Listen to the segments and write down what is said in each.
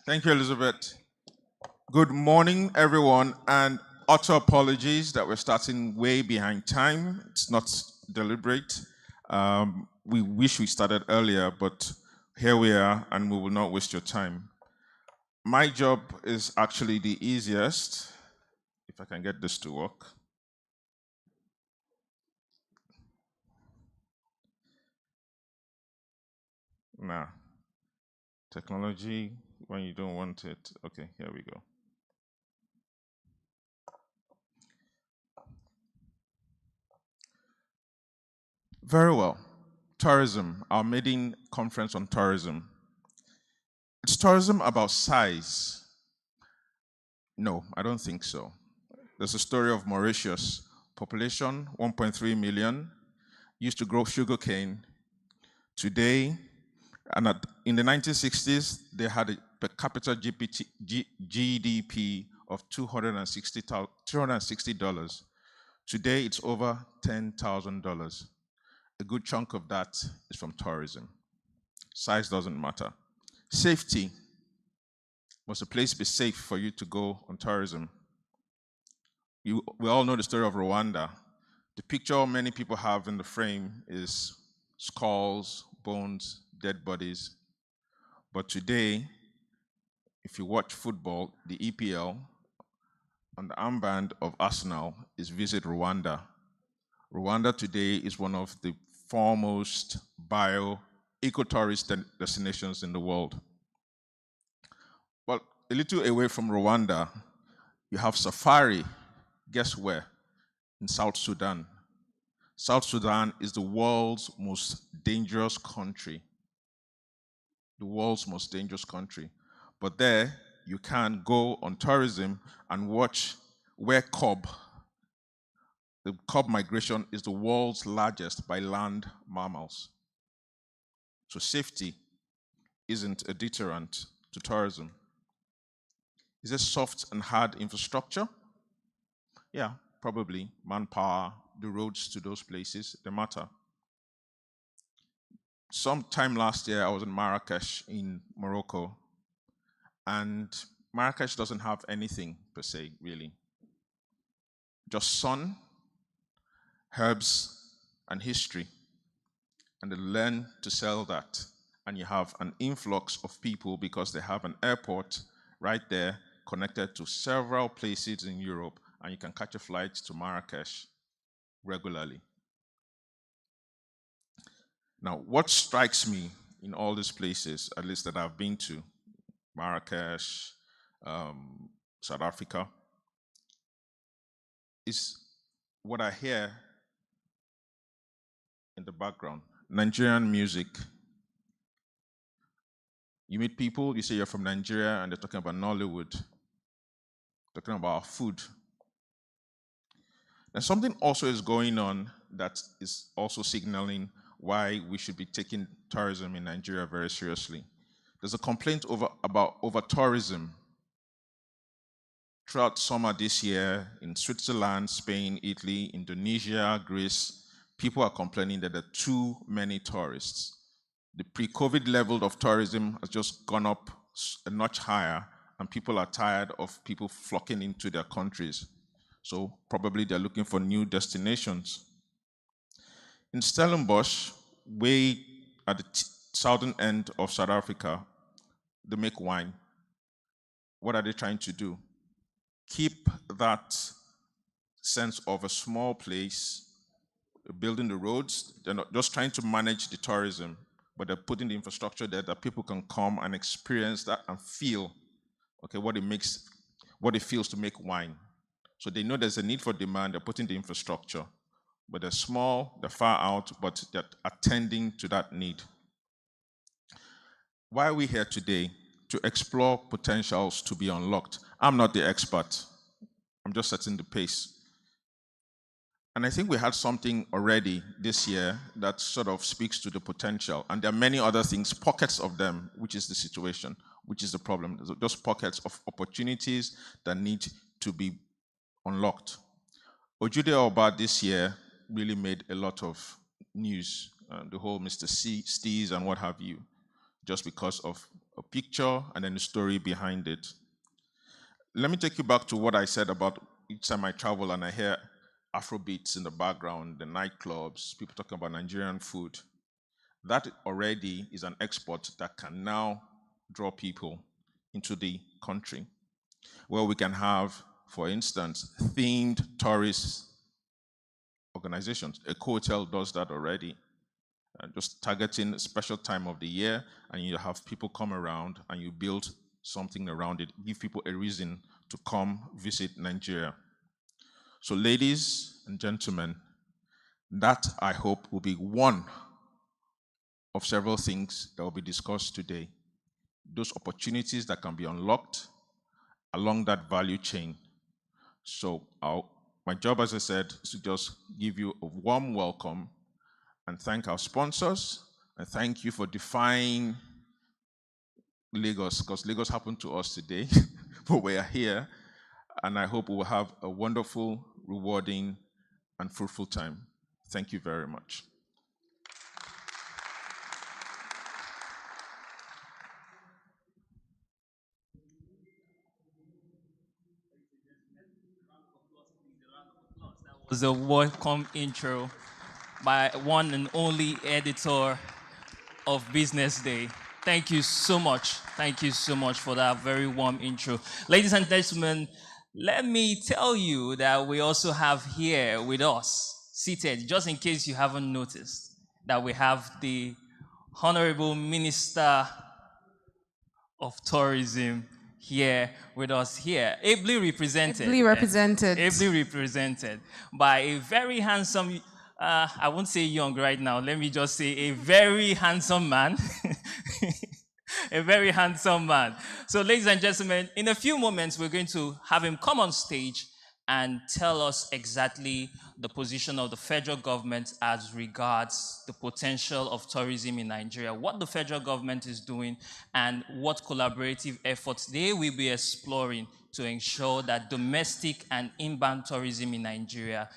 Thank you, Elizabeth. Good morning, everyone, and utter apologies that we're starting way behind time. It's not deliberate. We wish we started earlier, but here we are, and we will not waste your time. My job is actually the easiest, if I can get this to work. Nah, technology, when you don't want it. Okay, here we go. Very well. Tourism, our maiden conference on tourism. Is tourism about size? No, I don't think so. There's a story of Mauritius, population 1.3 million, used to grow sugarcane. Today, in the 1960s, they had a per capita GDP of $260. Today, it's over $10,000. A good chunk of that is from tourism. Size doesn't matter. Safety. Must a place be safe for you to go on tourism? We all know the story of Rwanda. The picture many people have in the frame is skulls, bones, dead bodies. But today, if you watch football, the EPL, on the armband of Arsenal is Visit Rwanda. Rwanda today is one of the foremost eco-tourist destinations in the world. But a little away from Rwanda, you have safari. Guess where? In South Sudan. South Sudan is the world's most dangerous country. The world's most dangerous country. But there, you can go on tourism and watch where the cub migration is the world's largest by land mammals. So safety isn't a deterrent to tourism. Is it soft and hard infrastructure? Yeah, probably. Manpower, the roads to those places, they matter. Sometime last year, I was in Marrakesh in Morocco, and Marrakesh doesn't have anything per se, really. Just sun, herbs, and history. And they learn to sell that. And you have an influx of people because they have an airport right there connected to several places in Europe, and you can catch a flight to Marrakesh regularly. Now, what strikes me in all these places, at least that I've been to, Marrakesh, South Africa, is what I hear in the background. Nigerian music. You meet people, you say you're from Nigeria, and they're talking about Nollywood, talking about food. And something also is going on that is also signaling why we should be taking tourism in Nigeria very seriously. There's a complaint about over tourism throughout summer this year in Switzerland, Spain, Italy, Indonesia, Greece. People are complaining that there are too many tourists. The pre-COVID level of tourism has just gone up a notch higher, and people are tired of people flocking into their countries. So probably they're looking for new destinations. In Stellenbosch, way at the southern end of South Africa, they make wine. What are they trying to do? Keep that sense of a small place, building the roads. They're not just trying to manage the tourism, but they're putting the infrastructure there that people can come and experience that and feel, okay, what it feels to make wine. So they know there's a need for demand, they're putting the infrastructure, but they're small, they're far out, but they're attending to that need. Why are we here today? To explore potentials to be unlocked. I'm not the expert. I'm just setting the pace. And I think we had something already this year that sort of speaks to the potential. And there are many other things, pockets of them, which is the situation, which is the problem. There's just pockets of opportunities that need to be unlocked. Ojude Oba this year really made a lot of news, the whole Mr. Stees and what have you, just because of a picture, and then a story behind it. Let me take you back to what I said about each time I travel and I hear Afrobeats in the background, the nightclubs, people talking about Nigerian food. That already is an export that can now draw people into the country, where we can have, for instance, themed tourist organizations. A hotel does that already, just targeting a special time of the year, and you have people come around and you build something around it, give people a reason to come visit Nigeria. So, ladies and gentlemen, that I hope will be one of several things that will be discussed today. Those opportunities that can be unlocked along that value chain. So, my job, as I said, is to just give you a warm welcome and thank our sponsors, and thank you for defying Lagos, because Lagos happened to us today, but we are here, and I hope we will have a wonderful, rewarding, and fruitful time. Thank you very much. Was a welcome intro by one and only editor of Business Day. Thank you so much. Thank you so much for that very warm intro. Ladies and gentlemen, let me tell you that we also have here with us, seated, just in case you haven't noticed, that we have the Honorable Minister of Tourism here with us here, ably represented. Ably represented by a very handsome, I won't say young right now, let me just say a very handsome man. A very handsome man. So, ladies and gentlemen, in a few moments, we're going to have him come on stage and tell us exactly the position of the federal government as regards the potential of tourism in Nigeria, what the federal government is doing, and what collaborative efforts they will be exploring to ensure that domestic and inbound tourism in Nigeria,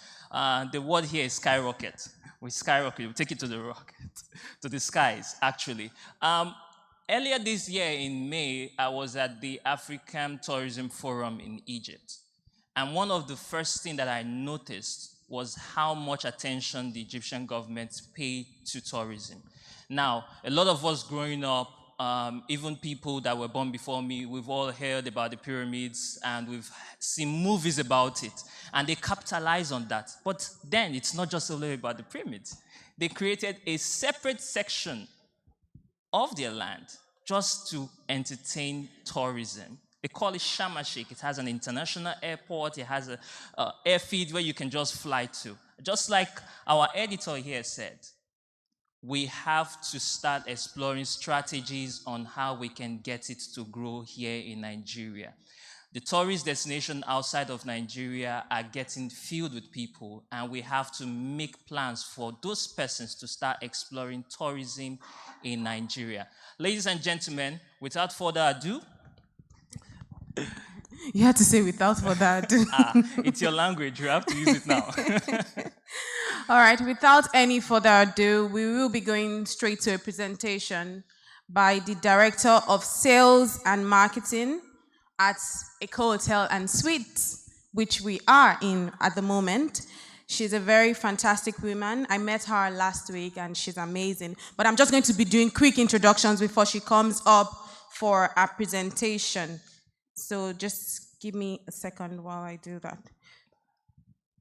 the word here is skyrocket. We skyrocket, we take it to the rocket, to the skies, actually. Earlier this year in May, I was at the African Tourism Forum in Egypt. And one of the first things that I noticed was how much attention the Egyptian government paid to tourism. Now, a lot of us growing up, even people that were born before me, we've all heard about the pyramids and we've seen movies about it. And they capitalize on that. But then it's not just only about the pyramids. They created a separate section of their land just to entertain tourism. They call it Sharm el-Sheikh. It has an international airport. It has an airfield where you can just fly to. Just like our editor here said, we have to start exploring strategies on how we can get it to grow here in Nigeria. The tourist destinations outside of Nigeria are getting filled with people, and we have to make plans for those persons to start exploring tourism in Nigeria. Ladies and gentlemen, without further ado, you had to say without further ado. It's your language, you have to use it now. All right, without any further ado, we will be going straight to a presentation by the Director of Sales and Marketing at Eco Hotel and Suites, which we are in at the moment. She's a very fantastic woman. I met her last week and she's amazing. But I'm just going to be doing quick introductions before she comes up for a presentation. So just give me a second while I do that.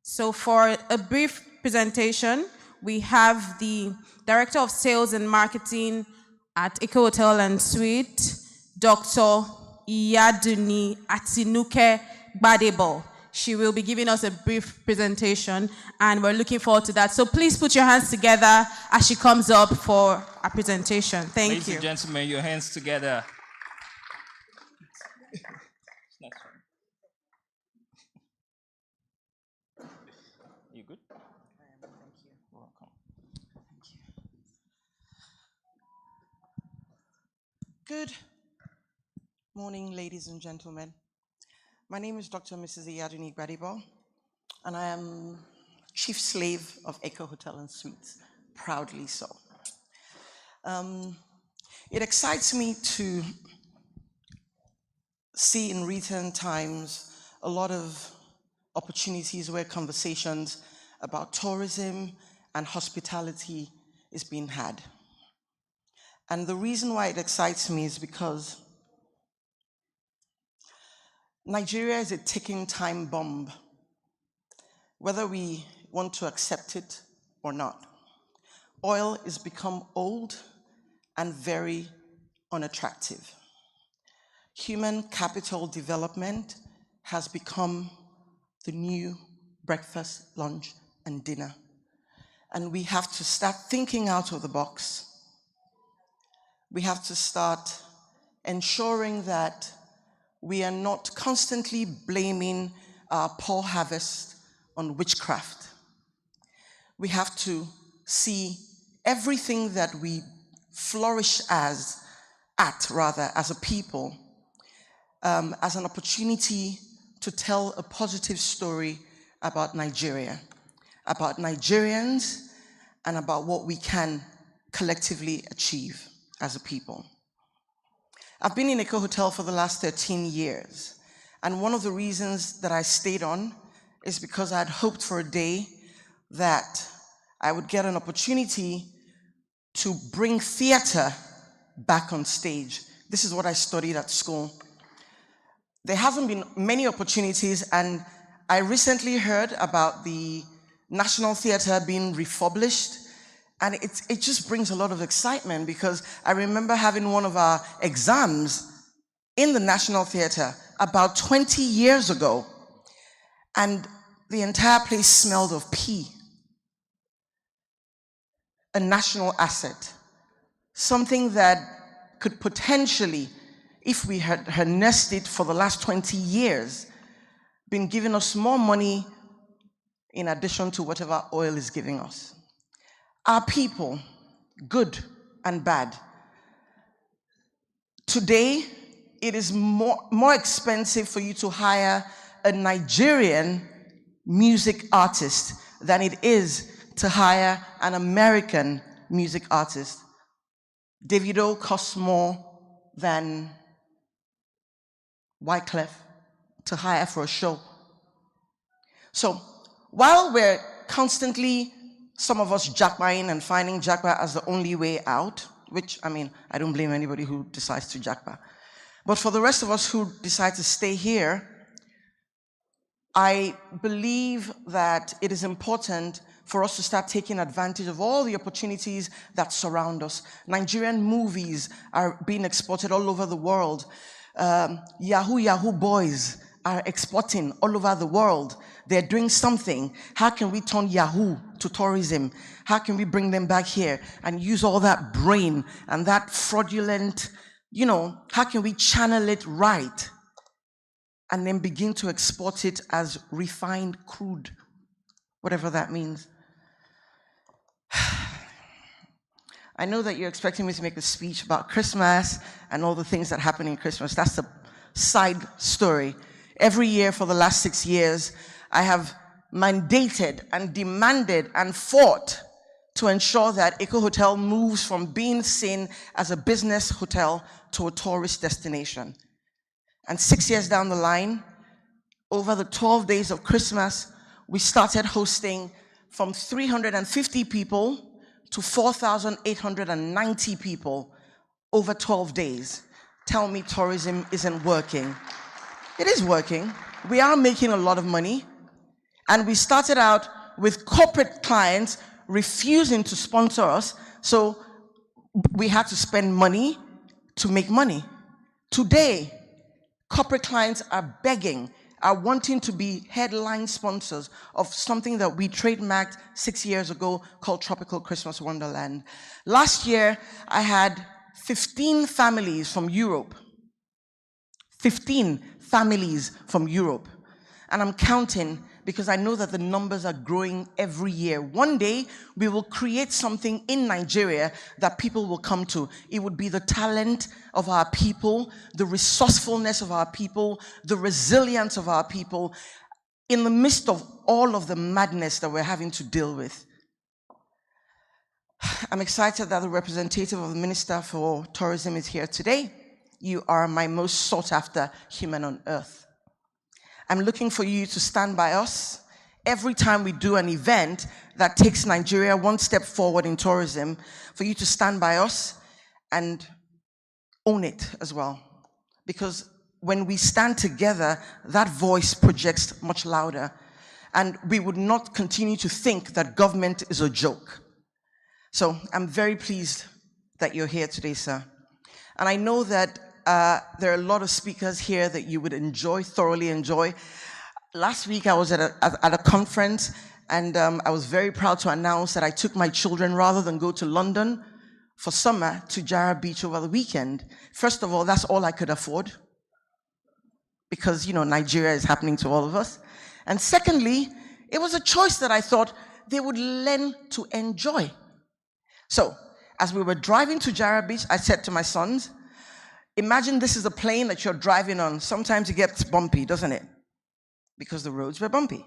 So for a brief presentation, we have the Director of Sales and Marketing at Eco Hotel and Suite, Dr. Iyaduni Atinuke Gbadebo. She will be giving us a brief presentation, and we're looking forward to that. So please put your hands together as she comes up for a presentation. Thank you. Ladies and gentlemen, your hands together. You good? I am. Thank you. Welcome. Thank you. Good morning, ladies and gentlemen. My name is Dr. Mrs. Iyaduni Gbadebo, and I am Chief Slave of Eco Hotel and Suites, proudly so. It excites me to see in recent times a lot of opportunities where conversations about tourism and hospitality is being had. And the reason why it excites me is because Nigeria is a ticking time bomb, whether we want to accept it or not. Oil has become old and very unattractive. Human capital development has become the new breakfast, lunch, and dinner. And we have to start thinking out of the box. We have to start ensuring that we are not constantly blaming our poor harvest on witchcraft. We have to see everything that we flourish as a people, as an opportunity to tell a positive story about Nigeria, about Nigerians, and about what we can collectively achieve as a people. I've been in Eco Hotel for the last 13 years, and one of the reasons that I stayed on is because I had hoped for a day that I would get an opportunity to bring theater back on stage. This is what I studied at school. There haven't been many opportunities, and I recently heard about the National Theatre being republished, and it just brings a lot of excitement because I remember having one of our exams in the National Theatre about 20 years ago, and the entire place smelled of pee. A national asset, something that could potentially, if we had harnessed it for the last 20 years, been giving us more money in addition to whatever oil is giving us. Our people, good and bad. Today, it is more expensive for you to hire a Nigerian music artist than it is to hire an American music artist. Davido costs more than Wyclef to hire for a show. So while we're constantly, some of us jackpotting and finding jackpot as the only way out, which, I mean, I don't blame anybody who decides to jackpot. But for the rest of us who decide to stay here, I believe that it is important for us to start taking advantage of all the opportunities that surround us. Nigerian movies are being exported all over the world. Yahoo boys are exporting all over the world. They're doing something. How can we turn Yahoo to tourism? How can we bring them back here and use all that brain and that fraudulent, how can we channel it right and then begin to export it as refined crude, whatever that means? I know that you're expecting me to make a speech about Christmas and all the things that happen in Christmas. That's a side story. Every year for the last 6 years, I have mandated and demanded and fought to ensure that Eco Hotel moves from being seen as a business hotel to a tourist destination. And 6 years down the line, over the 12 days of Christmas, we started hosting from 350 people to 4,890 people over 12 days. Tell me tourism isn't working. It is working. We are making a lot of money. And we started out with corporate clients refusing to sponsor us, so we had to spend money to make money. Today, corporate clients are begging, are wanting to be headline sponsors of something that we trademarked 6 years ago called Tropical Christmas Wonderland. Last year, I had 15 families from Europe. 15 families from Europe. And I'm counting because I know that the numbers are growing every year. One day, we will create something in Nigeria that people will come to. It would be the talent of our people, the resourcefulness of our people, the resilience of our people, in the midst of all of the madness that we're having to deal with. I'm excited that the representative of the Minister for Tourism is here today. You are my most sought after human on earth. I'm looking for you to stand by us every time we do an event that takes Nigeria one step forward in tourism, for you to stand by us and own it as well. Because when we stand together, that voice projects much louder. And we would not continue to think that government is a joke. So I'm very pleased that you're here today, sir. And I know that there are a lot of speakers here that you would enjoy, thoroughly enjoy. Last week I was at a conference, and I was very proud to announce that I took my children, rather than go to London for summer, to Jara Beach over the weekend. First of all, that's all I could afford, because, you know, Nigeria is happening to all of us. And secondly, it was a choice that I thought they would learn to enjoy. So, as we were driving to Jara Beach, I said to my sons, imagine this is a plane that you're driving on. Sometimes it gets bumpy, doesn't it? Because the roads were bumpy.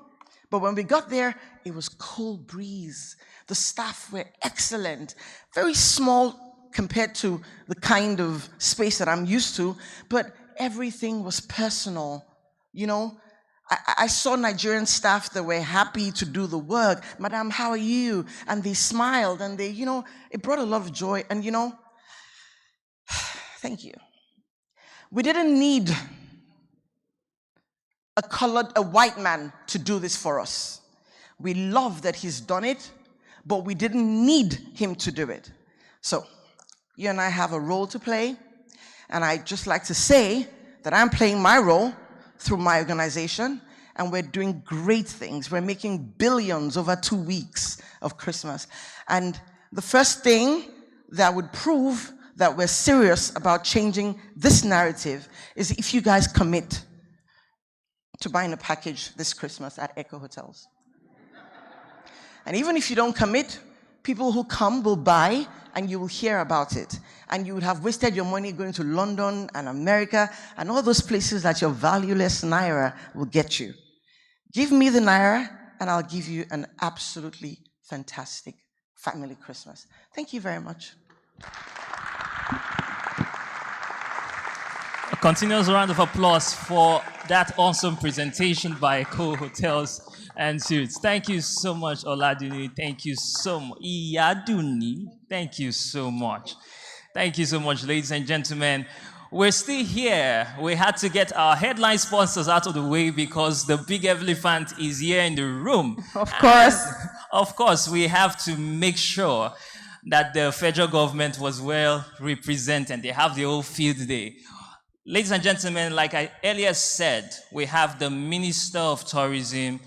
But when we got there, it was cool breeze. The staff were excellent. Very small compared to the kind of space that I'm used to, but everything was personal. You know, I saw Nigerian staff that were happy to do the work. Madam, how are you? And they smiled, and they, you know, it brought a lot of joy. And, you know, thank you. We didn't need a white man to do this for us. We love that he's done it, but we didn't need him to do it. So, you and I have a role to play, and I'd just like to say that I'm playing my role through my organization, and we're doing great things. We're making billions over 2 weeks of Christmas. And the first thing that would prove that we're serious about changing this narrative is if you guys commit to buying a package this Christmas at Echo Hotels. And even if you don't commit, people who come will buy, and you will hear about it. And you would have wasted your money going to London and America and all those places that your valueless Naira will get you. Give me the Naira, and I'll give you an absolutely fantastic family Christmas. Thank you very much. A continuous round of applause for that awesome presentation by Echo Hotels and Suites. Thank you so much, Oladuni. Thank you so much. Iyaduni. Thank you so much. Thank you so much, ladies and gentlemen. We're still here. We had to get our headline sponsors out of the way because the big elephant is here in the room. Of course. And of course, we have to make sure that the federal government was well represented. They have the whole field day. Ladies and gentlemen, like I earlier said, we have the Minister of Tourism,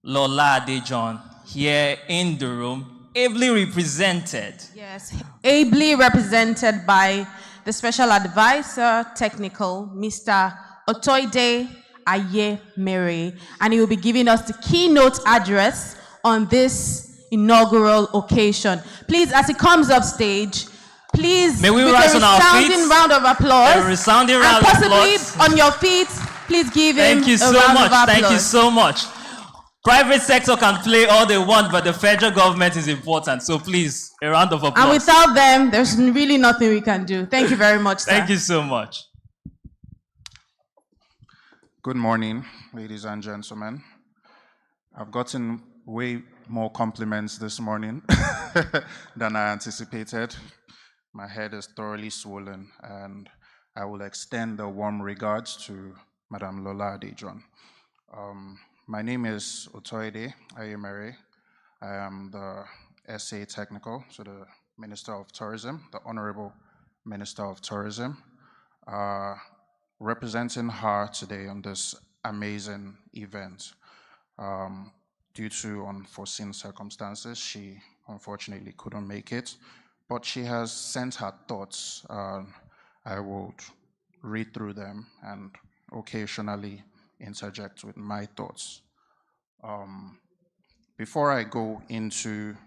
Lola Adejon, here in the room, ably represented. Yes, ably represented by the Special Advisor, Technical, Mr. Otoide Ayemere, and he will be giving us the keynote address on this inaugural occasion. Please, as he comes up stage, please, May we with rise a on our resounding feet? round of applause. A resounding and round of possibly applause. on your feet, please give him Thank you a so round much. of applause. Thank you so much. Private sector can play all they want, but the federal government is important. So please, a round of applause. And without them, there's really nothing we can do. Thank you very much, sir. Thank you so much. Good morning, ladies and gentlemen. I've gotten way more compliments this morning than I anticipated. My head is thoroughly swollen, and I will extend the warm regards to Madam Lola Adejon. My name is Otoide Ayemere. I am the SA Technical to the Minister of Tourism, the Honorable Minister of Tourism, representing her today on this amazing event. Due to unforeseen circumstances, she unfortunately couldn't make it, but she has sent her thoughts. I will read through them and occasionally interject with my thoughts. Before I go into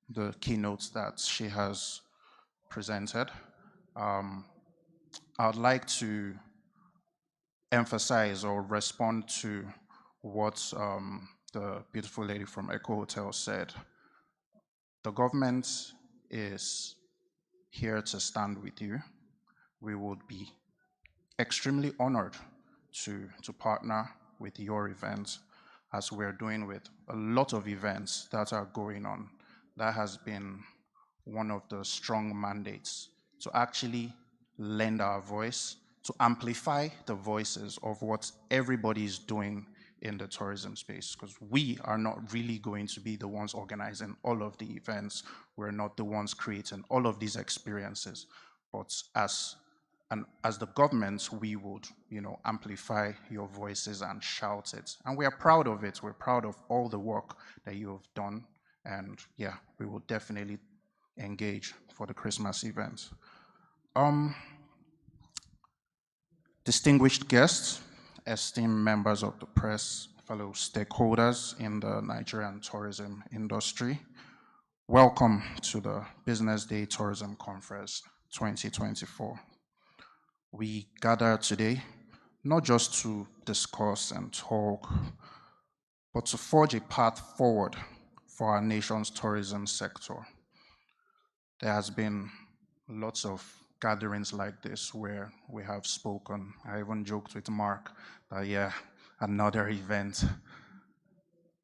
the keynotes that she has presented, I'd like to emphasize or respond to what the beautiful lady from Echo Hotel said. The government is here to stand with you. We would be extremely honored to partner with your events, as we're doing with a lot of events that are going on. That has been one of the strong mandates, to actually lend our voice, to amplify the voices of what everybody is doing in the tourism space, because we are not really going to be the ones organizing all of the events. We're not the ones creating all of these experiences. But as the government, we would, amplify your voices and shout it. And we are proud of it. We're proud of all the work that you have done. And yeah, we will definitely engage for the Christmas event. Distinguished guests, esteemed members of the press, fellow stakeholders in the Nigerian tourism industry, welcome to the Business Day Tourism Conference 2024. We gather today not just to discuss and talk, but to forge a path forward for our nation's tourism sector. There has been lots of gatherings like this where we have spoken. I even joked with Mark that, yeah, another event.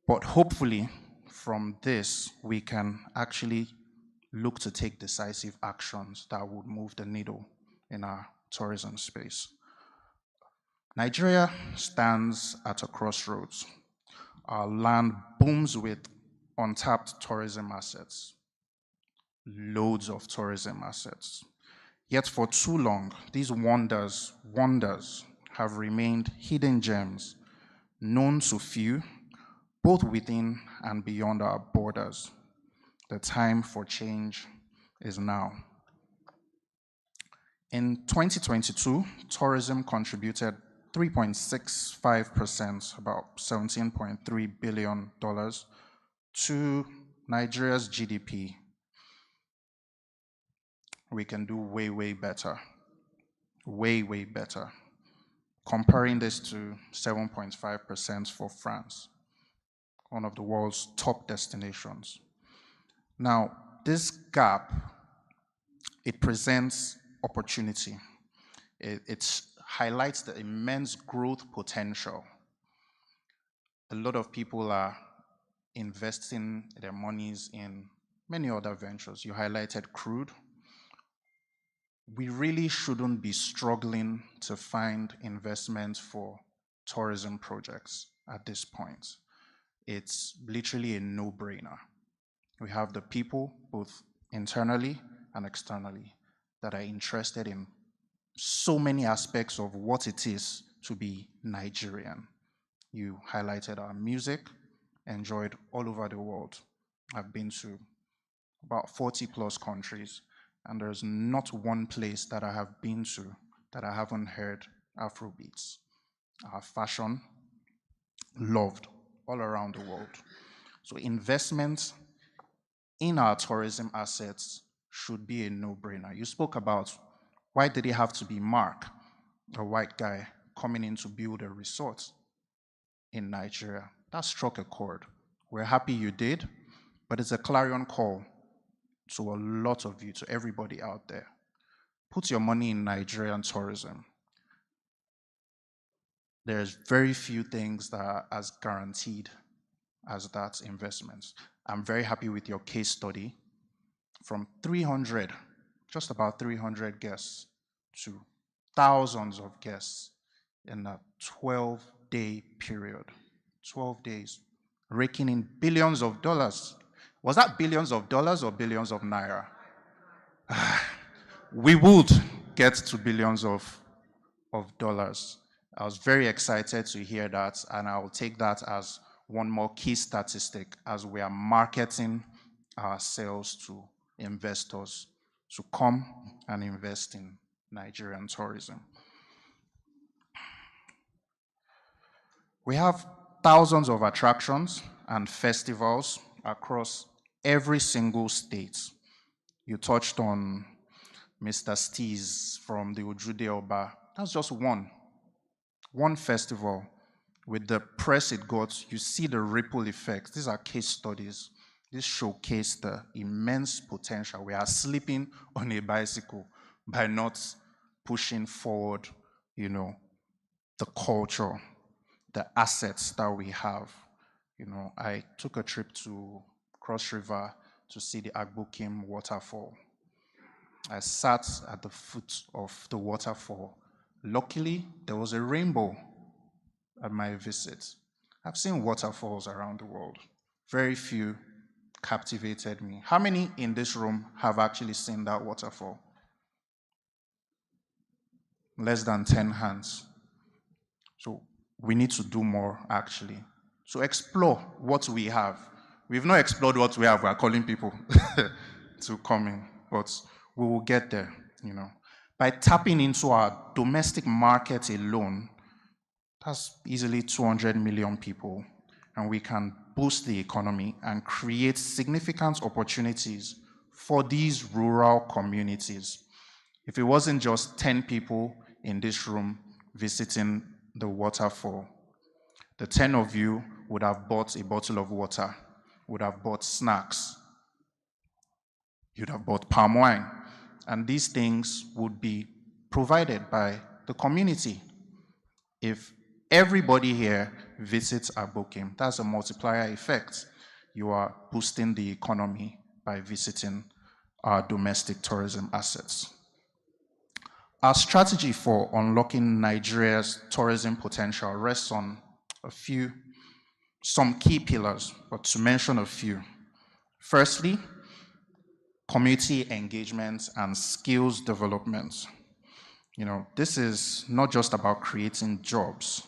But hopefully from this, we can actually look to take decisive actions that would move the needle in our tourism space. Nigeria stands at a crossroads. Our land booms with untapped tourism assets, loads of tourism assets. Yet for too long, these wonders have remained hidden gems, known to few, both within and beyond our borders. The time for change is now. In 2022, tourism contributed 3.65%, about $17.3 billion, to Nigeria's GDP. We can do way, way better. Way, way better. Comparing this to 7.5% for France, one of the world's top destinations. Now, this gap, it presents opportunity. It highlights the immense growth potential. A lot of people are investing their monies in many other ventures. You highlighted crude. We really shouldn't be struggling to find investment for tourism projects at this point. It's literally a no-brainer. We have the people, both internally and externally, that are interested in so many aspects of what it is to be Nigerian. You highlighted our music, enjoyed all over the world. I've been to about 40 plus countries, and there's not one place that I have been to that I haven't heard Afrobeats. Our fashion, loved all around the world. So investments in our tourism assets should be a no-brainer. You spoke about why did it have to be Mark, a white guy, coming in to build a resort in Nigeria. That struck a chord. We're happy you did, but it's a clarion call to a lot of you, to everybody out there. Put your money in Nigerian tourism. There's very few things that are as guaranteed as that investment. I'm very happy with your case study. From 300, just about 300 guests to thousands of guests in a 12-day period. 12 days, raking in billions of dollars. Was that billions of dollars or billions of naira? We would get to billions of dollars. I was very excited to hear that, and I will take that as one more key statistic as we are marketing our sales to investors to come and invest in Nigerian tourism. We have thousands of attractions and festivals across every single state. You touched on Mr. Steez from the Ojude Oba. That's just one festival. With the press it got, you see the ripple effects. These are case studies. This showcased the immense potential. We are sleeping on a bicycle by not pushing forward, the culture, the assets that we have. I took a trip to Cross River to see the Agbokim waterfall. I sat at the foot of the waterfall. Luckily, there was a rainbow at my visit. I've seen waterfalls around the world. Very few captivated me. How many in this room have actually seen that waterfall? Less than 10 hands. So we need to do more actually. So explore what we have. We've not explored what we have, we're calling people to come in, but we will get there, By tapping into our domestic market alone, that's easily 200 million people, and we can boost the economy and create significant opportunities for these rural communities. If it wasn't just 10 people in this room visiting the waterfall, the 10 of you would have bought a bottle of water, would have bought snacks, you'd have bought palm wine, and these things would be provided by the community. If everybody here visits Abokim, that's a multiplier effect. You are boosting the economy by visiting our domestic tourism assets. Our strategy for unlocking Nigeria's tourism potential rests on some key pillars, but to mention a few. Firstly, community engagement and skills development. This is not just about creating jobs.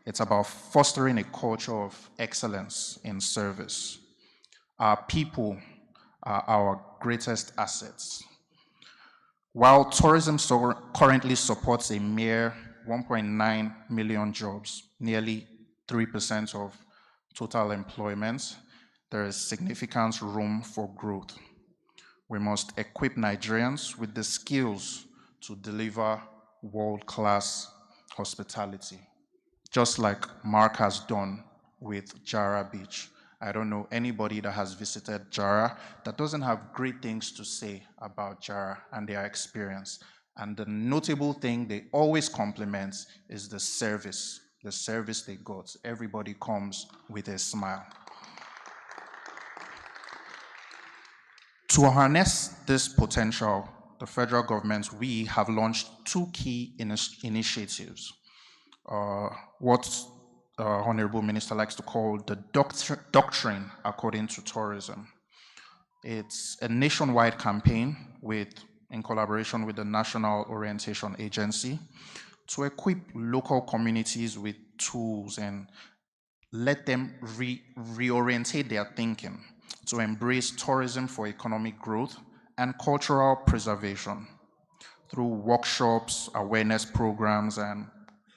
It's about fostering a culture of excellence in service. Our people are our greatest assets. While tourism currently supports a mere 1.9 million jobs, nearly 3% of total employment, there is significant room for growth. We must equip Nigerians with the skills to deliver world-class hospitality, just like Mark has done with Jara Beach. I don't know anybody that has visited Jara that doesn't have great things to say about Jara and their experience. And the notable thing they always compliment is the service they got. Everybody comes with a smile. To harness this potential, the federal government, we have launched two key initiatives. What Honorable Minister likes to call the doctrine according to tourism. It's a nationwide campaign in collaboration with the National Orientation Agency to equip local communities with tools and let them reorientate their thinking to embrace tourism for economic growth and cultural preservation through workshops, awareness programs, and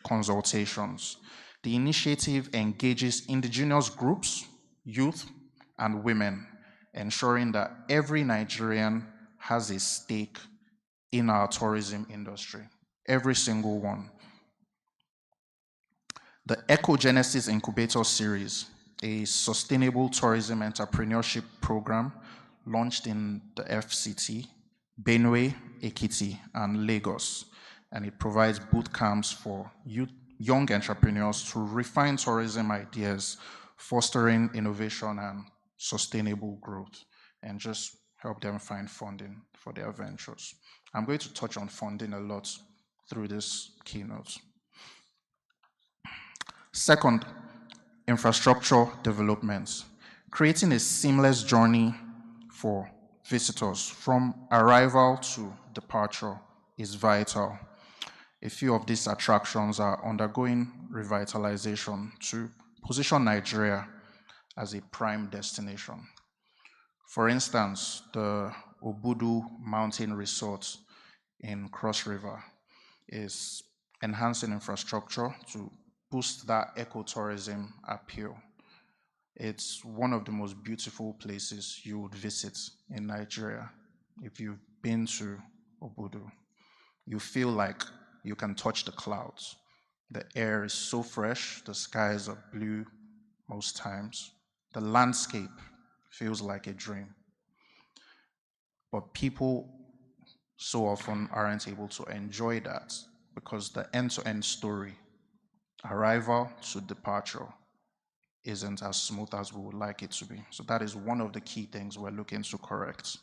consultations. The initiative engages indigenous groups, youth, and women, ensuring that every Nigerian has a stake in our tourism industry, every single one. The Ecogenesis Incubator Series, a sustainable tourism entrepreneurship program launched in the FCT, Benue, Ekiti, and Lagos, and it provides boot camps for young entrepreneurs to refine tourism ideas, fostering innovation and sustainable growth, and just help them find funding for their ventures. I'm going to touch on funding a lot through this keynote. Second, infrastructure developments. Creating a seamless journey for visitors from arrival to departure is vital. A few of these attractions are undergoing revitalization to position Nigeria as a prime destination. For instance, the Obudu Mountain Resort in Cross River is enhancing infrastructure to boost that ecotourism appeal. It's one of the most beautiful places you would visit in Nigeria. If you've been to Obudu, you feel like you can touch the clouds. The air is so fresh, the skies are blue most times. The landscape feels like a dream. But people so often aren't able to enjoy that because the end-to-end story, arrival to departure, isn't as smooth as we would like it to be. So that is one of the key things we're looking to correct.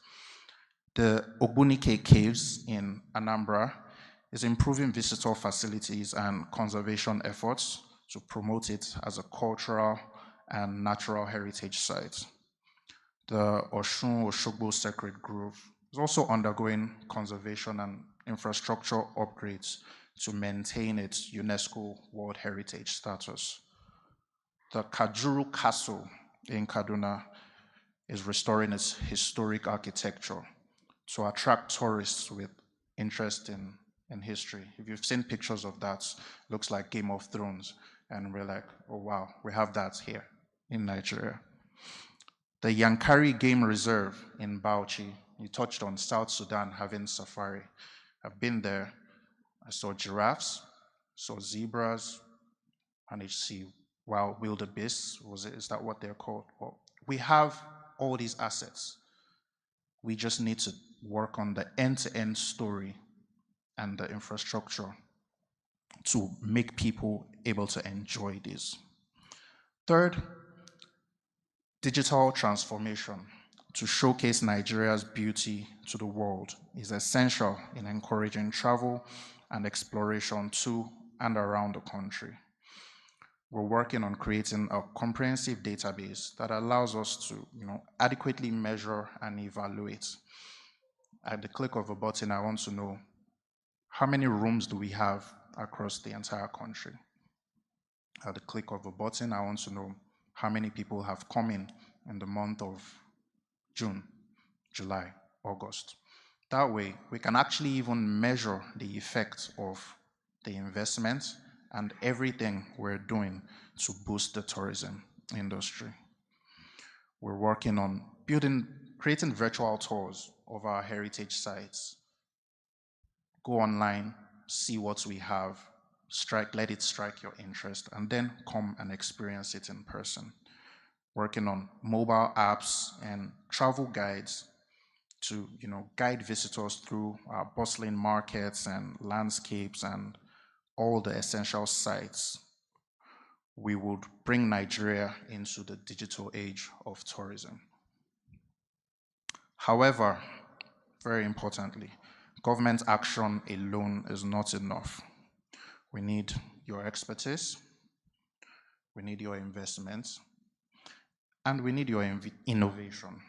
The Ogbunike Caves in Anambra is improving visitor facilities and conservation efforts to promote it as a cultural and natural heritage site. The Oshun Oshogbo Sacred Grove is also undergoing conservation and infrastructure upgrades to maintain its UNESCO World Heritage status. The Kajuru Castle in Kaduna is restoring its historic architecture to attract tourists with interest in history. If you've seen pictures of that, looks like Game of Thrones, and we're like, oh wow, we have that here in Nigeria. The Yankari Game Reserve in Bauchi, you touched on South Sudan having safari. I've been there. I saw giraffes, saw zebras, managed to see wild wildebeests. Is that what they're called? Well, we have all these assets. We just need to work on the end-to-end story and the infrastructure to make people able to enjoy this. Third, digital transformation to showcase Nigeria's beauty to the world is essential in encouraging travel and exploration to and around the country. We're working on creating a comprehensive database that allows us to, adequately measure and evaluate. At the click of a button, I want to know how many rooms do we have across the entire country. At the click of a button, I want to know how many people have come in the month of June, July, August. That way, we can actually even measure the effect of the investment and everything we're doing to boost the tourism industry. We're working on creating virtual tours of our heritage sites. Go online, see what we have, let it strike your interest, and then come and experience it in person. Working on mobile apps and travel guides to guide visitors through our bustling markets and landscapes and all the essential sites. We would bring Nigeria into the digital age of tourism. However, very importantly, government action alone is not enough. We need your expertise, we need your investments, and we need your innovation.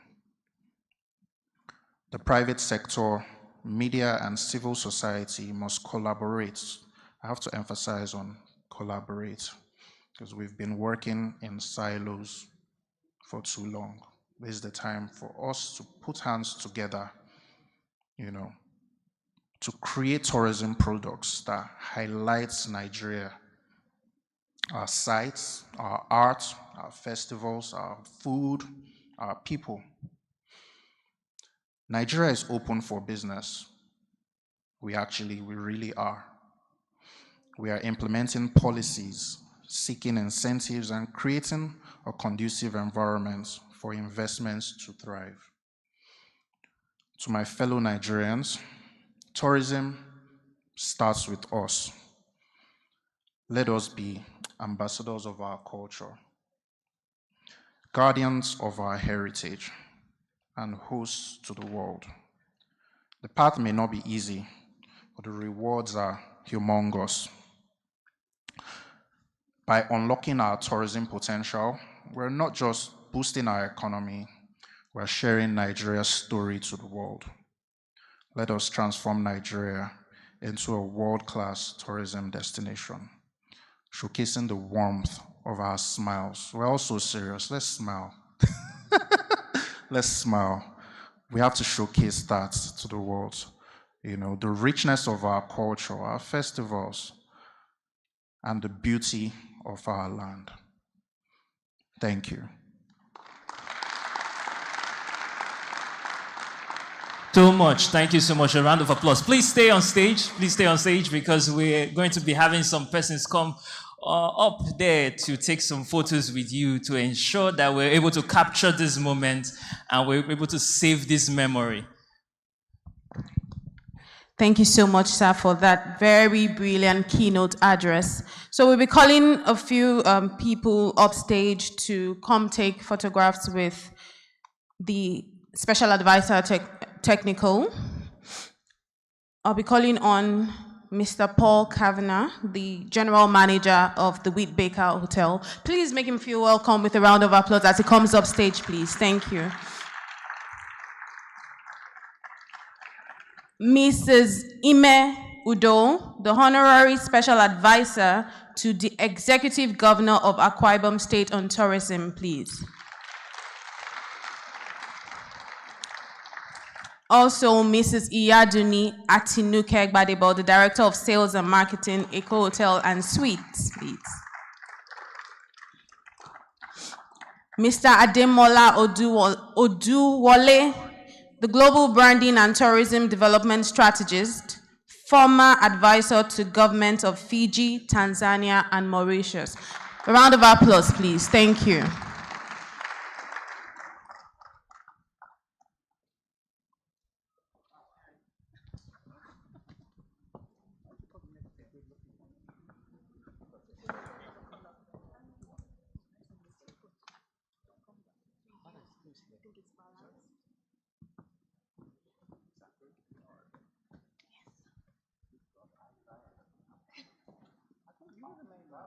The private sector, media, and civil society must collaborate. I have to emphasize on collaborate, because we've been working in silos for too long. This is the time for us to put hands together, to create tourism products that highlights Nigeria, our sites, our art, our festivals, our food, our people. Nigeria is open for business. We really are. We are implementing policies, seeking incentives, and creating a conducive environment for investments to thrive. To my fellow Nigerians, tourism starts with us. Let us be ambassadors of our culture, guardians of our heritage, and hosts to the world. The path may not be easy, but the rewards are humongous. By unlocking our tourism potential, we're not just boosting our economy, we're sharing Nigeria's story to the world. Let us transform Nigeria into a world-class tourism destination, showcasing the warmth of our smiles. We're all so serious. Let's smile. Let's smile. We have to showcase that to the world. The richness of our culture, our festivals, and the beauty of our land. Thank you. So much. Thank you so much. A round of applause. Please stay on stage. Please stay on stage because we're going to be having some persons come up there to take some photos with you to ensure that we're able to capture this moment and we're able to save this memory. Thank you so much, sir, for that very brilliant keynote address. So we'll be calling a few people upstage to come take photographs with the Special Advisor Technical. I'll be calling on Mr. Paul Kavanagh, the General Manager of the Wheat Baker Hotel. Please make him feel welcome with a round of applause as he comes upstage, please. Thank you. Mrs. Ime Udo, the Honorary Special Advisor to the Executive Governor of Akwa Ibom State on Tourism, please. Also, Mrs. Iyaduni Atinuke Gbadebo, the Director of Sales and Marketing, Eco Hotel and Suites, please. Mr. Ademola Oduwole, the Global Branding and Tourism Development Strategist, former advisor to governments of Fiji, Tanzania, and Mauritius. A round of applause, please. Thank you.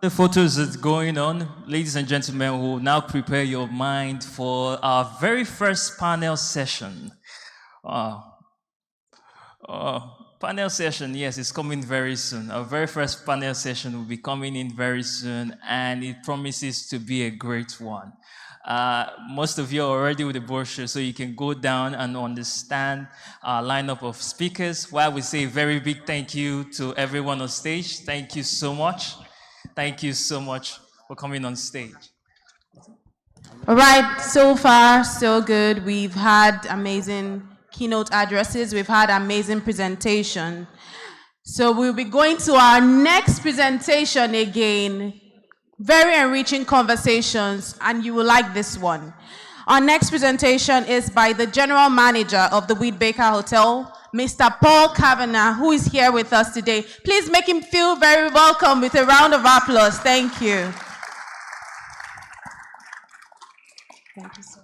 The photos is going on. Ladies and gentlemen, we will now prepare your mind for our very first panel session. Panel session, yes, it's coming very soon. Our very first panel session will be coming in very soon, and it promises to be a great one. Most of you are already with the brochure, so you can go down and understand our lineup of speakers. While we say a very big thank you to everyone on stage. Thank you so much. Thank you so much for coming on stage. All right, so far, so good. We've had amazing keynote addresses. We've had amazing presentation. So we'll be going to our next presentation again. Very enriching conversations, and you will like this one. Our next presentation is by the General Manager of the Wheat Baker Hotel, Mr. Paul Kavanagh, who is here with us today. Please make him feel very welcome with a round of applause. Thank you. Thank you, sir.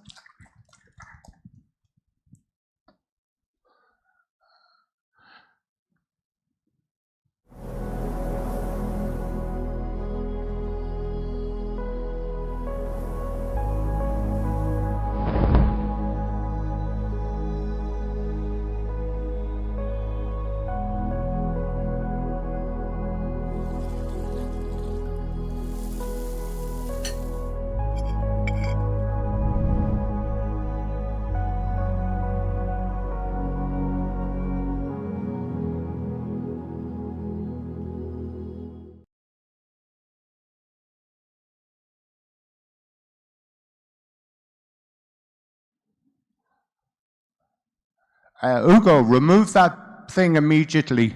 Ugo, remove that thing immediately.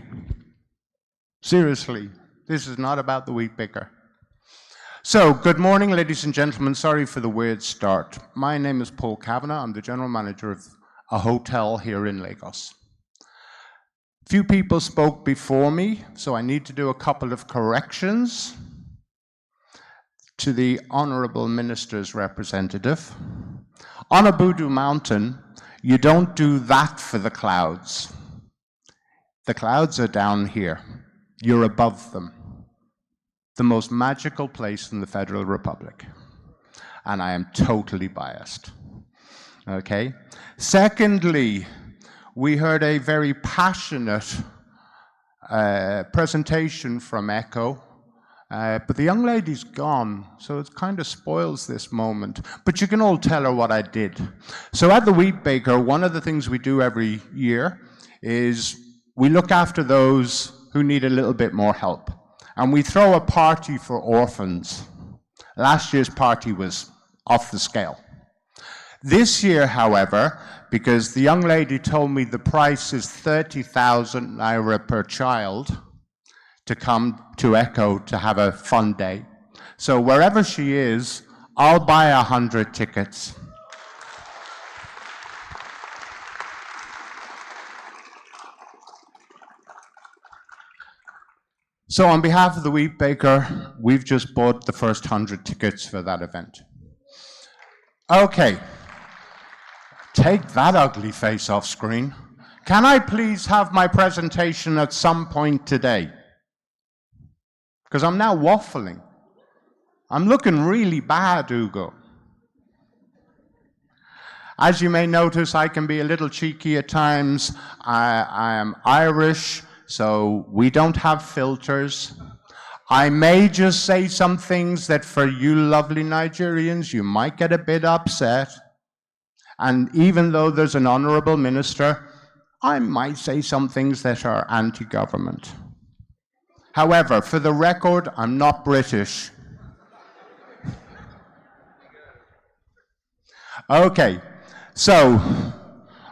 Seriously, this is not about the wheat baker. So, good morning, ladies and gentlemen. Sorry for the weird start. My name is Paul Kavanagh. I'm the general manager of a hotel here in Lagos. Few people spoke before me, so I need to do a couple of corrections to the Honorable Minister's representative. On Abudu Mountain, you don't do that for the clouds. The clouds are down here. You're above them. The most magical place in the Federal Republic. And I am totally biased. Okay? Secondly, we heard a very passionate presentation from ECHO, but the young lady's gone, so it kind of spoils this moment. But you can all tell her what I did. So at the Wheat Baker, one of the things we do every year is we look after those who need a little bit more help. And we throw a party for orphans. Last year's party was off the scale. This year, however, because the young lady told me the price is 30,000 naira per child, to come to Echo to have a fun day. So wherever she is, I'll buy 100 tickets. So on behalf of the Wheat Baker, we've just bought the first 100 tickets for that event. Okay, take that ugly face off screen. Can I please have my presentation at some point today? Because I'm now waffling. I'm looking really bad, Ugo. As you may notice, I can be a little cheeky at times. I am Irish, so we don't have filters. I may just say some things that for you lovely Nigerians, you might get a bit upset. And even though there's an honorable minister, I might say some things that are anti-government. However, for the record, I'm not British. Okay, so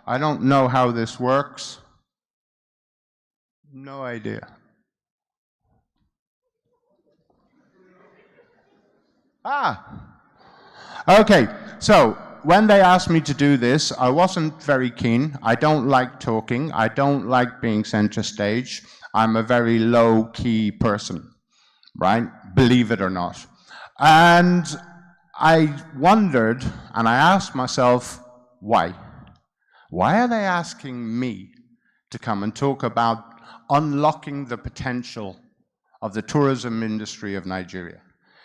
I don't know how this works. No idea. Okay, so when they asked me to do this, I wasn't very keen. I don't like talking. I don't like being center stage. I'm a very low-key person, right? Believe it or not. And I wondered, and I asked myself, why? Why are they asking me to come and talk about unlocking the potential of the tourism industry of Nigeria?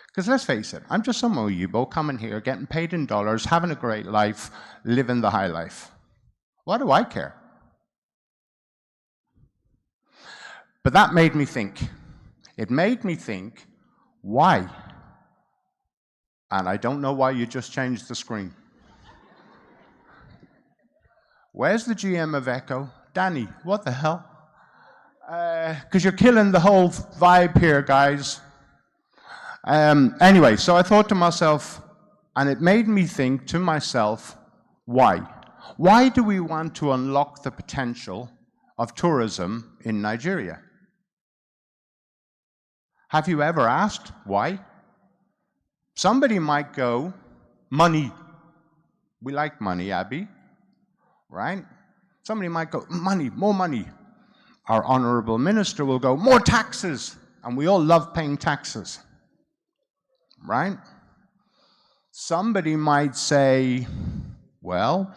Because let's face it, I'm just some Oyibo coming here, getting paid in dollars, having a great life, living the high life. What do I care? But that made me think. It made me think, why? And I don't know why you just changed the screen. Where's the GM of Echo? Danny, what the hell? Because you're killing the whole vibe here, guys. Anyway, so I thought to myself, and it made me think to myself, why? Why do we want to unlock the potential of tourism in Nigeria? Have you ever asked why? Somebody might go, money. We like money, Abby, right? Somebody might go, money, more money. Our honorable minister will go, more taxes. And we all love paying taxes, right? Somebody might say, well,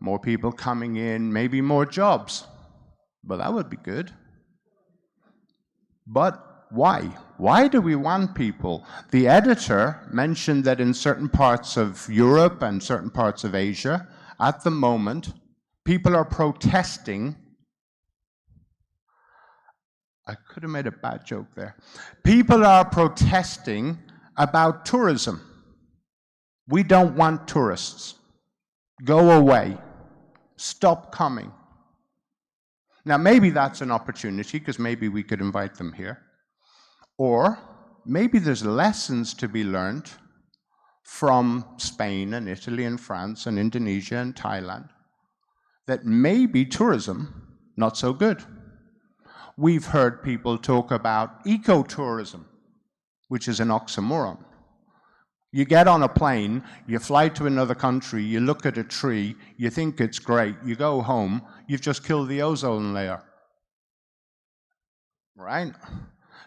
more people coming in, maybe more jobs. Well, that would be good. But why? Why do we want people? The editor mentioned that in certain parts of Europe and certain parts of Asia, at the moment, people are protesting. I could have made a bad joke there. People are protesting about tourism. We don't want tourists. Go away. Stop coming. Now, maybe that's an opportunity, because maybe we could invite them here. Or maybe there's lessons to be learned from Spain and Italy and France and Indonesia and Thailand that maybe tourism, not so good. We've heard people talk about ecotourism, which is an oxymoron. You get on a plane, you fly to another country, you look at a tree, you think it's great, you go home, you've just killed the ozone layer. Right?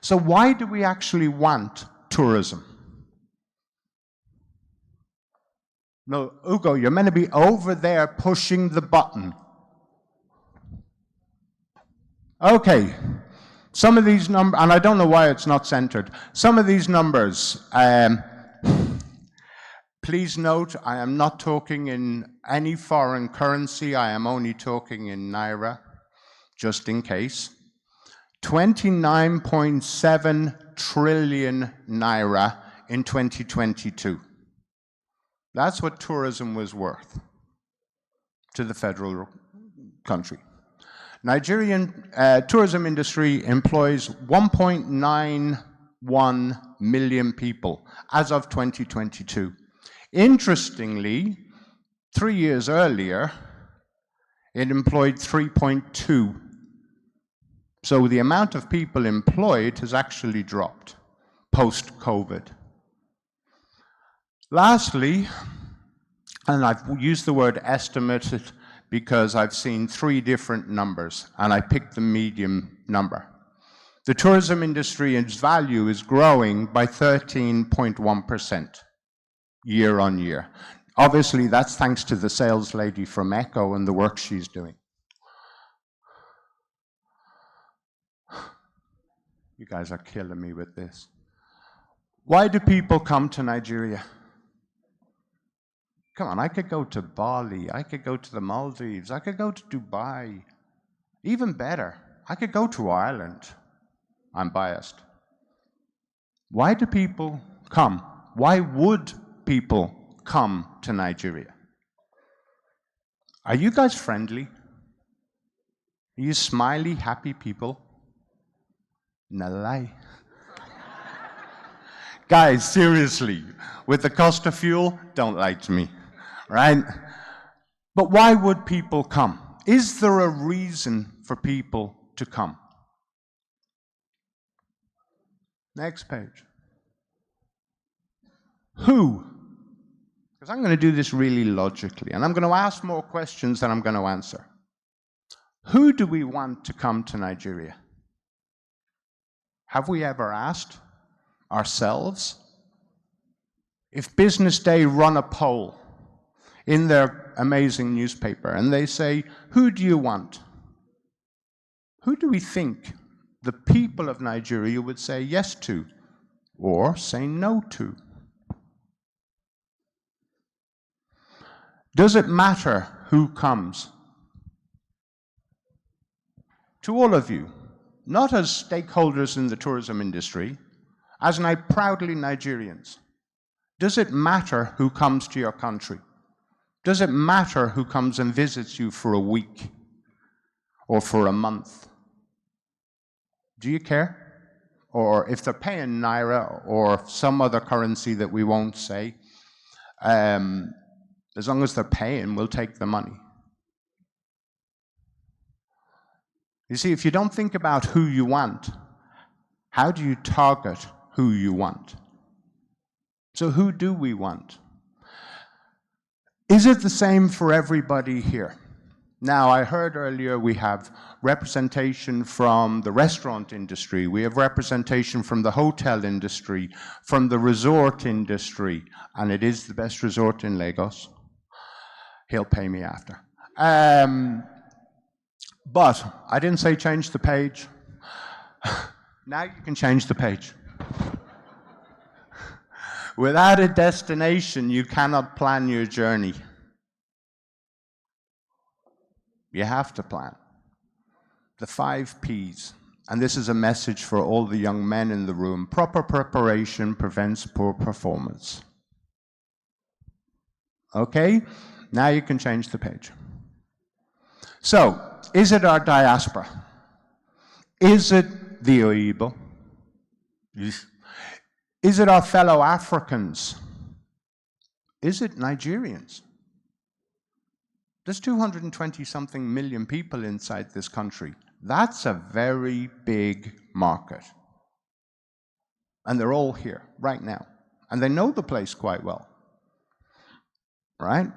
So why do we actually want tourism? No, Ugo, you're meant to be over there pushing the button. Okay, some of these numbers, and I don't know why it's not centered, some of these numbers, please note, I am not talking in any foreign currency, I am only talking in Naira, just in case. 29.7 trillion Naira in 2022. That's what tourism was worth to the federal country. Nigerian tourism industry employs 1.91 million people as of 2022. Interestingly, 3 years earlier, it employed 3.2 So the amount of people employed has actually dropped post-COVID. Lastly, and I've used the word estimated because I've seen 3 different numbers, and I picked the medium number. The tourism industry, its value is growing by 13.1% year on year. Obviously, that's thanks to the sales lady from Echo and the work she's doing. You guys are killing me with this. Why do people come to Nigeria? Come on, I could go to Bali, I could go to the Maldives, I could go to Dubai. Even better, I could go to Ireland. I'm biased. Why do people come? Why would people come to Nigeria? Are you guys friendly? Are you smiley, happy people? No lie. Guys, seriously, with the cost of fuel, don't lie to me, right? But why would people come? Is there a reason for people to come? Next page. Who? Because I'm going to do this really logically, and I'm going to ask more questions than I'm going to answer. Who do we want to come to Nigeria? Have we ever asked ourselves? If Business Day run a poll in their amazing newspaper and they say, who do you want? Who do we think the people of Nigeria would say yes to or say no to? Does it matter who comes? To all of you, not as stakeholders in the tourism industry, as proudly Nigerians, does it matter who comes to your country? Does it matter who comes and visits you for a week or for a month? Do you care? Or if they're paying Naira or some other currency that we won't say, as long as they're paying, we'll take the money. You see, if you don't think about who you want, how do you target who you want? So who do we want? Is it the same for everybody here? Now, I heard earlier we have representation from the restaurant industry, we have representation from the hotel industry, from the resort industry, and it is the best resort in Lagos. He'll pay me after. But I didn't say change the page. Now you can change the page. Without a destination, you cannot plan your journey. You have to plan. The 5 Ps. And this is a message for all the young men in the room. Proper preparation prevents poor performance. Okay? Now you can change the page. So, is it our diaspora? Is it the Oyibo? Is it our fellow Africans? Is it Nigerians? There's 220-something million people inside this country. That's a very big market. And they're all here right now. And they know the place quite well. Right?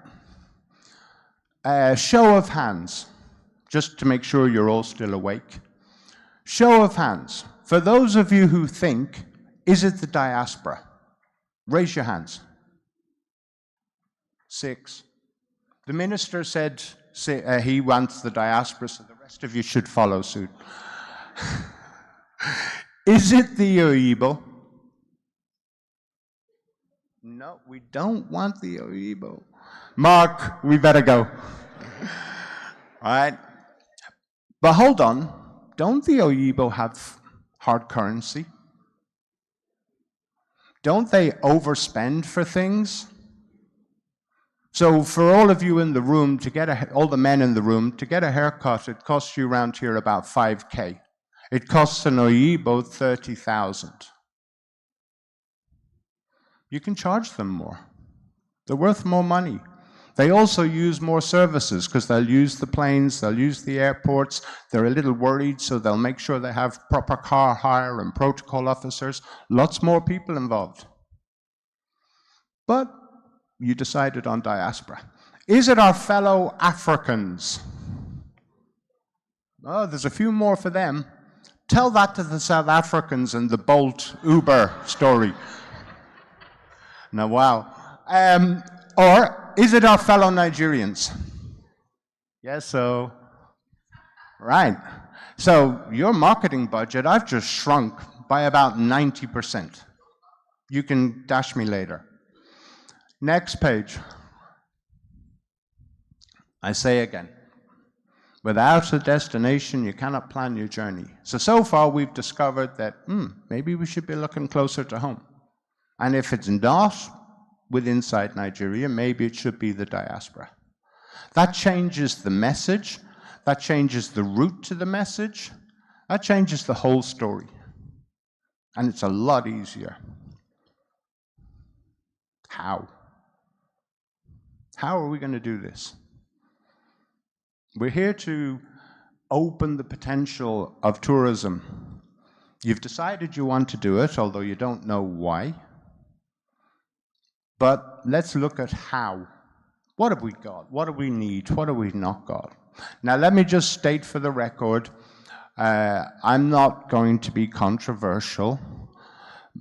Show of hands, just to make sure you're all still awake. Show of hands. For those of you who think, is it the diaspora? Raise your hands. 6. The minister said he wants the diaspora, so the rest of you should follow suit. Is it the Oyibo? No, we don't want the Oyibo. Mark, we better go. All right. But hold on. Don't the Oyibo have hard currency? Don't they overspend for things? So for all of you in the room, all the men in the room, to get a haircut, it costs you around here about 5K. It costs an Oyibo 30,000. You can charge them more. They're worth more money. They also use more services because they'll use the planes, they'll use the airports. They're a little worried, so they'll make sure they have proper car hire and protocol officers. Lots more people involved. But you decided on diaspora. Is it our fellow Africans? Oh, there's a few more for them. Tell that to the South Africans and the Bolt Uber story. Now, wow. Or is it our fellow Nigerians? Yes, so, right. So your marketing budget, I've just shrunk by about 90%. You can dash me later. Next page. I say again, without a destination, you cannot plan your journey. So far we've discovered that maybe we should be looking closer to home. And if it's not with inside Nigeria, maybe it should be the diaspora. That changes the message, that changes the route to the message, that changes the whole story. And it's a lot easier. How? How are we going to do this? We're here to open the potential of tourism. You've decided you want to do it, although you don't know why. But let's look at how. What have we got? What do we need? What have we not got? Now, let me just state for the record, I'm not going to be controversial.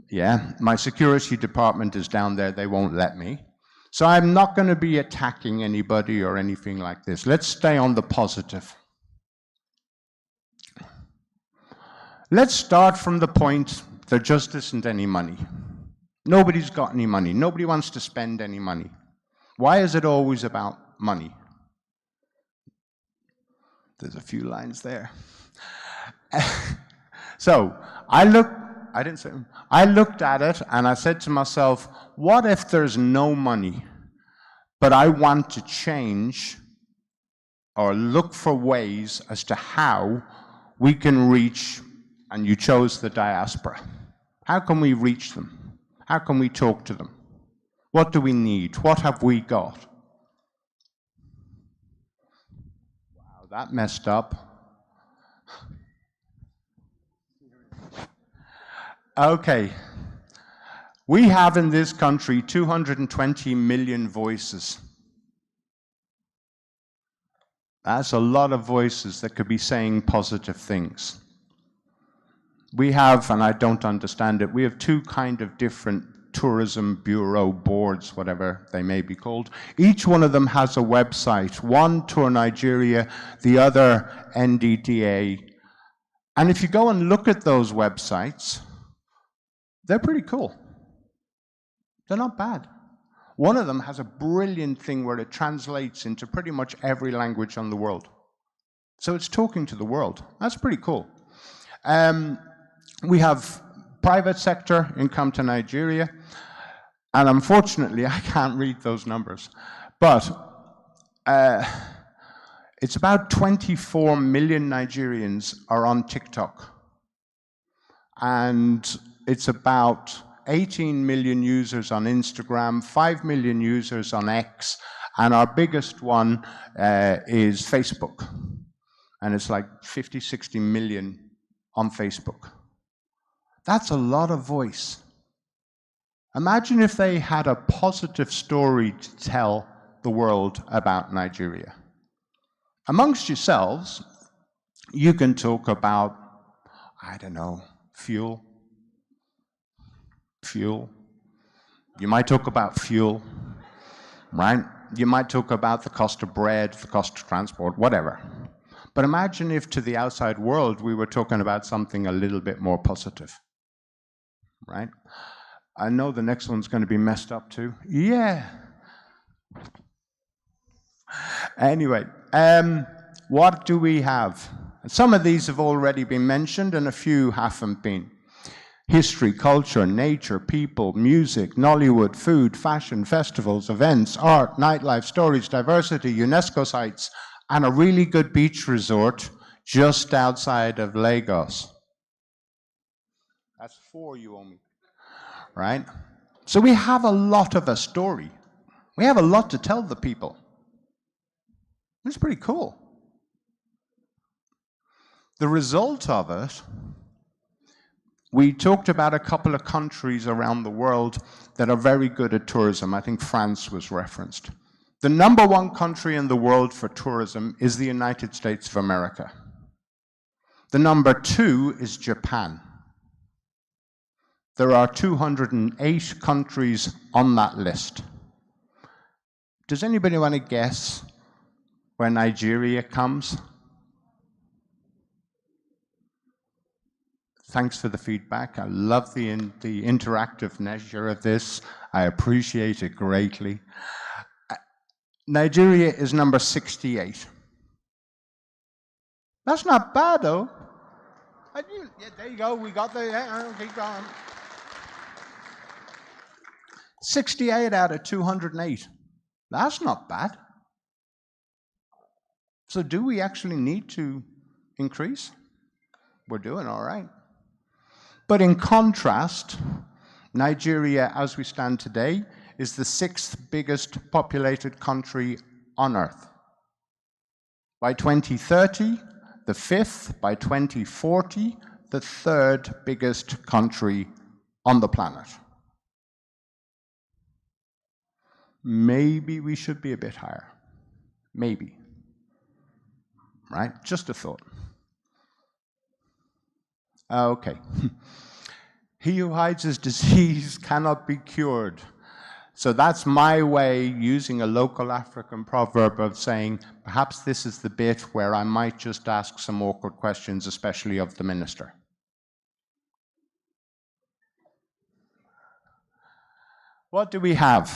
Yeah, my security department is down there. They won't let me. So I'm not going to be attacking anybody or anything like this. Let's stay on the positive. Let's start from the point there just isn't any money. Nobody's got any money. Nobody wants to spend any money. Why is it always about money? There's a few lines there. So I looked at it and I said to myself, what if there's no money, but I want to change or look for ways as to how we can reach, and you chose the diaspora. How can we reach them? How can we talk to them? What do we need? What have we got? Wow, that messed up. Okay. We have in this country 220 million voices. That's a lot of voices that could be saying positive things. We have, and I don't understand it, we have two kind of different tourism bureau boards, whatever they may be called. Each one of them has a website, one Tour Nigeria, the other NDTA. And if you go and look at those websites, they're pretty cool. They're not bad. One of them has a brilliant thing where it translates into pretty much every language on the world. So it's talking to the world. That's pretty cool. We have private sector income to Nigeria, and unfortunately, I can't read those numbers. But it's about 24 million Nigerians are on TikTok. And it's about 18 million users on Instagram, 5 million users on X, and our biggest one is Facebook. And it's like 50, 60 million on Facebook. That's a lot of voice. Imagine if they had a positive story to tell the world about Nigeria. Amongst yourselves, you can talk about, I don't know, fuel. You might talk about fuel, right? You might talk about the cost of bread, the cost of transport, whatever. But imagine if to the outside world we were talking about something a little bit more positive, right? I know the next one's going to be messed up too. Yeah. Anyway, what do we have? Some of these have already been mentioned and a few haven't been. History, culture, nature, people, music, Nollywood, food, fashion, festivals, events, art, nightlife, stories, diversity, UNESCO sites, and a really good beach resort just outside of Lagos. That's 4 you owe me, right? So we have a lot of a story. We have a lot to tell the people. It's pretty cool. The result of it, we talked about a couple of countries around the world that are very good at tourism. I think France was referenced. The number one country in the world for tourism is the United States of America. The number two is Japan. There are 208 countries on that list. Does anybody want to guess where Nigeria comes? Thanks for the feedback. I love the interactive nature of this. I appreciate it greatly. Nigeria is number 68. That's not bad, though. Yeah, there you go. We got the. Keep going. 68 out of 208. That's not bad. So do we actually need to increase? We're doing all right. But in contrast, Nigeria, as we stand today, is the 6th biggest populated country on Earth. By 2030, the 5th. By 2040, the 3rd biggest country on the planet. Maybe we should be a bit higher. Maybe. Right? Just a thought. Okay. He who hides his disease cannot be cured. So that's my way, using a local African proverb, of saying, perhaps this is the bit where I might just ask some awkward questions, especially of the minister. What do we have?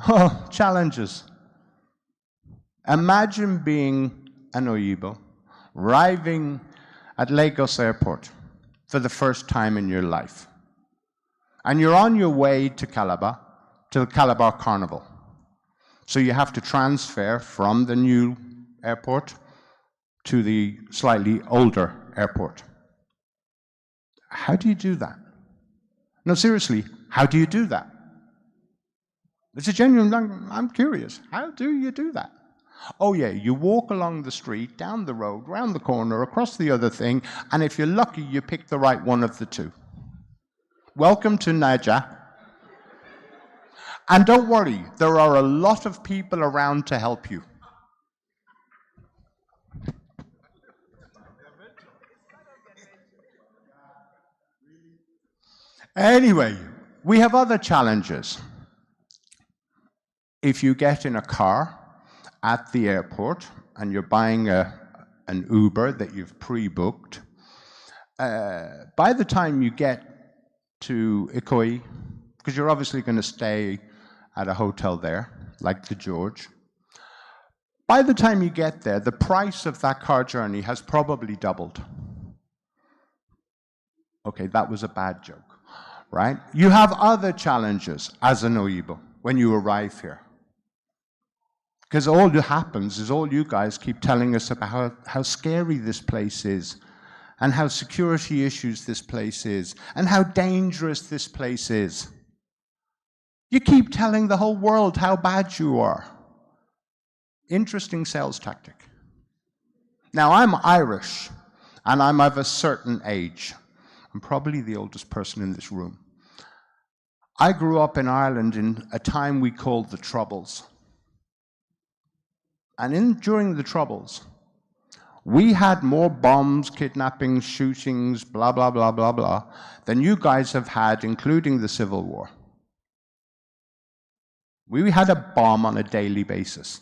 Oh, challenges. Imagine being an Oyibo, arriving at Lagos Airport for the first time in your life. And you're on your way to Calabar, to the Calabar Carnival. So you have to transfer from the new airport to the slightly older airport. How do you do that? No, seriously, how do you do that? It's a genuine, I'm curious. How do you do that? Oh yeah, you walk along the street, down the road, round the corner, across the other thing, and if you're lucky, you pick the right one of the two. Welcome to Naija. And don't worry, there are a lot of people around to help you. Anyway, we have other challenges. If you get in a car at the airport and you're buying an Uber that you've pre-booked, by the time you get to Ikoyi, because you're obviously going to stay at a hotel there, like the George, by the time you get there, the price of that car journey has probably doubled. Okay, that was a bad joke, right? You have other challenges as an Oyibo when you arrive here. Because all that happens is all you guys keep telling us about how scary this place is, and how security issues this place is, and how dangerous this place is. You keep telling the whole world how bad you are. Interesting sales tactic. Now, I'm Irish, and I'm of a certain age. I'm probably the oldest person in this room. I grew up in Ireland in a time we called the Troubles. And during the Troubles, we had more bombs, kidnappings, shootings, blah, blah, blah, blah, blah, than you guys have had, including the Civil War. We had a bomb on a daily basis.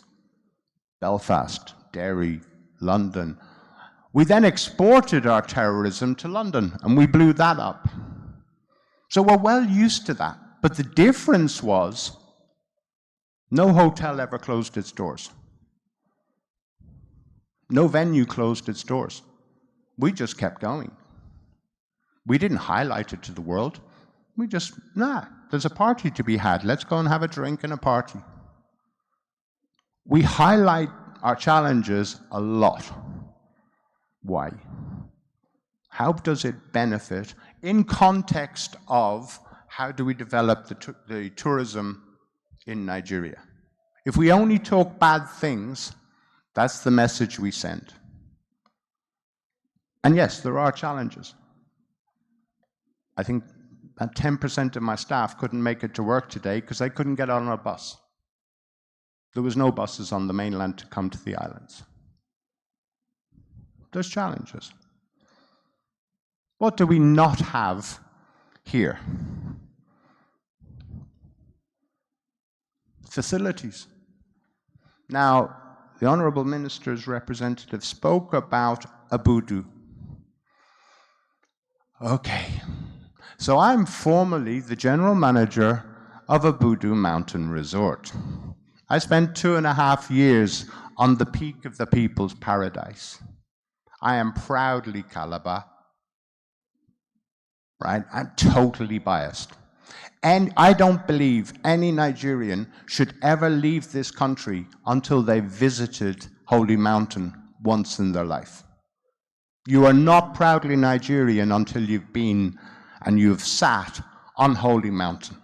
Belfast, Derry, London. We then exported our terrorism to London, and we blew that up. So we're well used to that. But the difference was, no hotel ever closed its doors. No venue closed its doors. We just kept going. We didn't highlight it to the world. We just, there's a party to be had. Let's go and have a drink and a party. We highlight our challenges a lot. Why? How does it benefit in context of how do we develop the tourism in Nigeria? If we only talk bad things, That's the message we send. And yes, there are challenges. I think that 10% of my staff couldn't make it to work today because they couldn't get on a bus. There was no buses on the mainland to come to the islands. There's challenges. What do we not have here? Facilities. Now, the Honourable Minister's representative spoke about Abudu. Okay, so I'm formally the general manager of Abudu Mountain Resort. I spent 2.5 years on the peak of the people's paradise. I am proudly Calabar, right? I'm totally biased. And I don't believe any Nigerian should ever leave this country until they've visited Holy Mountain once in their life. You are not proudly Nigerian until you've been and you've sat on Holy Mountain.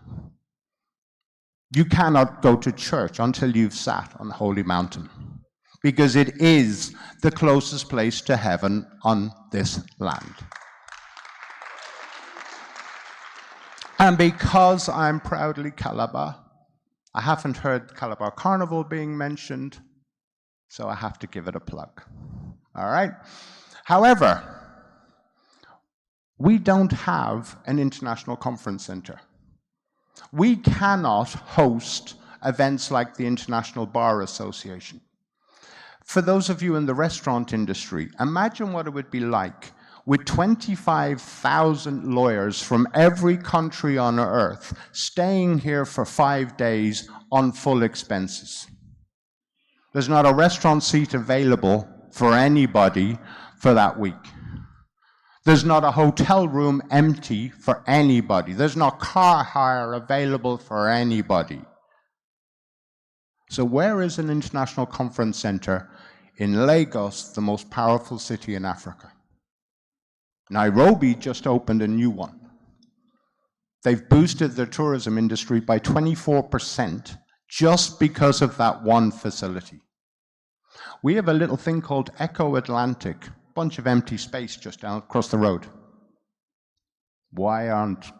You cannot go to church until you've sat on Holy Mountain, because it is the closest place to heaven on this land. And because I'm proudly Calabar, I haven't heard Calabar Carnival being mentioned, so I have to give it a plug. All right? However, we don't have an international conference center. We cannot host events like the International Bar Association. For those of you in the restaurant industry, imagine what it would be like with 25,000 lawyers from every country on earth staying here for 5 days on full expenses. There's not a restaurant seat available for anybody for that week. There's not a hotel room empty for anybody. There's not car hire available for anybody. So where is an international conference center in Lagos, the most powerful city in Africa? Nairobi just opened a new one. They've boosted their tourism industry by 24% just because of that one facility. We have a little thing called Echo Atlantic, bunch of empty space just down across the road. Why aren't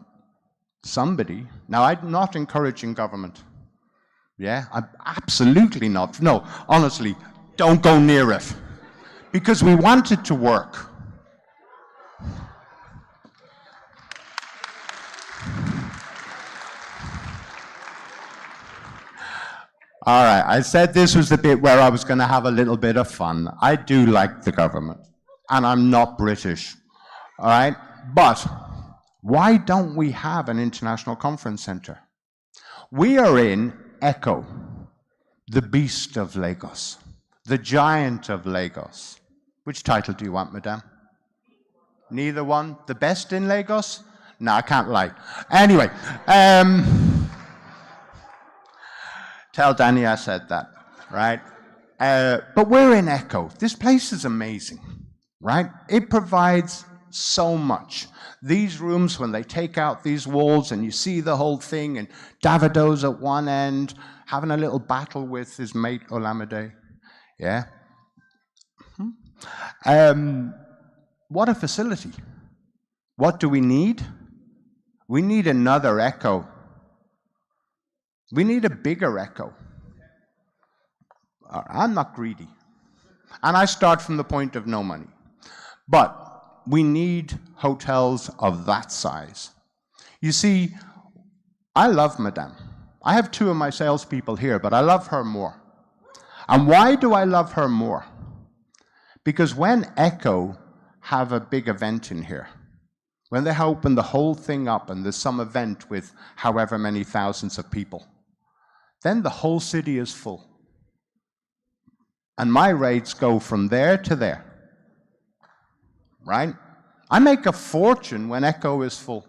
somebody, now I'm not encouraging government. Yeah, I'm absolutely not. No, honestly, don't go near it. Because we want it to work. All right, I said this was the bit where I was going to have a little bit of fun. I do like the government, and I'm not British, all right? But why don't we have an international conference center? We are in Echo, the beast of Lagos, the giant of Lagos. Which title do you want, madame? Neither one? The best in Lagos? No, I can't lie. Anyway, tell Danny I said that, right? But we're in Echo. This place is amazing, right? It provides so much. These rooms, when they take out these walls and you see the whole thing, and Davido's at one end, having a little battle with his mate Olamide, yeah? What a facility. What do we need? We need another Echo. We need a bigger Echo. I'm not greedy. And I start from the point of no money. But we need hotels of that size. You see, I love Madame. I have 2 of my salespeople here, but I love her more. And why do I love her more? Because when Echo have a big event in here, when they open the whole thing up and there's some event with however many thousands of people, then the whole city is full. And my rates go from there to there, right? I make a fortune when Echo is full.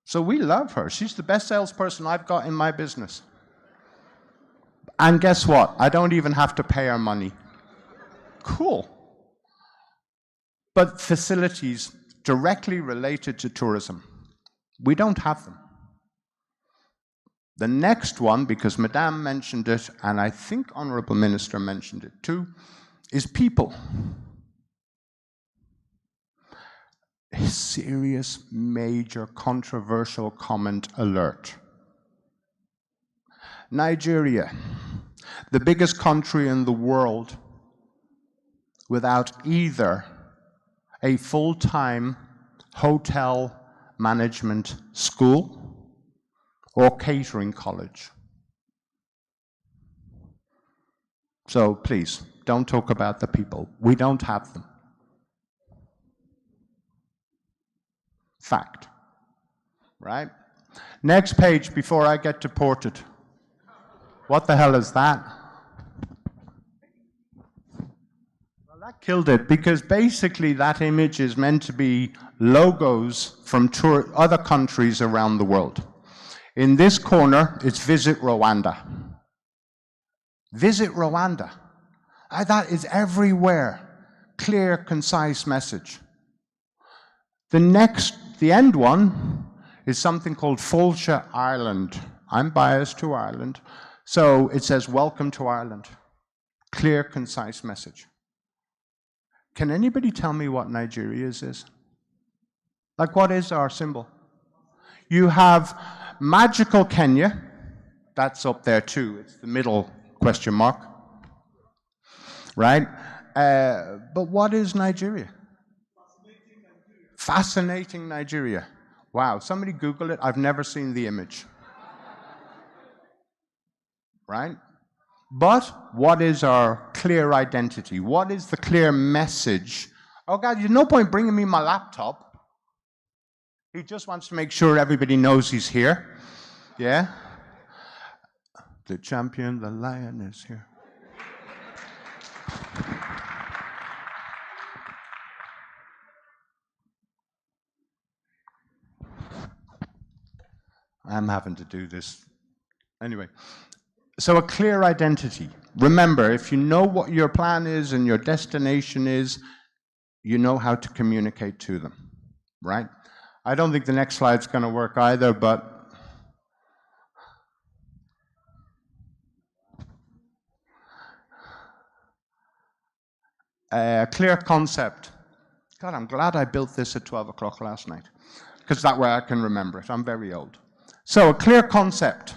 So we love her. She's the best salesperson I've got in my business. And guess what? I don't even have to pay her money. Cool. But facilities directly related to tourism, we don't have them. The next one, because Madame mentioned it, and I think Honourable Minister mentioned it too, is people. A serious, major, controversial comment alert. Nigeria, the biggest country in the world without either a full-time hotel management school or catering college. So please, don't talk about the people. We don't have them. Fact. Right? Next page before I get deported. What the hell is that? Well, that killed it, because basically that image is meant to be logos from other countries around the world. In this corner, it's Visit Rwanda. Visit Rwanda. That is everywhere. Clear, concise message. The end one is something called Fulshire Ireland. I'm biased to Ireland. So it says, welcome to Ireland. Clear, concise message. Can anybody tell me what Nigeria's is? Like, what is our symbol? You have magical Kenya. That's up there too. It's the middle question mark. Right? But what is Nigeria? Fascinating Nigeria. Wow, somebody Google it. I've never seen the image. Right? But what is our clear identity? What is the clear message? Oh God, there's no point bringing me my laptop. He just wants to make sure everybody knows he's here. Yeah? The champion, the lion is here. I'm having to do this. Anyway, so a clear identity. Remember, if you know what your plan is and your destination is, you know how to communicate to them, right? I don't think the next slide's going to work either, but a clear concept. God, I'm glad I built this at 12 o'clock last night, because that way I can remember it. I'm very old. So a clear concept.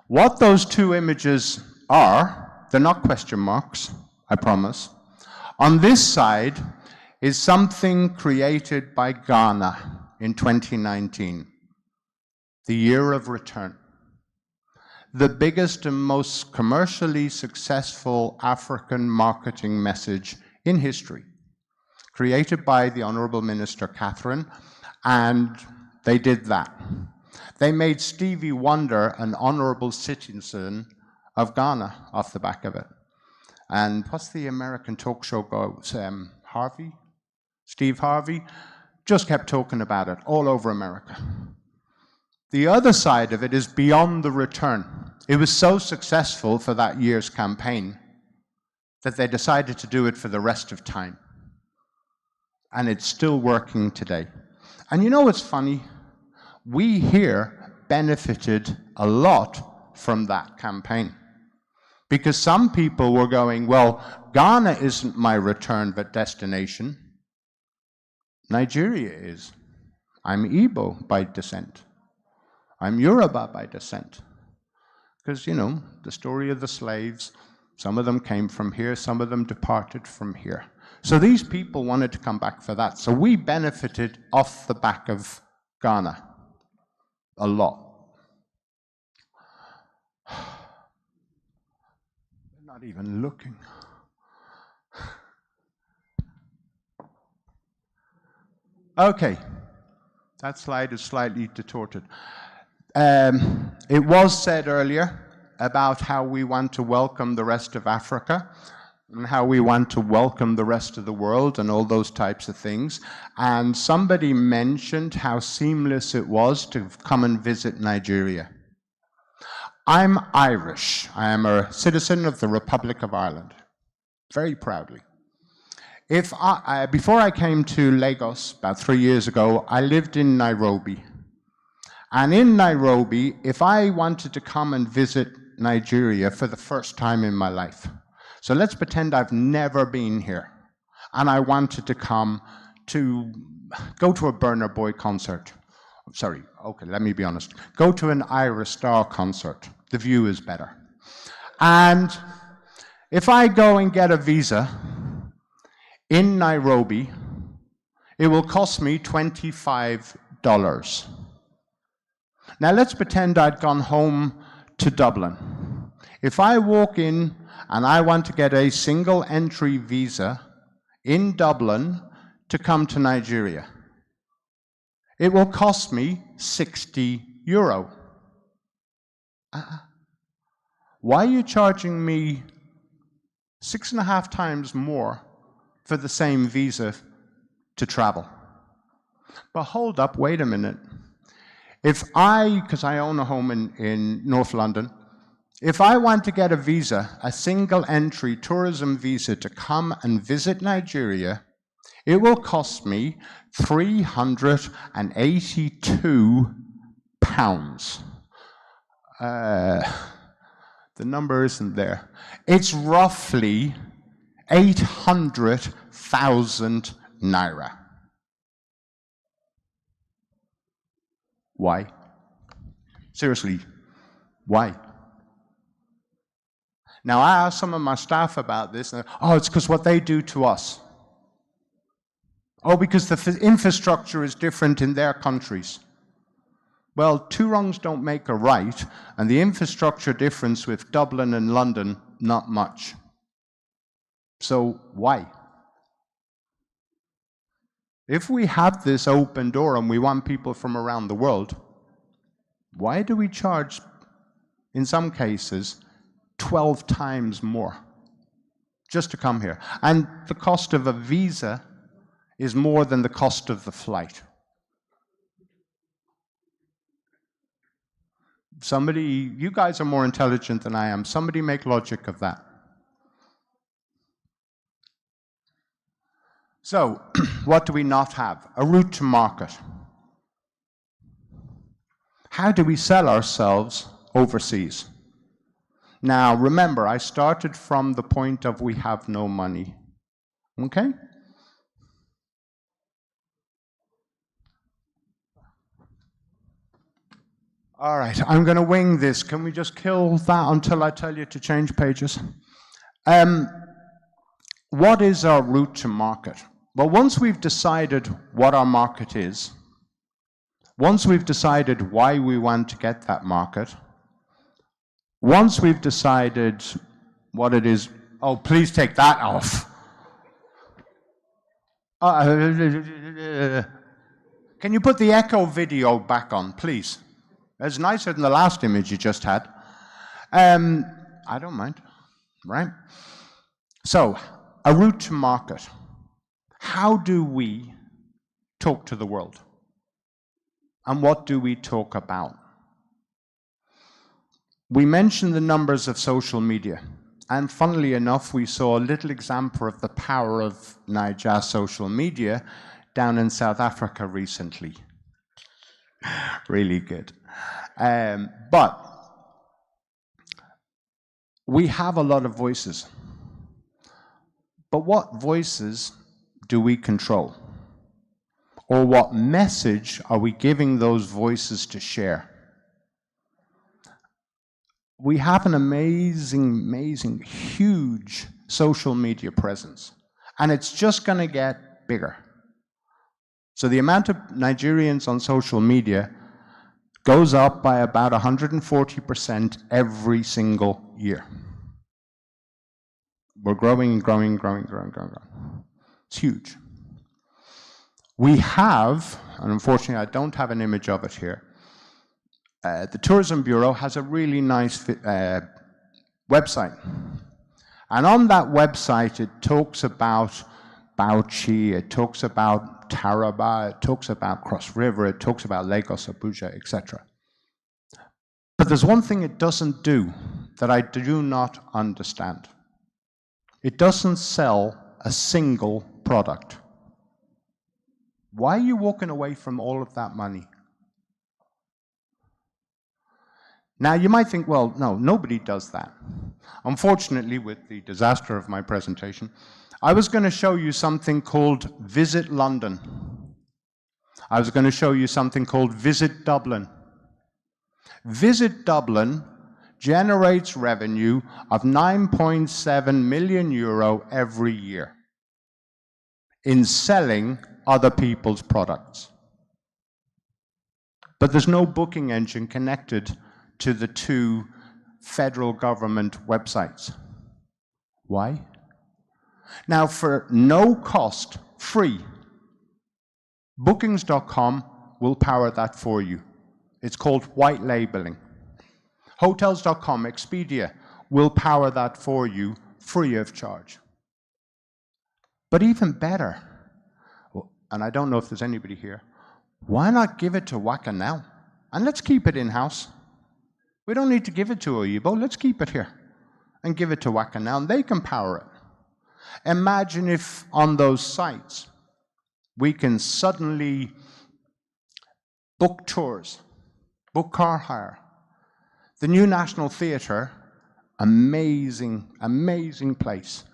What those two images are, they're not question marks, I promise. On this side is something created by Ghana in 2019, the year of return. The biggest and most commercially successful African marketing message in history, created by the Honourable Minister Catherine, and they did that. They made Stevie Wonder an honourable citizen of Ghana off the back of it. And what's the American talk show goes? Harvey? Steve Harvey? Just kept talking about it all over America. The other side of it is beyond the return. It was so successful for that year's campaign that they decided to do it for the rest of time. And it's still working today. And you know what's funny? We here benefited a lot from that campaign. Because some people were going, well, Ghana isn't my return but destination. Nigeria is. I'm Igbo by descent. I'm Yoruba by descent. Because, you know, the story of the slaves, some of them came from here, some of them departed from here. So these people wanted to come back for that. So we benefited off the back of Ghana a lot. They're not even looking. Okay, that slide is slightly distorted. It was said earlier about how we want to welcome the rest of Africa and how we want to welcome the rest of the world and all those types of things. And somebody mentioned how seamless it was to come and visit Nigeria. I'm Irish. I am a citizen of the Republic of Ireland, very proudly. Before I came to Lagos about 3 years ago, I lived in Nairobi. And in Nairobi, if I wanted to come and visit Nigeria for the first time in my life, so let's pretend I've never been here, and I wanted to go to a Burna Boy concert. Sorry, okay, let me be honest. Go to an Ira Star concert. The view is better. And if I go and get a visa in Nairobi, it will cost me $25. Now let's pretend I'd gone home to Dublin. If I walk in and I want to get a single entry visa in Dublin to come to Nigeria, it will cost me €60. Why are you charging me 6.5 times more for the same visa to travel? But hold up, wait a minute. Because I own a home in North London, if I want to get a visa, a single entry tourism visa to come and visit Nigeria, it will cost me £382. The number isn't there. It's roughly 800,000 naira. Why? Seriously, why? Now, I asked some of my staff about this, and it's because what they do to us. Oh, because the infrastructure is different in their countries. Well, two wrongs don't make a right, and the infrastructure difference with Dublin and London, not much. So why? If we have this open door and we want people from around the world, why do we charge, in some cases, 12 times more just to come here? And the cost of a visa is more than the cost of the flight. You guys are more intelligent than I am. Somebody make logic of that. So, what do we not have? A route to market. How do we sell ourselves overseas? Now, remember, I started from the point of we have no money. Okay? All right, I'm going to wing this. Can we just kill that until I tell you to change pages? What is our route to market? Well, once we've decided what our market is, once we've decided why we want to get that market, once we've decided what it is, oh, please take that off. Can you put the echo video back on, please? It's nicer than the last image you just had. I don't mind, right? So, a route to market. How do we talk to the world? And what do we talk about? We mentioned the numbers of social media. And funnily enough, we saw a little example of the power of Niger social media down in South Africa recently. Really good. But we have a lot of voices. But what voices do we control? Or what message are we giving those voices to share? We have an amazing, huge social media presence. And it's just going to get bigger. So the amount of Nigerians on social media goes up by about 140% every single year. We're growing. It's huge. We have, and unfortunately I don't have an image of it here, the Tourism Bureau has a really nice website. And on that website it talks about Bauchi, it talks about Taraba, it talks about Cross River, it talks about Lagos, Abuja, etc. But there's one thing it doesn't do that I do not understand. It doesn't sell a single product. Why are you walking away from all of that money? Now, you might think, well, no, nobody does that. Unfortunately, with the disaster of my presentation, I was going to show you something called Visit London. I was going to show you something called Visit Dublin. Visit Dublin generates revenue of 9.7 million euro every year in selling other people's products. But there's no booking engine connected to the two federal government websites. Why? Now, for no cost, free, bookings.com will power that for you. It's called white labeling. Hotels.com, Expedia, will power that for you free of charge. But even better, and I don't know if there's anybody here, why not give it to Waka now? And let's keep it in-house. We don't need to give it to Oyibo, let's keep it here and give it to Waka now, and they can power it. Imagine if on those sites we can suddenly book tours, book car hire. The new National Theatre, amazing, amazing place.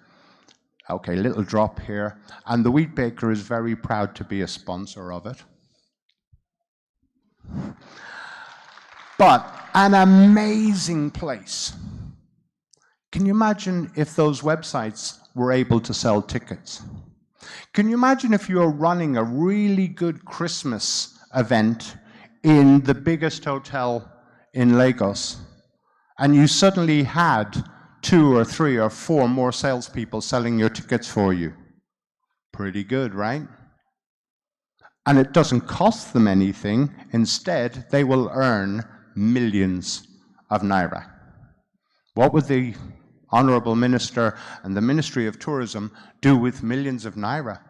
Okay, little drop here. And the Wheat Baker is very proud to be a sponsor of it. But an amazing place. Can you imagine if those websites were able to sell tickets? Can you imagine if you're running a really good Christmas event in the biggest hotel in Lagos, and you suddenly had 2 or 3 or 4 more salespeople selling your tickets for you? Pretty good, right? And it doesn't cost them anything. Instead, they will earn millions of naira. What would the Honourable Minister and the Ministry of Tourism do with millions of naira?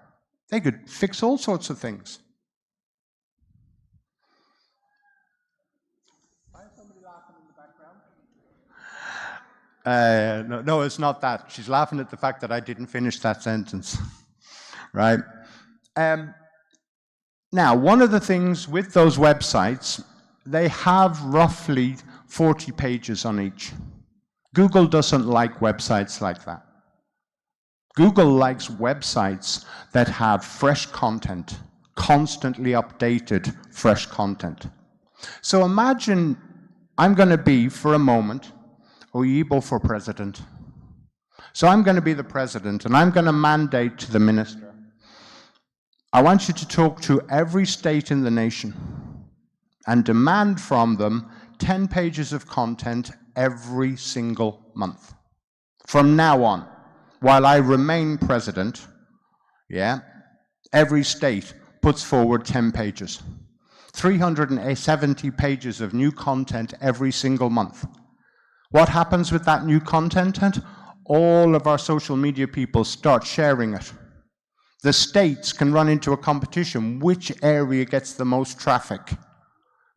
They could fix all sorts of things. No, it's not that. She's laughing at the fact that I didn't finish that sentence, right? Now, one of the things with those websites, they have roughly 40 pages on each. Google doesn't like websites like that. Google likes websites that have fresh content, constantly updated fresh content. So imagine I'm going to be, for a moment, Oyibo for president. So I'm going to be the president, and I'm going to mandate to the minister, I want you to talk to every state in the nation and demand from them 10 pages of content every single month. From now on, while I remain president, every state puts forward 10 pages. 370 pages of new content every single month. What happens with that new content? All of our social media people start sharing it. The states can run into a competition. Which area gets the most traffic?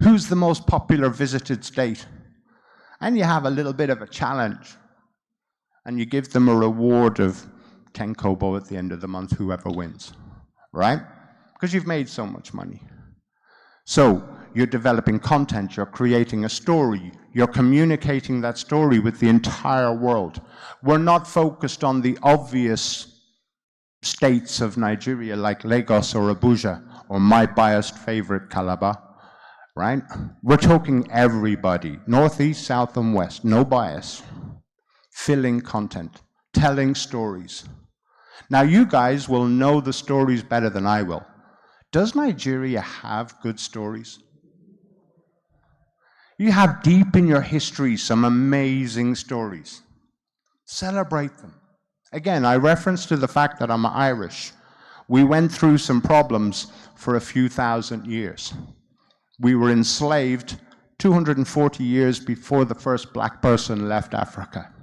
Who's the most popular visited state? And you have a little bit of a challenge. And you give them a reward of 10 kobo at the end of the month, whoever wins, right? Because you've made so much money. So you're developing content, you're creating a story, you're communicating that story with the entire world. We're not focused on the obvious states of Nigeria like Lagos or Abuja or my biased favorite Calabar, right? We're talking everybody, northeast, south and west, no bias, filling content, telling stories. Now you guys will know the stories better than I will. Does Nigeria have good stories? You have deep in your history some amazing stories. Celebrate them. Again, I reference to the fact that I'm Irish. We went through some problems for a few thousand years. We were enslaved 240 years before the first black person left Africa.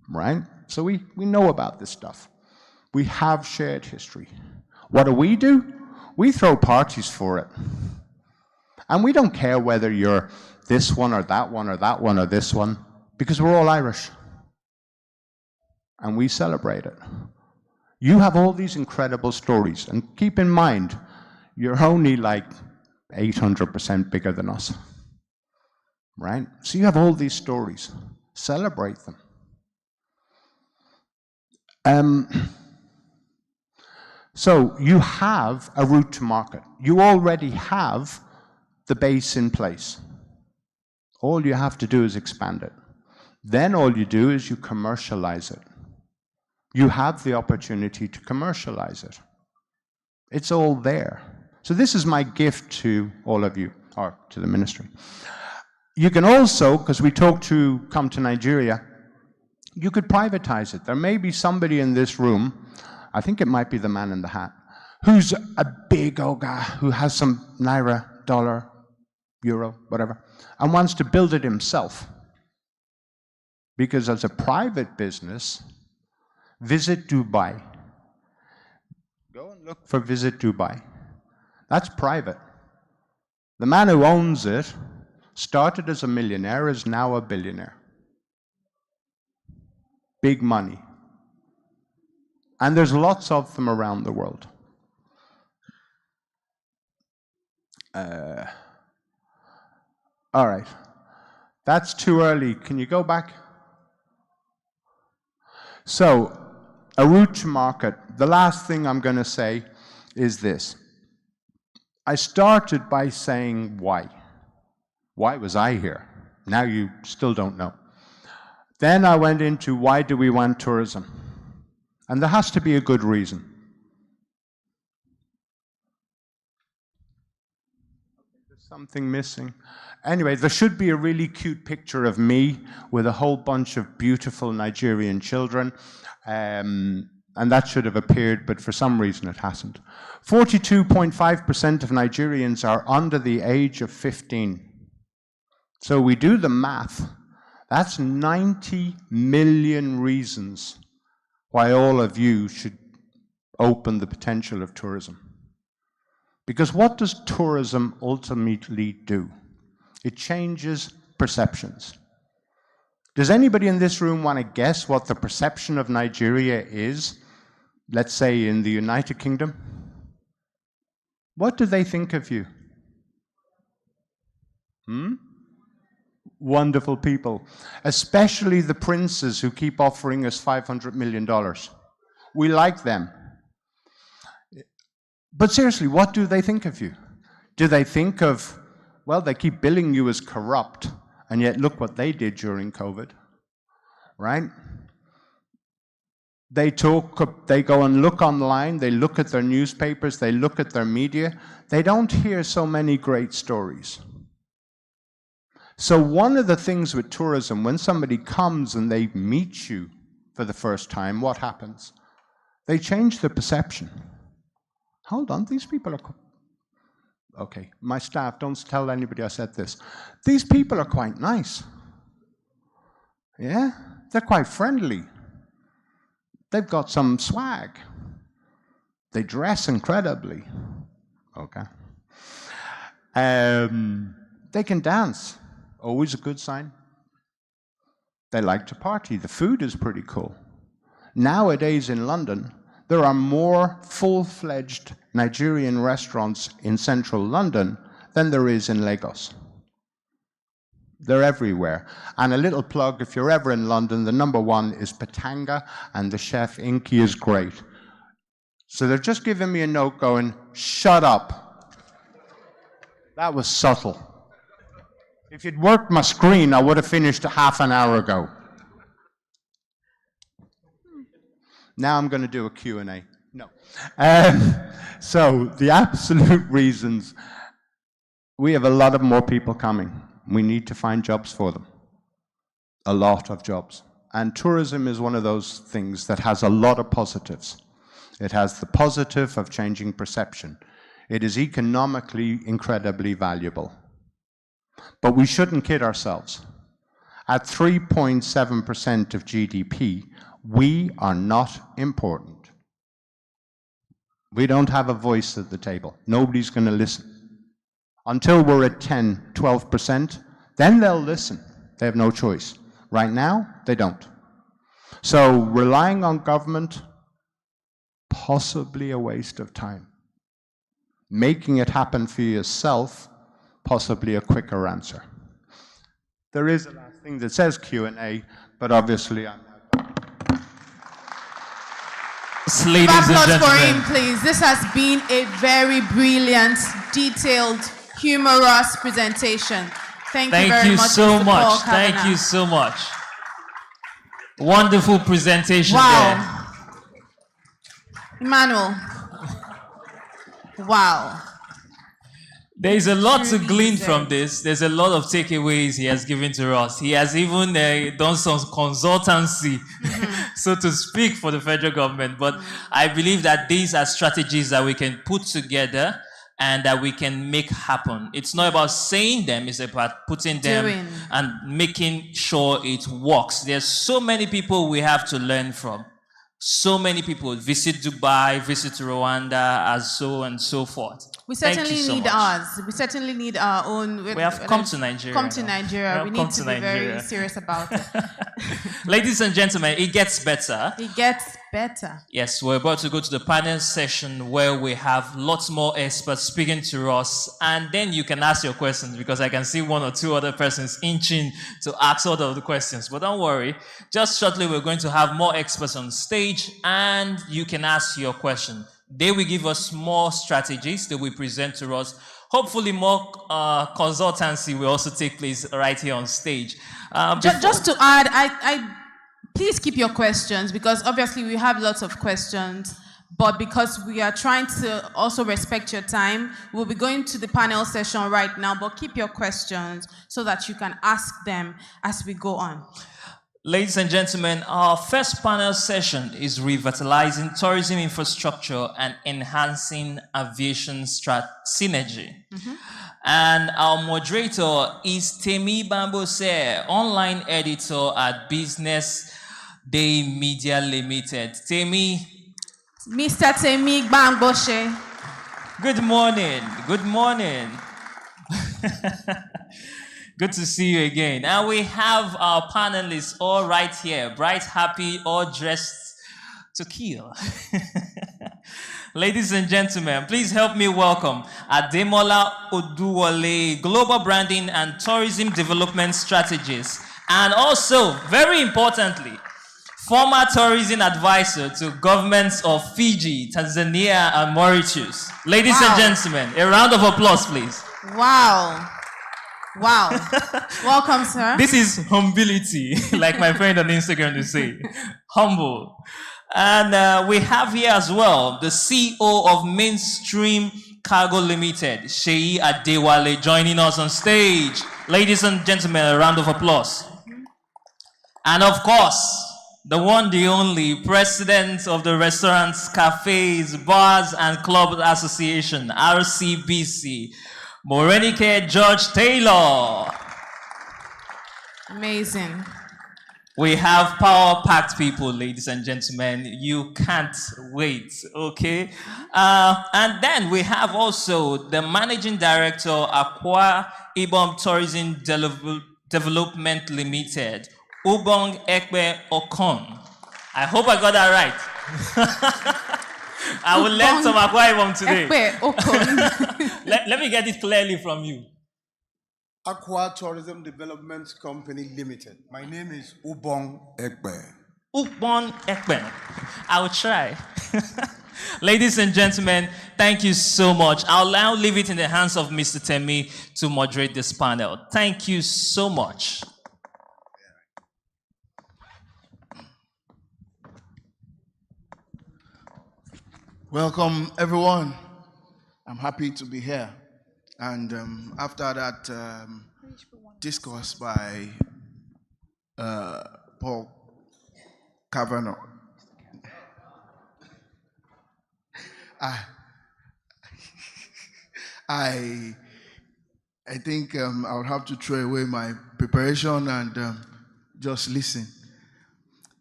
Right? So we know about this stuff. We have shared history. What do? We throw parties for it. And we don't care whether you're this one or that one or that one or this one, because we're all Irish. And we celebrate it. You have all these incredible stories, and keep in mind, you're only like 800% bigger than us. right? So you have all these stories. Celebrate them. So you have a route to market. You already have the base in place. All you have to do is expand it. Then all you do is you commercialize it. You have the opportunity to commercialize it. It's all there. So this is my gift to all of you, or to the ministry. You can also, because we talked to come to Nigeria, you could privatize it. There may be somebody in this room, I think it might be the man in the hat, who's a big oga who has some naira, dollar, euro, whatever, and wants to build it himself. Because as a private business, visit Dubai. Go and look for Visit Dubai. That's private. The man who owns it started as a millionaire, is now a billionaire. Big money. And there's lots of them around the world. All right. That's too early. Can you go back? So, a route to market. The last thing I'm going to say is this. I started by saying why. Why was I here? Now you still don't know. Then I went into why do we want tourism? And there has to be a good reason. There's something missing. Anyway, there should be a really cute picture of me with a whole bunch of beautiful Nigerian children. And that should have appeared, but for some reason it hasn't. 42.5% of Nigerians are under the age of 15. So we do the math. That's 90 million reasons why all of you should open the potential of tourism. Because what does tourism ultimately do? It changes perceptions. Does anybody in this room want to guess what the perception of Nigeria is, let's say in the United Kingdom? What do they think of you? Wonderful people, especially the princes who keep offering us $500 million. We like them. But seriously, what do they think of you? Do they think of, well, they keep billing you as corrupt, and yet look what they did during COVID, right? They go and look online, they look at their newspapers, they look at their media. They don't hear so many great stories. So one of the things with tourism, when somebody comes and they meet you for the first time, what happens? They change their perception. Hold on, these people are... Okay, my staff, don't tell anybody I said this. These people are quite nice. Yeah, they're quite friendly. They've got some swag. They dress incredibly. Okay. They can dance. Always a good sign. They like to party. The food is pretty cool. Nowadays in London, there are more full-fledged Nigerian restaurants in central London than there is in Lagos. They're everywhere. And a little plug, if you're ever in London, the #1 is Patanga, and the chef Inky is great. So they're just giving me a note going, shut up. That was subtle. If you'd worked my screen, I would have finished a half an hour ago. Now I'm going to do a Q&A. No. So the absolute reasons, we have a lot of more people coming. We need to find jobs for them. A lot of jobs. And tourism is one of those things that has a lot of positives. It has the positive of changing perception. It is economically incredibly valuable. But we shouldn't kid ourselves. At 3.7% of GDP, we are not important. We don't have a voice at the table. Nobody's going to listen. Until we're at 10, 12%, then they'll listen. They have no choice. Right now, they don't. So relying on government, possibly a waste of time. Making it happen for yourself, possibly a quicker answer. There is a last thing that says Q&A, but obviously I'm Ladies and Applause for gentlemen. him, please. This has been a very brilliant, detailed, humorous presentation. Thank you very much, so Mr. much. Paul Thank Kavanagh. you so much. Wonderful presentation Wow. Emmanuel. Wow. there. There's a lot to Truly glean deserved. from this. There's a lot of takeaways he has given to us. He has even done some consultancy, so to speak, for the federal government. But I believe that these are strategies that we can put together and that we can make happen. It's not about saying them, it's about putting them Doing. and making sure it works. There's so many people we have to learn from. So many people visit Dubai, visit Rwanda, and so forth. We Thank certainly you so need much. ours. We certainly need our own. We have come to Nigeria. Come to now. Nigeria. We have need come to to be very Nigeria. serious about it. Ladies and gentlemen, it gets better. It gets better. Yes, we're about to go to the panel session where we have lots more experts speaking to us, and then you can ask your questions because I can see one or two other persons inching to ask all of the questions. But don't worry, just shortly we're going to have more experts on stage and you can ask your question. They will give us more strategies that we present to us. Hopefully more consultancy will also take place right here on stage. Just to add, I please keep your questions because obviously we have lots of questions, but because we are trying to also respect your time, we'll be going to the panel session right now, but keep your questions so that you can ask them as we go on. Ladies and gentlemen, our first panel session is revitalizing tourism infrastructure and enhancing aviation synergy. And our moderator is Temi Bambose, online editor at Business Day Media Limited. Temi. Mr. Temi Bamboshe. Good morning. Good morning. Good to see you again. And we have our panelists all right here, bright, happy, all dressed to kill. Ladies and gentlemen, please help me welcome Ademola Oduwole, Global Branding and Tourism Development Strategist, and also, very importantly, former tourism advisor to governments of Fiji, Tanzania, and Mauritius. Ladies and gentlemen, a round of applause, please. Wow. Wow. Welcome, sir. This is humility, like my friend on Instagram to say. Humble. And we have here as well the CEO of Mainstream Cargo Limited, Sheyi Adewale, joining us on stage. Ladies and gentlemen, a round of applause. And of course, the one, the only president of the Restaurants, Cafes, Bars and Club Association, RCBC, Morenike George Taylor. Amazing. We have power-packed people, ladies and gentlemen. You can't wait, okay? And then we have also the managing director, Akwa Ibom Tourism Development Limited, Ubong Ekpe Okon. I hope I got that right. I will learn some Akwa Ibom today. Ekpe Okon. Let me get it clearly from you. Aqua Tourism Development Company Limited. My name is Ubong Ekbe. Ubong Ekpe. I will try. Ladies and gentlemen, thank you so much. I'll now leave it in the hands of Mr. Temi to moderate this panel. Thank you so much. Welcome, everyone. I'm happy to be here. And after that discourse by Paul Kavanagh, I think I would have to throw away my preparation and just listen.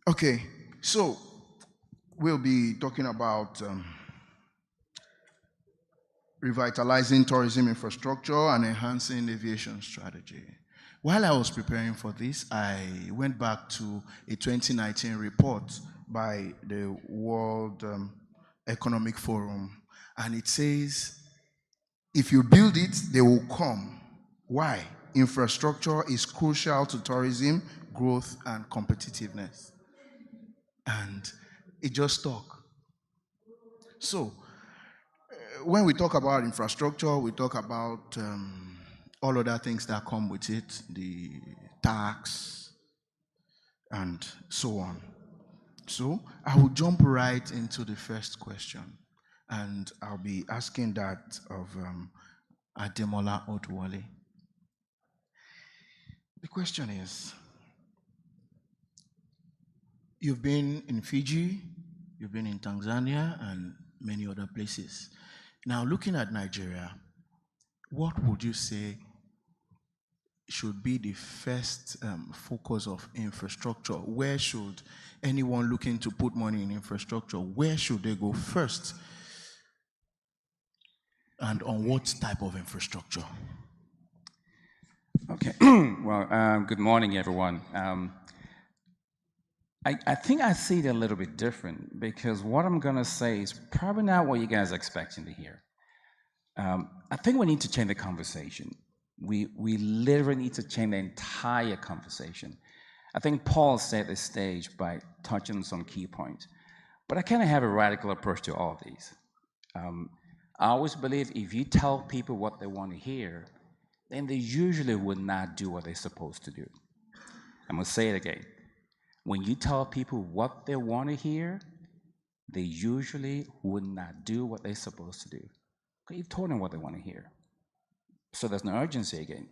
Okay, so we'll be talking about revitalizing tourism infrastructure and enhancing aviation strategy. While I was preparing for this, I went back to a 2019 report by the World Economic Forum, and it says, if you build it, they will come. Why? infrastructure is crucial to tourism, growth, and competitiveness. And it just stuck. So, when we talk about infrastructure, we talk about all other things that come with it, the tax, and so on. So I will jump right into the first question, and I'll be asking that of Ademola Odwale. The question is, you've been in Fiji, you've been in Tanzania, and many other places. Now, looking at Nigeria, what would you say should be the first focus of infrastructure? Where should anyone looking to put money in infrastructure, where should they go first? And on what type of infrastructure? Okay. Well, good morning, everyone. I think I see it a little bit different, because what I'm going to say is probably not what you guys are expecting to hear. I think we need to change the conversation. We literally need to change the entire conversation. I think Paul set the stage by touching on some key points, but I kind of have a radical approach to all of these. I always believe if you tell people what they want to hear, then they usually would not do what they're supposed to do. I'm going to say it again. When you tell people what they want to hear, they usually would not do what they're supposed to do. Because you've told them what they want to hear. So there's no urgency again.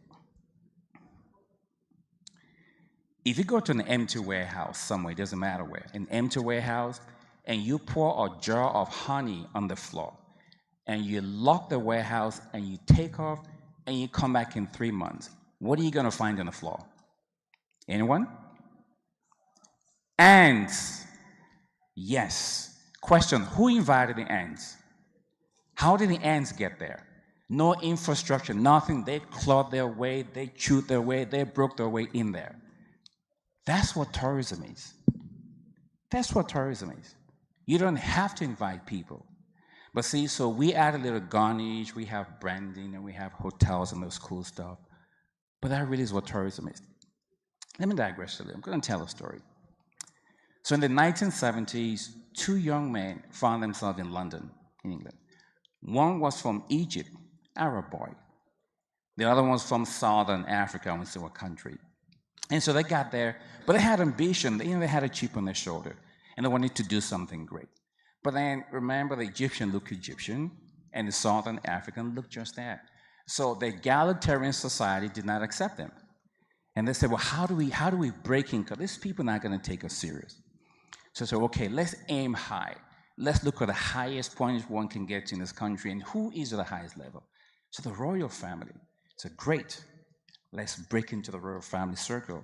If you go to an empty warehouse somewhere, it doesn't matter where, an empty warehouse, and you pour a jar of honey on the floor, and you lock the warehouse, and you take off, and you come back in 3 months, what are you going to find on the floor? Anyone? Ants. Yes. Question, who invited the ants? How did the ants get there? No infrastructure, nothing. They clawed their way, they chewed their way, they broke their way in there. That's what tourism is. That's what tourism is. You don't have to invite people. But see, so we add a little garnish, we have branding, and we have hotels and those cool stuff. But that really is what tourism is. Let me digress a little. I'm going to tell a story. So in the 1970s, two young men found themselves in London, in England. One was from Egypt, Arab boy. The other one was from Southern Africa, I won't say what country. And so they got there, but they had ambition. They had a chip on their shoulder, and they wanted to do something great. But then, remember, the Egyptian looked Egyptian, and the Southern African looked just that. So the egalitarian society did not accept them. And they said, well, how do we break in? Because these people are not going to take us serious. So they said, okay, let's aim high. Let's look at the highest point one can get to in this country, and who is at the highest level? So the royal family. So great, let's break into the royal family circle.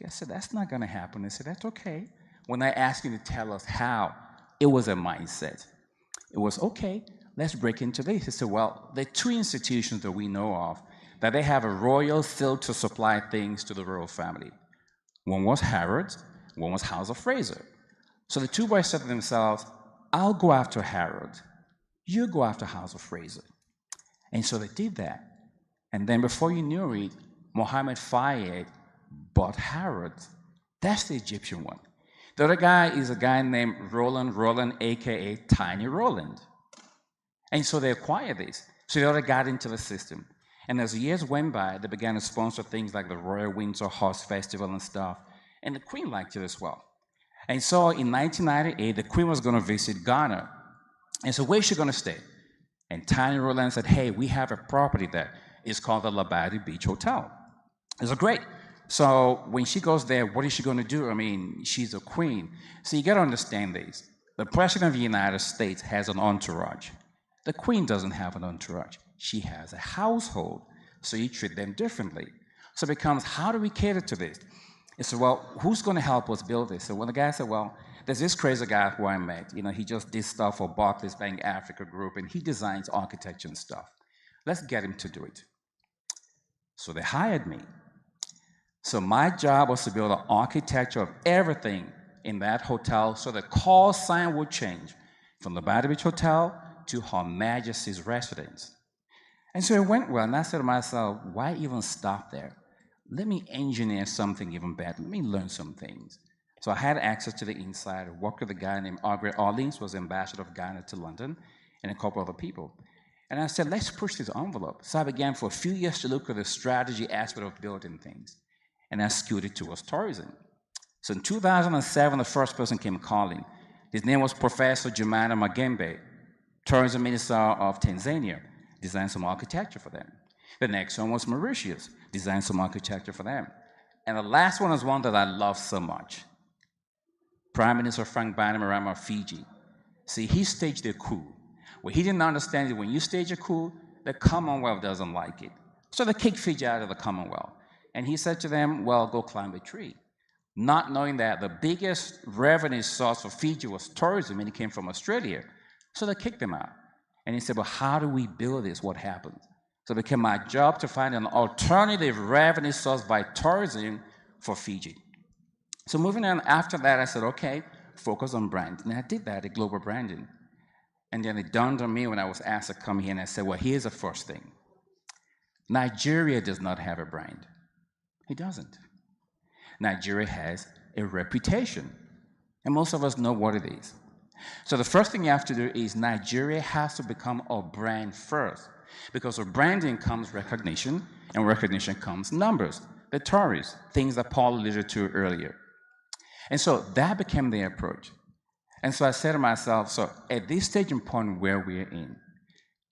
I said, that's not going to happen. They said, that's okay. When I asked you to tell us how, it was a mindset. It was, okay, let's break into this. He said, well, there are two institutions that we know of that they have a royal seal to supply things to the royal family. One was Harrods, one was House of Fraser. So the two boys said to themselves, I'll go after Harrods, you go after House of Fraser. And so they did that. And then before you knew it, Mohammed Fayed bought Harrods. That's the Egyptian one. The other guy is a guy named Roland, aka Tiny Roland. And so they acquired this. So the other got into the system. And as years went by, they began to sponsor things like the Royal Windsor Horse Festival and stuff. And the Queen liked it as well. And so in 1998, the Queen was going to visit Ghana. And so where's she going to stay? And Tiny Roland said, hey, we have a property there. It's called the Labadi Beach Hotel. I said, great. So when she goes there, what is she going to do? I mean, she's a queen. So you got to understand this. The President of the United States has an entourage. The Queen doesn't have an entourage. She has a household. So you treat them differently. So it becomes, how do we cater to this? I said, well, who's going to help us build this? So when the guy said, well, there's this crazy guy who I met. You know, he just did stuff for Barclays Bank Africa Group, and he designs architecture and stuff. Let's get him to do it. So they hired me. So my job was to build an architecture of everything in that hotel so the call sign would change from the Labadi Beach Hotel to Her Majesty's residence. And so it went well, and I said to myself, why even stop there? Let me engineer something even better. Let me learn some things. So I had access to the inside. I worked with a guy named Aubrey Orleans, who was ambassador of Ghana to London, and a couple other people. And I said, let's push this envelope. So I began for a few years to look at the strategy aspect of building things. And I skewed it towards tourism. So in 2007, the first person came calling. His name was Professor Jumana Magembe, tourism minister of Tanzania, designed some architecture for them. The next one was Mauritius, designed some architecture for them. And the last one is one that I love so much. Prime Minister Frank Bainimarama of Fiji. See, he staged a coup. What he didn't understand is when you stage a coup, the Commonwealth doesn't like it. So they kicked Fiji out of the Commonwealth. And he said to them, well, go climb a tree. Not knowing that the biggest revenue source for Fiji was tourism, and it came from Australia. So they kicked him out. And he said, well, how do we build this? What happens? So it became my job to find an alternative revenue source by tourism for Fiji. So moving on after that, I said, okay, focus on brand. And I did that, at global branding. And then it dawned on me when I was asked to come here, and I said, well, here's the first thing. Nigeria does not have a brand. It doesn't. Nigeria has a reputation, and most of us know what it is. So the first thing you have to do is Nigeria has to become a brand first, because with branding comes recognition, and recognition comes numbers, the tourists, things that Paul alluded to earlier. And so that became the approach. And so I said to myself, so at this stage and point where we're in,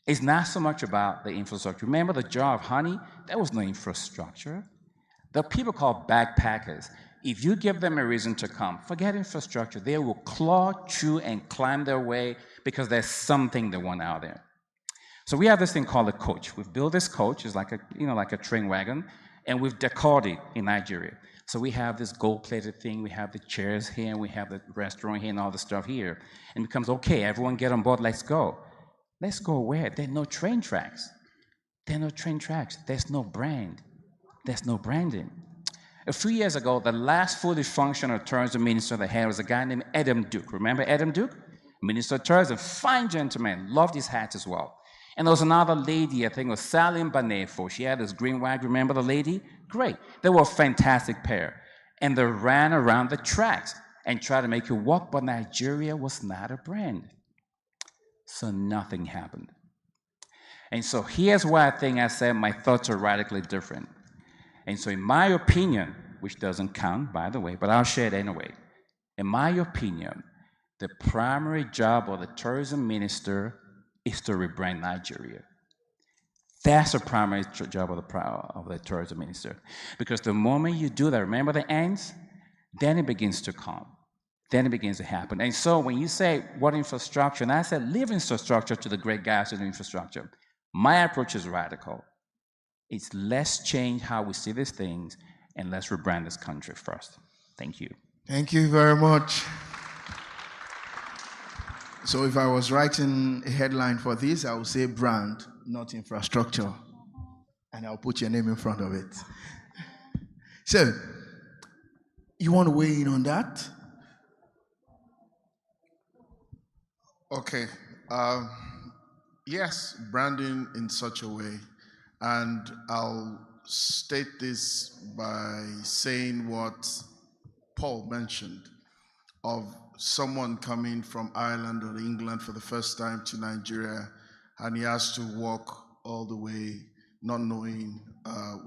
it's not so much about the infrastructure. Remember the jar of honey? There was no infrastructure. The people called backpackers, if you give them a reason to come, forget infrastructure. They will claw, chew, and climb their way because there's something they want out there. So we have this thing called a coach. We've built this coach. It's like a train wagon, and we've decored it in Nigeria. So we have this gold-plated thing. We have the chairs here, and we have the restaurant here, and all the stuff here. And it becomes, okay, everyone get on board. Let's go. Let's go where? There are no train tracks. There are no train tracks. There's no brand. There's no branding. A few years ago, the last fully functional tourism minister they had was a guy named Adam Duke. Remember Adam Duke? Minister of Tourism, fine gentleman, loved his hat as well. And there was another lady, I think it was Salim Banefo. She had this green wag, remember the lady? Great. They were a fantastic pair. And they ran around the tracks and tried to make it work, but Nigeria was not a brand. So nothing happened. And so here's why I said my thoughts are radically different. And so in my opinion, which doesn't count, by the way, but I'll share it anyway. In my opinion, the primary job of the tourism minister is to rebrand Nigeria. That's the primary job of the tourism minister. Because the moment you do that, remember the ends? Then it begins to come. Then it begins to happen. And so when you say, what infrastructure? And I said, leave infrastructure to the great guys who do infrastructure. My approach is radical. It's let's change how we see these things, and let's rebrand this country first. Thank you. Thank you very much. So if I was writing a headline for this, I would say brand, not infrastructure. And I'll put your name in front of it. So, you want to weigh in on that? Okay. Yes, branding in such a way. And I'll state this by saying what Paul mentioned of someone coming from Ireland or England for the first time to Nigeria, and he has to walk all the way not knowing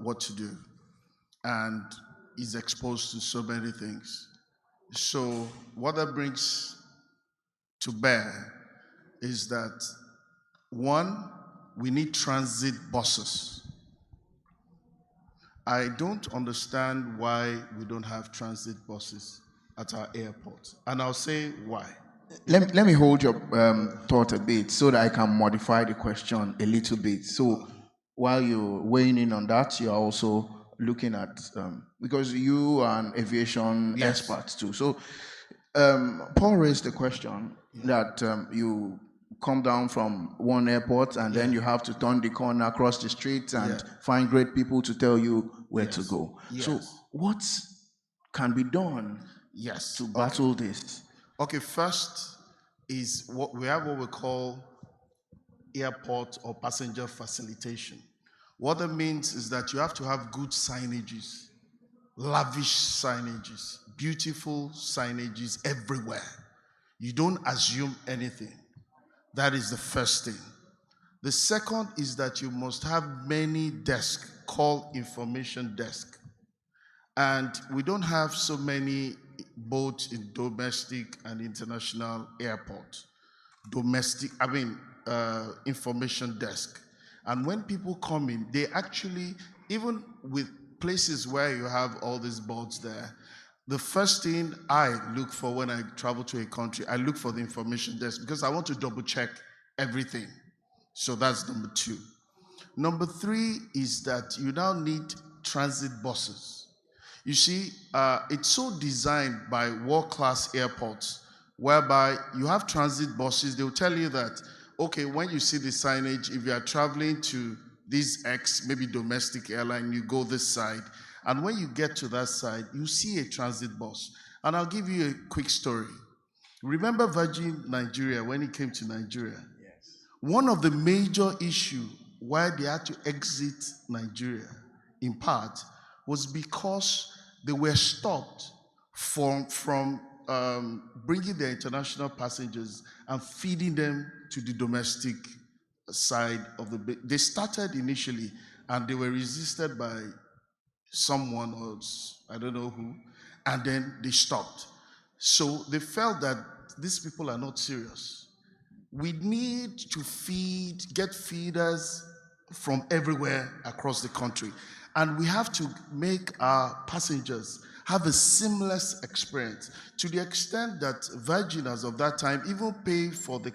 what to do. And is exposed to so many things. So what that brings to bear is that, one, we need transit buses. I don't understand why we don't have transit buses at our airport. And I'll say why. Let me hold your thought a bit so that I can modify the question a little bit. So while you're weighing in on that, you're also looking at, because you are an aviation expert too. So Paul raised the question that you come down from one airport and then you have to turn the corner across the street and find great people to tell you where to go. So what can be done to battle this? Okay, first is what we have what we call airport or passenger facilitation. What that means is that you have to have good signages, lavish signages, beautiful signages everywhere. You don't assume anything. That is the first thing. The second is that you must have many desks called information desk. And we don't have so many both in domestic and international airport. Information desk. And when people come in, they actually, even with places where you have all these boards there, the first thing I look for when I travel to a country, I look for the information desk because I want to double check everything. So that's number 2. Number 3 is that you now need transit buses. You see, it's so designed by world-class airports whereby you have transit buses. They'll tell you that, okay, when you see the signage, if you are traveling to this X, maybe domestic airline, you go this side. And when you get to that side, you see a transit bus. And I'll give you a quick story. Remember Virgin Nigeria when it came to Nigeria? Yes. One of the major issues why they had to exit Nigeria, in part, was because they were stopped from bringing their international passengers and feeding them to the domestic side of the. They started initially, and they were resisted by someone else, I don't know who, and then they stopped. So they felt that these people are not serious. We need to get feeders from everywhere across the country. And we have to make our passengers have a seamless experience to the extent that Virgin, as of that time, even pay for the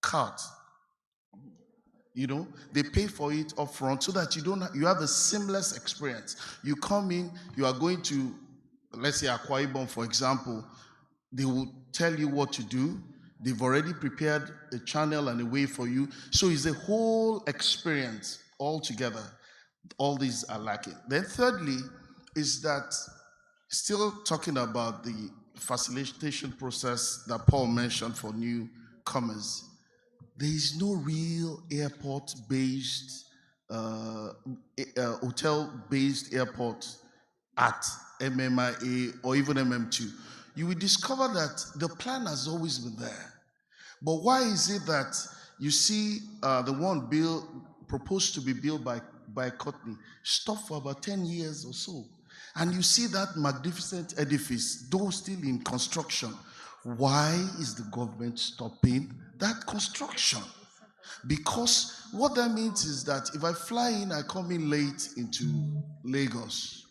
cart. You know, they pay for it up front so that you have a seamless experience. You come in, you are going to, let's say, Akwa Ibom, for example. They will tell you what to do. They've already prepared a channel and a way for you. So it's a whole experience altogether. All these are lacking. Then thirdly is that, still talking about the facilitation process that Paul mentioned for newcomers, there is no real airport-based, hotel-based airport at MMIA or even MM2. You will discover that the plan has always been there. But why is it that you see the one proposed to be built by Courtney stopped for about 10 years or so? And you see that magnificent edifice, though still in construction. Why is the government stopping that construction? Because what that means is that if I fly in, I come in late into Lagos,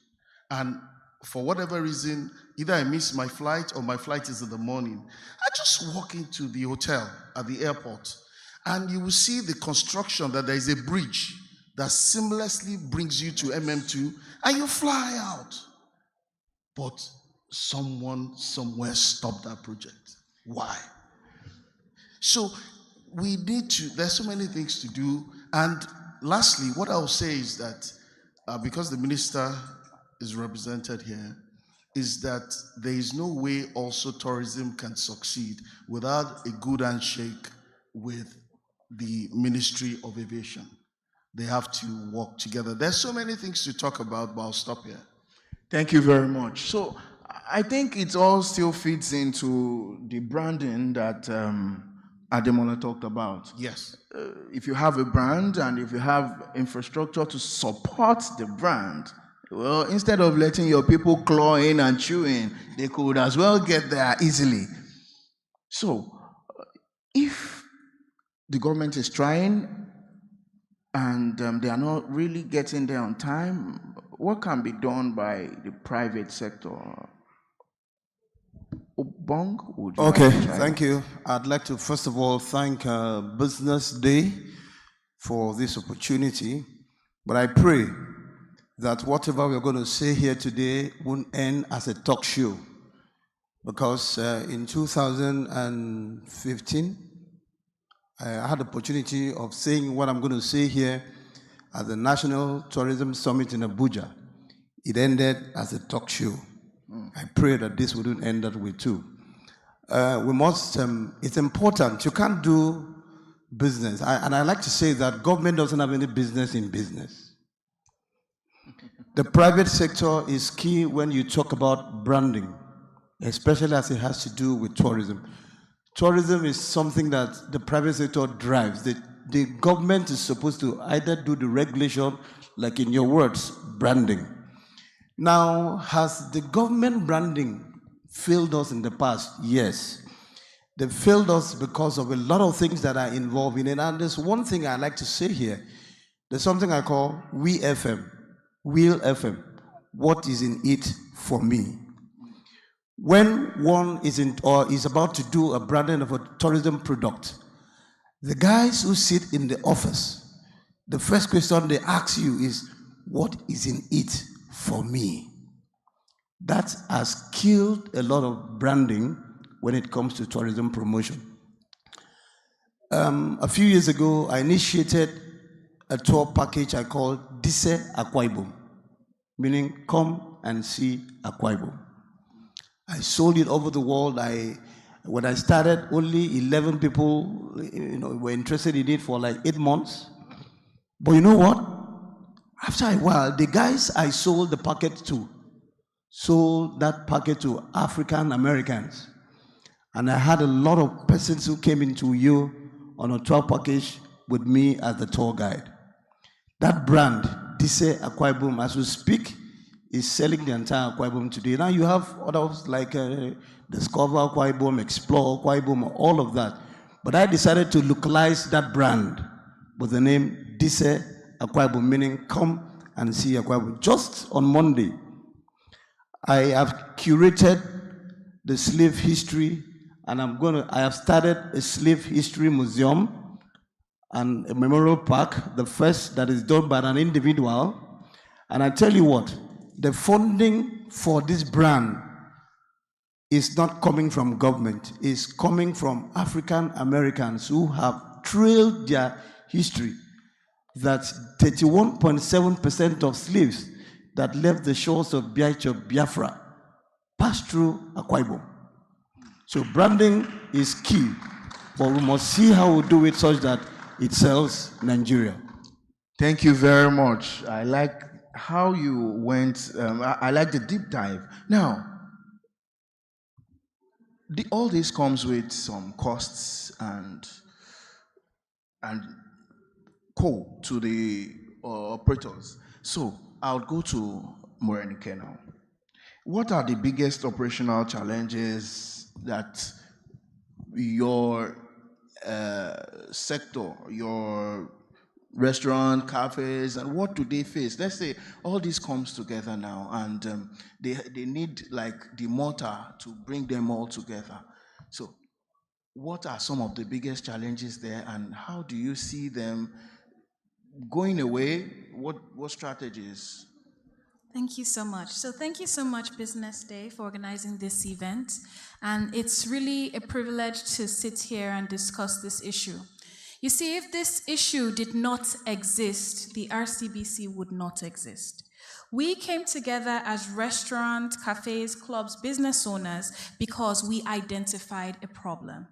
and for whatever reason, either I miss my flight or my flight is in the morning, I just walk into the hotel at the airport, and you will see the construction that there is a bridge that seamlessly brings you to MM2, and you fly out. But someone somewhere stopped that project. Why? So we need to, there's so many things to do. And lastly, what I'll say is that because the minister is represented here, is that there is no way also tourism can succeed without a good handshake with the Ministry of Aviation. They have to work together. There's so many things to talk about, but I'll stop here. Thank you very much. So I think it all still fits into the branding that Ademola talked about. Yes. If you have a brand and if you have infrastructure to support the brand, well, instead of letting your people claw in and chew in, they could as well get there easily. So if the government is trying and they are not really getting there on time, what can be done by the private sector? Obong, would you Okay, like to try? thank you. I'd like to first of all thank Business Day for this opportunity, but I pray that whatever we're going to say here today won't end as a talk show, because in 2015, I had the opportunity of saying what I'm going to say here at the National Tourism Summit in Abuja. It ended as a talk show. I pray that this wouldn't end that way too. We must, it's important. You can't do business. And I like to say that government doesn't have any business in business. The private sector is key when you talk about branding, especially as it has to do with tourism. Tourism is something that the private sector drives. The government is supposed to either do the regulation, like in your words, branding. Now, has the government branding failed us in the past? Yes. They failed us because of a lot of things that are involved in it. And there's one thing I like to say here. There's something I call We FM, Wheel FM. What is in it for me? When one is in or is about to do a branding of a tourism product, the guys who sit in the office, the first question they ask you is, what is in it for me? That has killed a lot of branding when it comes to tourism promotion. A few years ago, I initiated a tour package I called Dise Akwa Ibom, meaning come and see Akwa Ibom. I sold it over the world. When I started, only 11 people were interested in it for like 8 months. But you know what? After a while, the guys I sold the packet to sold that packet to African Americans. And I had a lot of persons who came into you on a tour package with me as the tour guide. That brand, Dise Akwa Ibom, as we speak, is selling the entire Akwa Ibom today. Now you have others like Discover Akwa Ibom, Explore Akwa Ibom, all of that. But I decided to localize that brand with the name Dise Akwa Ibom, meaning come and see Akwa Ibom. Just on Monday, I have curated the slave history, and I have started a slave history museum and a memorial park, the first that is done by an individual. And I tell you what, the funding for this brand is not coming from government, it's coming from African Americans who have trailed their history, that 31.7% of slaves that left the shores of Biafra passed through Akwa Ibom. So branding is key, but we must see how we do it such that it sells Nigeria. Thank you very much. I like how you went, I like the deep dive. Now, all this comes with some costs and co to the operators. So I'll go to Morenike now. What are the biggest operational challenges that your sector, your restaurant, cafes, and what do they face? Let's say all this comes together now, and they need like the mortar to bring them all together. So what are some of the biggest challenges there, and how do you see them going away? What strategies? Thank you so much. So thank you so much, Business Day, for organizing this event. And it's really a privilege to sit here and discuss this issue. You see, if this issue did not exist, the RCBC would not exist. We came together as restaurants, cafes, clubs, business owners because we identified a problem.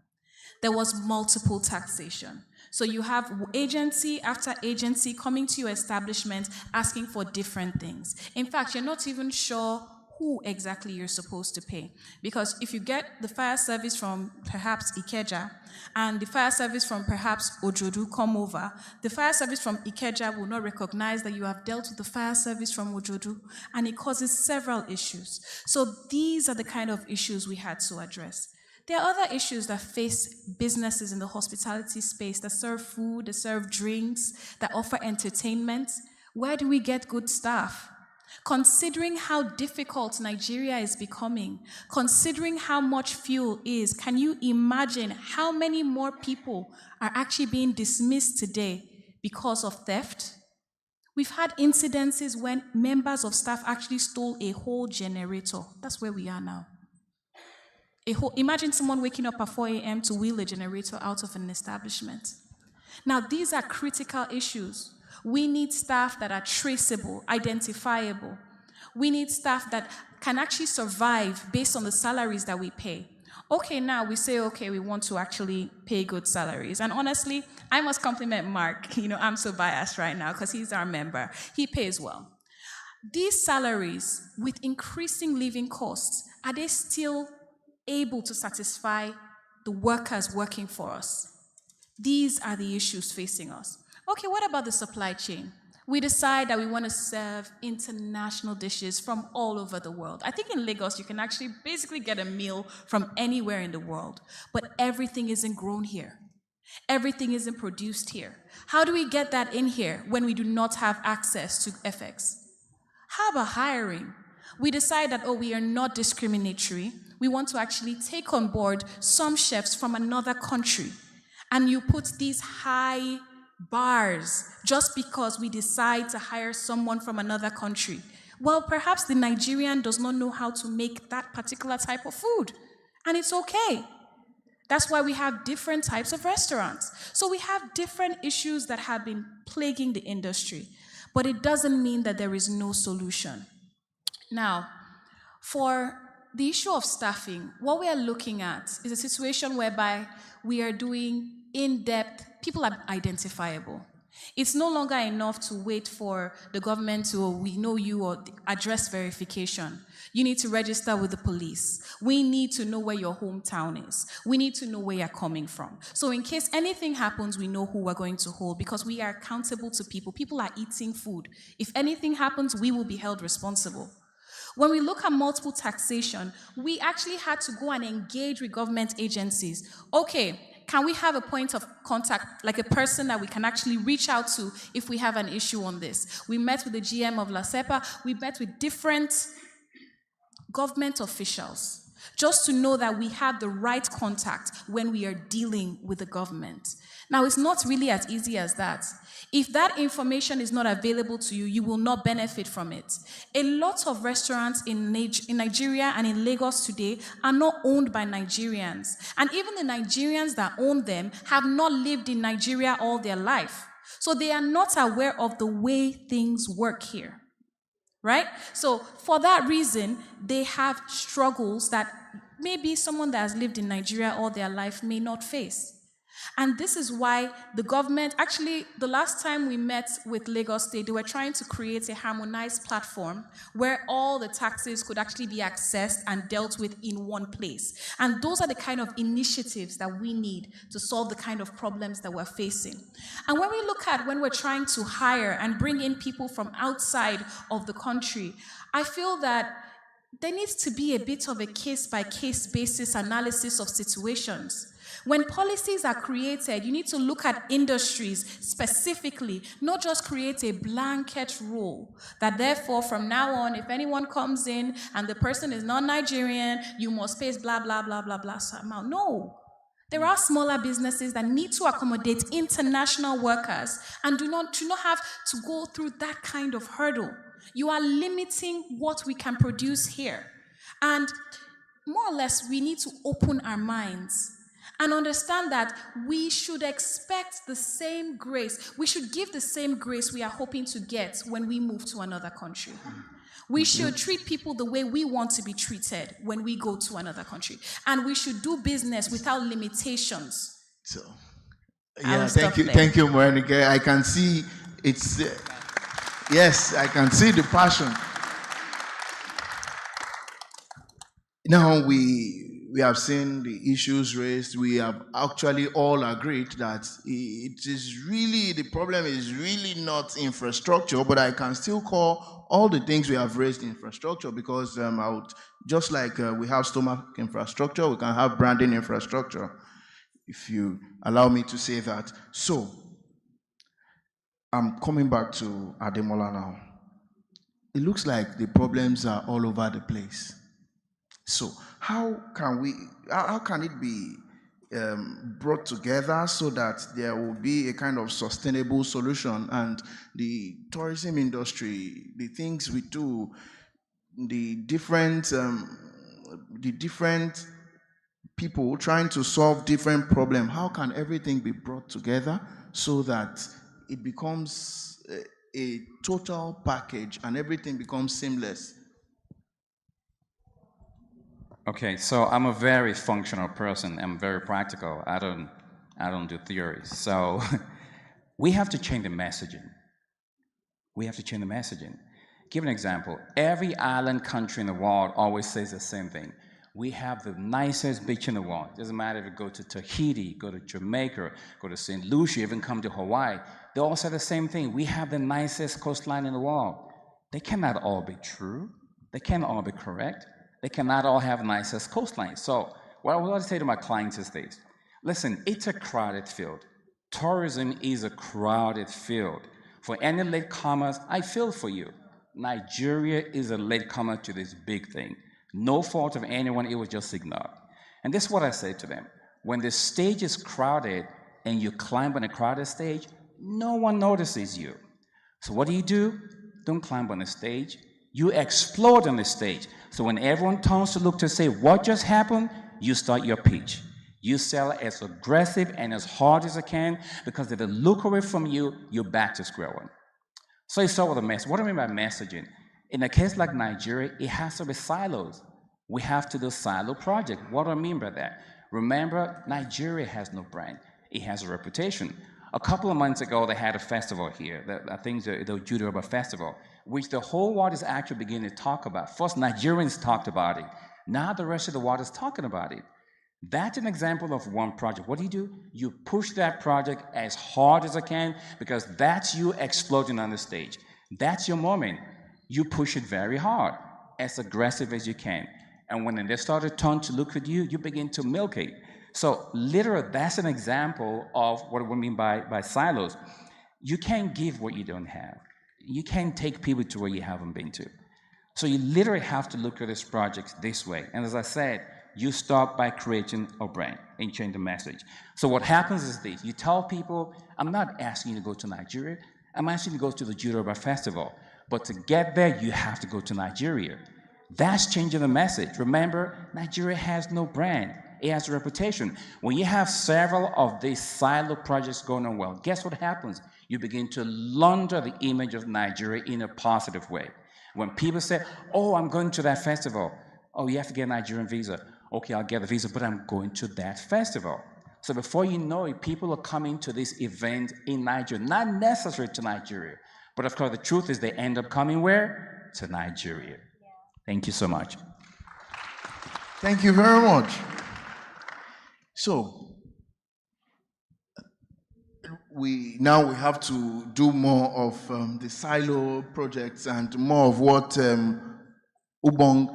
There was multiple taxation. So you have agency after agency coming to your establishment asking for different things. In fact, you're not even sure who exactly you're supposed to pay. Because if you get the fire service from perhaps Ikeja and the fire service from perhaps Ojodu come over, the fire service from Ikeja will not recognize that you have dealt with the fire service from Ojodu, and it causes several issues. So these are the kind of issues we had to address. There are other issues that face businesses in the hospitality space that serve food, that serve drinks, that offer entertainment. Where do we get good staff? Considering how difficult Nigeria is becoming, considering how much fuel is, can you imagine how many more people are actually being dismissed today because of theft? We've had incidences when members of staff actually stole a whole generator. That's where we are now. Imagine someone waking up at 4 a.m. to wheel a generator out of an establishment. Now, these are critical issues. We need staff that are traceable, identifiable. We need staff that can actually survive based on the salaries that we pay. Okay, now we say, okay, we want to actually pay good salaries. And honestly, I must compliment Mark. I'm so biased right now because he's our member. He pays well. These salaries, with increasing living costs, are they still able to satisfy the workers working for us? These are the issues facing us. Okay, what about the supply chain? We decide that we want to serve international dishes from all over the world. I think in Lagos, you can actually basically get a meal from anywhere in the world, but everything isn't grown here. Everything isn't produced here. How do we get that in here when we do not have access to FX? How about hiring? We decide that, we are not discriminatory. We want to actually take on board some chefs from another country. And you put these high bars just because we decide to hire someone from another country. Well, perhaps the Nigerian does not know how to make that particular type of food. And it's okay. That's why we have different types of restaurants. So we have different issues that have been plaguing the industry. But it doesn't mean that there is no solution. Now, for the issue of staffing, what we are looking at is a situation whereby we are doing in-depth, people are identifiable. It's no longer enough to wait for the government to, we know you, or address verification. You need to register with the police. We need to know where your hometown is. We need to know where you're coming from. So in case anything happens, we know who we're going to hold because we are accountable to people. People are eating food. If anything happens, we will be held responsible. When we look at multiple taxation, we actually had to go and engage with government agencies. Okay, can we have a point of contact, like a person that we can actually reach out to if we have an issue on this? We met with the GM of La Cepa. We met with different government officials just to know that we have the right contact when we are dealing with the government. Now, it's not really as easy as that. If that information is not available to you, you will not benefit from it. A lot of restaurants in Nigeria and in Lagos today are not owned by Nigerians. And even the Nigerians that own them have not lived in Nigeria all their life. So they are not aware of the way things work here. Right? So for that reason, they have struggles that maybe someone that has lived in Nigeria all their life may not face. And this is why the government, actually, the last time we met with Lagos State, they were trying to create a harmonized platform where all the taxes could actually be accessed and dealt with in one place. And those are the kind of initiatives that we need to solve the kind of problems that we're facing. And when we look at when we're trying to hire and bring in people from outside of the country, I feel that there needs to be a bit of a case-by-case basis analysis of situations. When policies are created, you need to look at industries specifically, not just create a blanket rule that therefore from now on, if anyone comes in and the person is not Nigerian, you must pay blah, blah, blah, blah, blah amount. No. There are smaller businesses that need to accommodate international workers and do not have to go through that kind of hurdle. You are limiting what we can produce here. And more or less, we need to open our minds and understand that we should expect the same grace. We should give the same grace we are hoping to get when we move to another country. We should treat people the way we want to be treated when we go to another country. And we should do business without limitations. So, yeah, thank you, Monica. I can see it's, yes, I can see the passion. Now we have seen the issues raised. We have actually all agreed that it is really, the problem is really not infrastructure, but I can still call all the things we have raised infrastructure because I would, just like we have stomach infrastructure, we can have branding infrastructure, if you allow me to say that. So, I'm coming back to Ademola now. It looks like the problems are all over the place. So how can it be brought together so that there will be a kind of sustainable solution, and the tourism industry, the things we do, the different people trying to solve different problems, how can everything be brought together so that it becomes a total package and everything becomes seamless? Okay, so I'm a very functional person. I'm very practical. I don't do theories. So we have to change the messaging. We have to change the messaging. Give an example. Every island country in the world always says the same thing. We have the nicest beach in the world. Doesn't matter if you go to Tahiti, go to Jamaica, go to St. Lucia, even come to Hawaii. They all say the same thing. We have the nicest coastline in the world. They cannot all be true. They cannot all be correct. They cannot all have nicest coastlines. So what I would say to my clients is this. Listen, it's a crowded field. Tourism is a crowded field. For any latecomers, I feel for you. Nigeria is a latecomer to this big thing. No fault of anyone, it was just ignored. And this is what I say to them. When the stage is crowded and you climb on a crowded stage, no one notices you. So what do? Don't climb on the stage. You explode on the stage. So when everyone turns to look to say, what just happened? You start your pitch. You sell as aggressive and as hard as you can, because if they look away from you, you're back to square one. So you start with a message. What do I mean by messaging? In a case like Nigeria, it has to be silos. We have to do silo project. What do I mean by that? Remember, Nigeria has no brand. It has a reputation. A couple of months ago, they had a festival here. I think the Judoba Festival, which the whole world is actually beginning to talk about. First, Nigerians talked about it. Now the rest of the world is talking about it. That's an example of one project. What do? You push that project as hard as I can, because that's you exploding on the stage. That's your moment. You push it very hard, as aggressive as you can. And when they start to turn to look at you, you begin to milk it. So literally, that's an example of what we mean by silos. You can't give what you don't have. You can't take people to where you haven't been to. So you literally have to look at this project this way. And as I said, you start by creating a brand and change the message. So what happens is this. You tell people, I'm not asking you to go to Nigeria. I'm asking you to go to the Judoba Festival. But to get there, you have to go to Nigeria. That's changing the message. Remember, Nigeria has no brand. It has a reputation. When you have several of these silo projects going on well, guess what happens? You begin to launder the image of Nigeria in a positive way. When people say, oh, I'm going to that festival. Oh, you have to get a Nigerian visa. Okay, I'll get a visa, but I'm going to that festival. So before you know it, people are coming to this event in Nigeria, not necessarily to Nigeria. But of course, the truth is they end up coming where? To Nigeria. Thank you so much. Thank you very much. So, we have to do more of the silo projects and more of what Ubong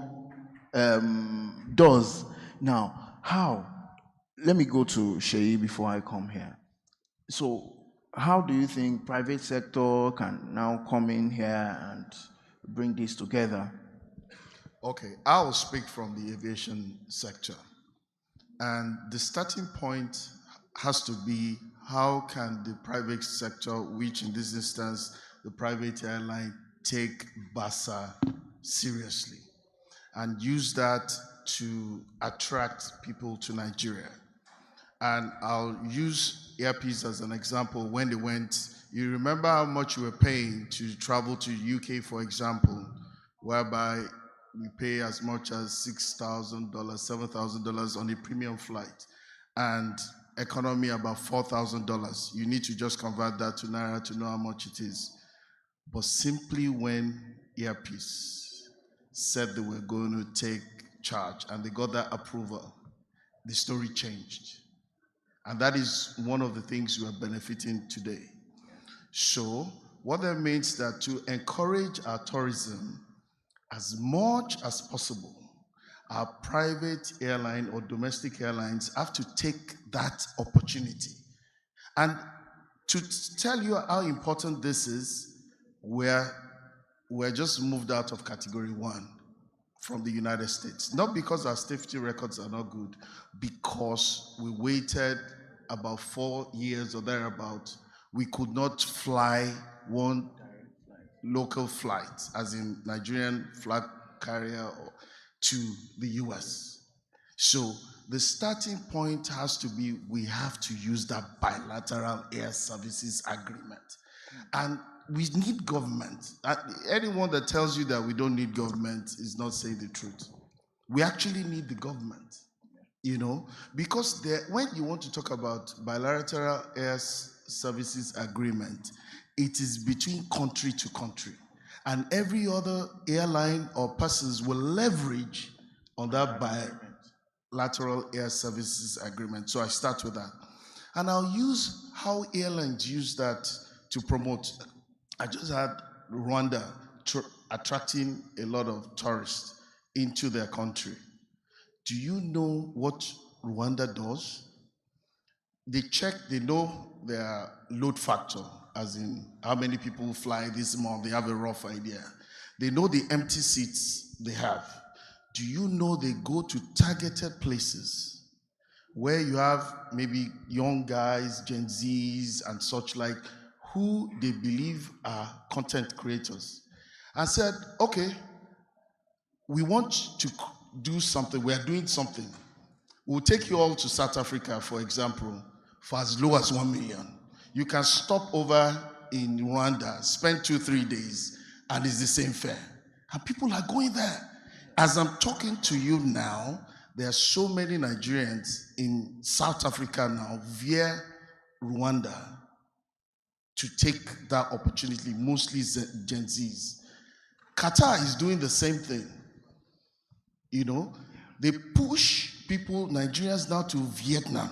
does. Now, how? Let me go to Sheyi before I come here. So, how do you think private sector can now come in here and bring this together? Okay, I'll speak from the aviation sector. And the starting point has to be, how can the private sector, which in this instance, the private airline, take BASA seriously and use that to attract people to Nigeria. And I'll use Airpeace as an example. When they went, you remember how much you were paying to travel to UK, for example, whereby we pay as much as $6,000, $7,000 on a premium flight, and economy about $4,000. You need to just convert that to Naira to know how much it is. But simply when Airpeace said they were going to take charge and they got that approval, the story changed. And that is one of the things we are benefiting today. So what that means that to encourage our tourism as much as possible, our private airline or domestic airlines have to take that opportunity. And to tell you how important this is, we're just moved out of category 1 from the United States. Not because our safety records are not good, because we waited about 4 years or thereabout. We could not fly one local flight, as in Nigerian flag carrier, to the US. So the starting point has to be, we have to use that bilateral air services agreement. And we need government. Anyone that tells you that we don't need government is not saying the truth. we actually need the government, because when you want to talk about bilateral air services agreement, it is between country to country. And every other airline or persons will leverage on that bilateral air services agreement. So I start with that. And I'll use how airlines use that to promote. I just had Rwanda attracting a lot of tourists into their country. Do you know what Rwanda does? They know their load factor, as in how many people fly this month. They have a rough idea. They know the empty seats they have. Do you know they go to targeted places where you have maybe young guys, Gen Zs, and such like, who they believe are content creators, and said, okay, we want to do something, we are doing something. We'll take you all to South Africa, for example, for as low as 1 million. You can stop over in Rwanda, spend 2-3 days, and it's the same fare. And people are going there. As I'm talking to you now, there are so many Nigerians in South Africa now via Rwanda to take that opportunity, mostly Gen Zs. Qatar is doing the same thing. They push people, Nigerians, now to Vietnam.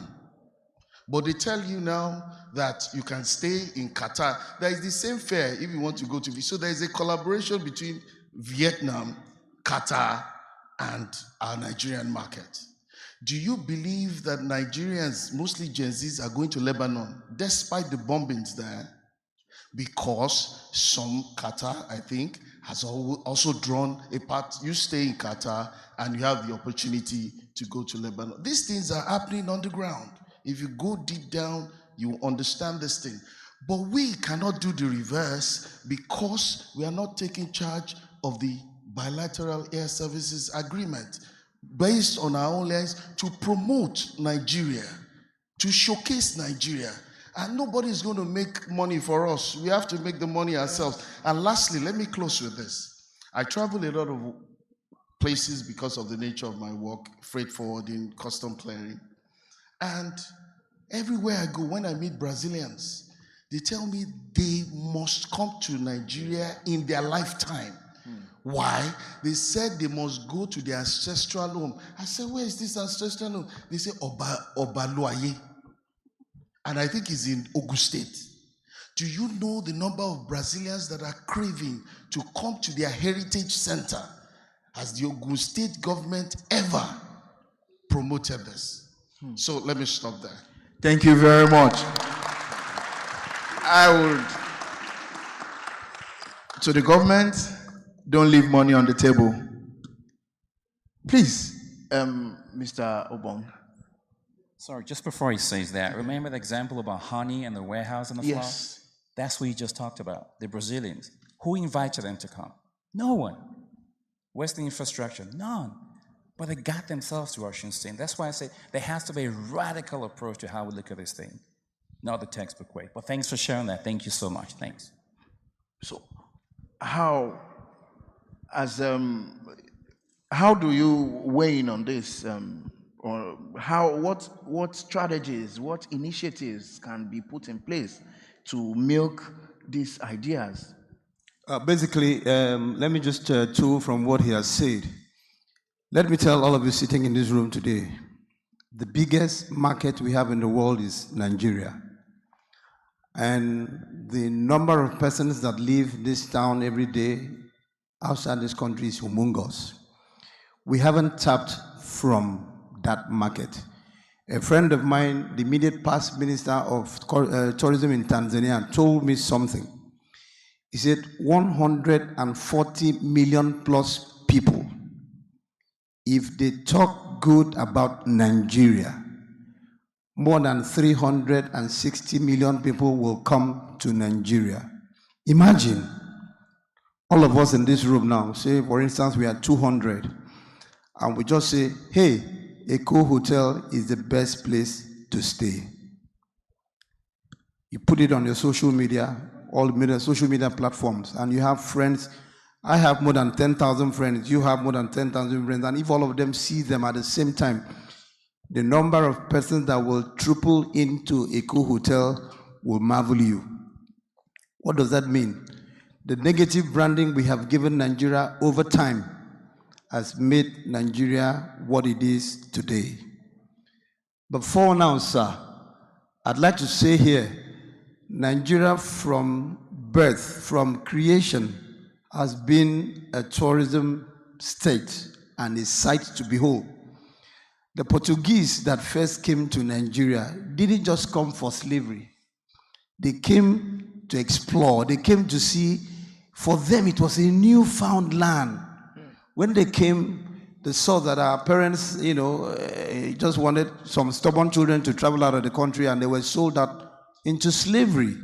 But they tell you now that you can stay in Qatar. There is the same fare if you want to go to. So there is a collaboration between Vietnam, Qatar, and our Nigerian market. Do you believe that Nigerians, mostly Gen Zs, are going to Lebanon despite the bombings there? Because some Qatar, I think, has also drawn a part. You stay in Qatar and you have the opportunity to go to Lebanon. These things are happening on the ground. If you go deep down, you understand this thing. But we cannot do the reverse because we are not taking charge of the bilateral air services agreement based on our own lens to promote Nigeria, to showcase Nigeria. And nobody is going to make money for us. We have to make the money ourselves. And lastly, let me close with this. I travel a lot of places because of the nature of my work, freight forwarding, custom clearing. And everywhere I go, when I meet Brazilians, they tell me they must come to Nigeria in their lifetime. Why? They said they must go to their ancestral home. I said, where is this ancestral home? They say, Obaluaye. And I think it's in Ogun State. Do you know the number of Brazilians that are craving to come to their heritage center? Has the Ogun State government ever promoted this? So let me stop there. Thank you very much. I would, to the government, don't leave money on the table. Please, Mr. Obong. Sorry, just before he says that, remember the example about honey and the warehouse and the flour? Yes. That's what he just talked about, the Brazilians. Who invited them to come? No one. Where's the infrastructure? None. But they got themselves to Ocean State. That's why I say there has to be a radical approach to how we look at this thing, not the textbook way. But thanks for sharing that. Thank you so much. Thanks. So, how do you weigh in on this? Or what strategies, what initiatives can be put in place to milk these ideas? Basically, let me just tool from what he has said. Let me tell all of you sitting in this room today, the biggest market we have in the world is Nigeria. And the number of persons that leave this town every day outside this country is humongous. We haven't tapped from that market. A friend of mine, the immediate past minister of tourism in Tanzania, told me something. He said 140 million plus people, if they talk good about Nigeria, more than 360 million people will come to Nigeria. Imagine all of us in this room now, say for instance we are 200, and we just say, hey, Eco Hotel is the best place to stay. You put it on your social media, all social media platforms, and you have friends I have more than 10,000 friends. You have more than 10,000 friends. And if all of them see them at the same time, the number of persons that will triple into a cool hotel will marvel you. What does that mean? The negative branding we have given Nigeria over time has made Nigeria what it is today. But for now, sir, I'd like to say here, Nigeria from birth, from creation, has been a tourism state and a sight to behold. The Portuguese that first came to Nigeria didn't just come for slavery. They came to explore, they came to see. For them, it was a newfound land. When they came, they saw that our parents, just wanted some stubborn children to travel out of the country, and they were sold out into slavery.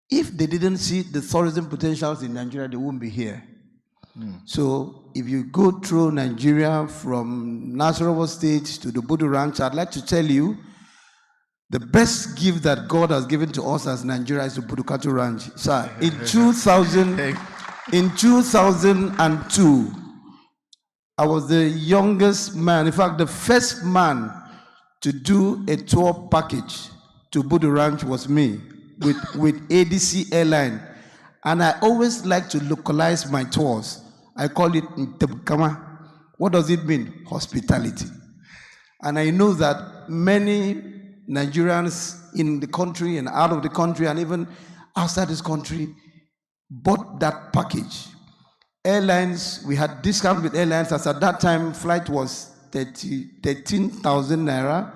If they didn't see the tourism potentials in Nigeria, they wouldn't be here. So if you go through Nigeria from Nasarawa State to the Budu Ranch, I'd like to tell you, the best gift that God has given to us as Nigeria is the Budukatu Ranch. Sir, in 2002, I was the youngest man, in fact, the first man to do a tour package to Budu Ranch was me, with ADC Airline. And I always like to localize my tours. I call it Ntebkama. What does it mean? Hospitality. And I know that many Nigerians in the country and out of the country and even outside this country bought that package. Airlines, we had discount with airlines, as at that time flight was 13,000 naira.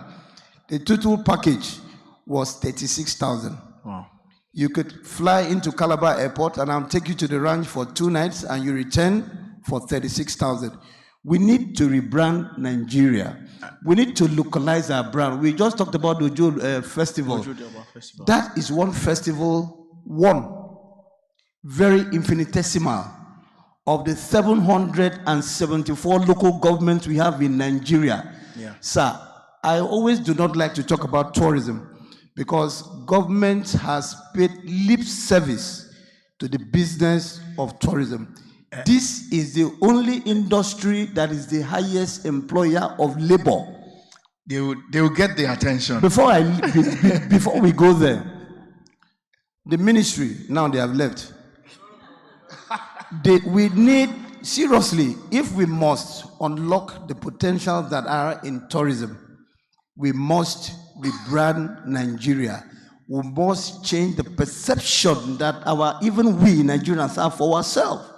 The total package was 36,000. Wow. You could fly into Calabar Airport and I'll take you to the ranch for 2 nights and you return for 36,000. We need to rebrand Nigeria. We need to localize our brand. We just talked about the Ojo Festival. That is one festival, very infinitesimal, of the 774 local governments we have in Nigeria. Yeah. Sir, I always do not like to talk about tourism because government has paid lip service to the business of tourism. This is the only industry that is the highest employer of labor. They will get the attention. Before we go there, the ministry, now they have left. We need, seriously, if we must unlock the potentials that are in tourism, we must rebrand Nigeria. We must change the perception that even we Nigerians have for ourselves.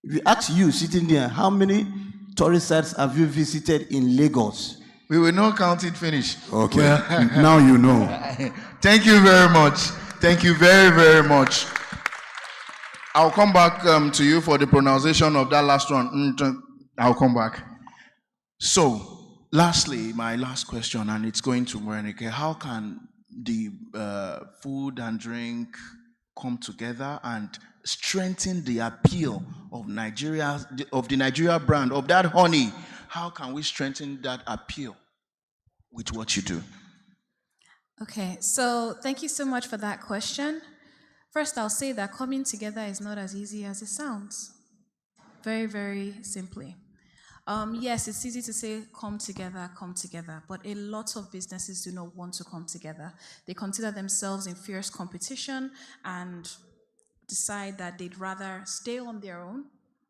If you ask you sitting there, how many tourist sites have you visited in Lagos? We will not count it finish. Okay, now you know. Thank you very much. Thank you very, very much. I'll come back to you for the pronunciation of that last one. I'll come back. So, lastly, my last question, and it's going to Morenike. How can the food and drink come together and strengthen the appeal of Nigeria, of the Nigeria brand, of that honey? How can we strengthen that appeal with what you do? Okay, so thank you so much for that question. First, I'll say that coming together is not as easy as it sounds. Very, very simply. Yes, it's easy to say come together, but a lot of businesses do not want to come together. They consider themselves in fierce competition and decide that they'd rather stay on their own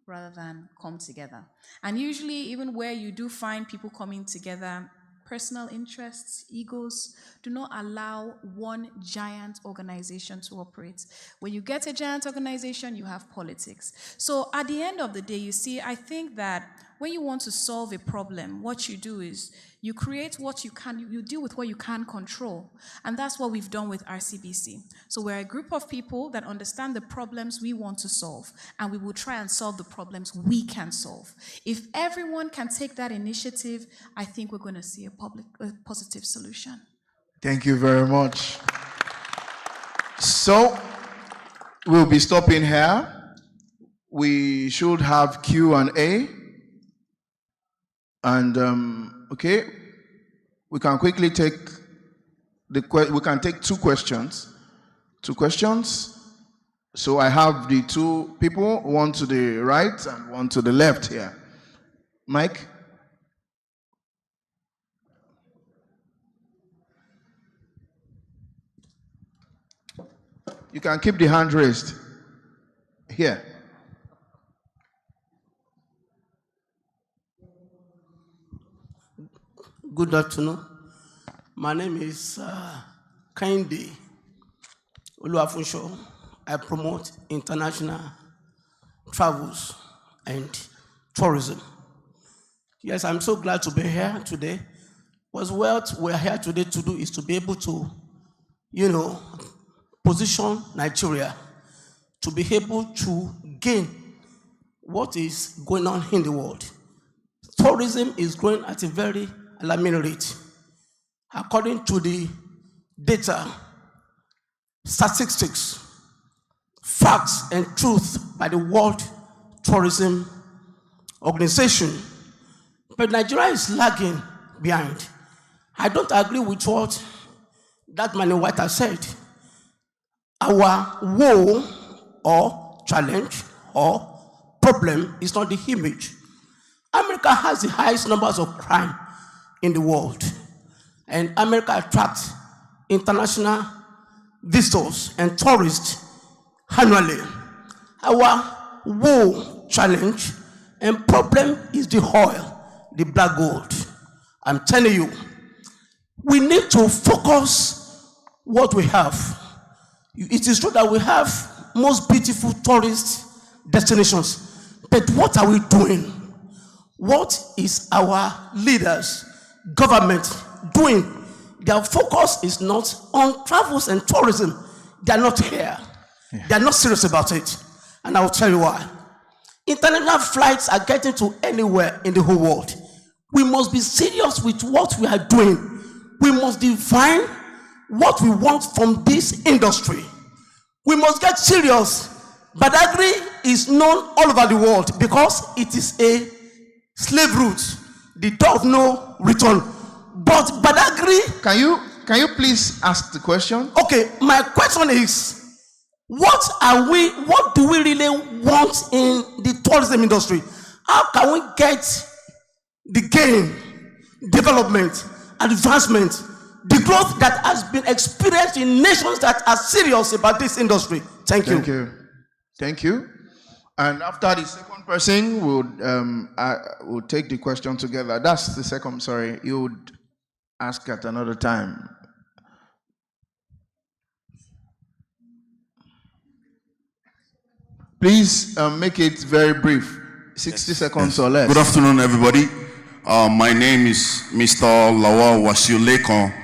rather than come together. And usually, even where you do find people coming together, personal interests, egos, do not allow one giant organization to operate. When you get a giant organization, you have politics. So at the end of the day, you see, I think that when you want to solve a problem, what you do is you create what you can, you deal with what you can control. And that's what we've done with RCBC. So we're a group of people that understand the problems we want to solve, and we will try and solve the problems we can solve. If everyone can take that initiative, I think we're going to see a positive solution. Thank you very much. So, we'll be stopping here. We should have Q&A. And okay, we can quickly take we can take two questions. So I have the two people, one to the right and one to the left here. Mike? You can keep the hand raised. Here. Good afternoon. My name is Kainde Oluwafunsho. I promote international travels and tourism. Yes, I'm so glad to be here today. Because what we're here today to do is to be able to, position Nigeria to be able to gain what is going on in the world. Tourism is growing at a very alarming rate. According to the data, statistics, facts, and truth by the World Tourism Organization, but Nigeria is lagging behind. I don't agree with what that man in white has said. Our woe or challenge or problem is not the image. America has the highest numbers of crime in the world, and America attracts international visitors and tourists annually. Our woe, challenge, and problem is the oil, the black gold. I'm telling you, we need to focus what we have. It is true that we have most beautiful tourist destinations, but what are we doing? What is our leaders, government doing? Their focus is not on travels and tourism. They are not here. They are not serious about it. And I will tell you why. International flights are getting to anywhere in the whole world. We must be serious with what we are doing. We must define what we want from this industry. We must get serious. Badagry is known all over the world because it is a slave route, the door of no return. But Badagry... Can you please ask the question? Okay, my question is, what do we really want in the tourism industry? How can we get the gain, development, advancement, the growth that has been experienced in nations that are serious about this industry? Thank you. Thank you. And after the second person, we'll take the question together. That's the second, sorry. You would ask at another time. Please make it very brief. 60 seconds or less. Good afternoon, everybody. My name is Mr. Lawal Wasiulekon.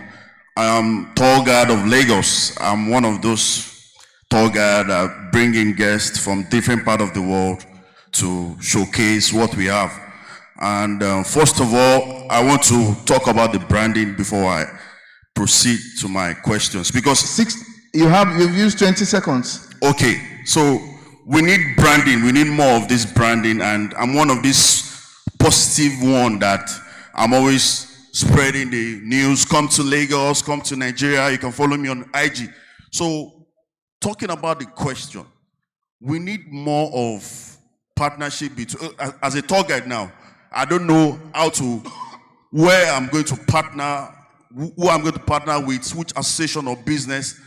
I am tour guide of Lagos. I'm one of those tour guide that bring in guests from different parts of the world to showcase what we have. And first of all, I want to talk about the branding before I proceed to my questions, because you've used 20 seconds. Okay, so we need branding. We need more of this branding, and I'm one of these positive one that I'm always spreading the news. Come to Lagos, come to Nigeria. You can follow me on IG. So talking about the question, we need more of partnership between, as a tour guide now, I don't know where I'm going to partner, who I'm going to partner with, which association or business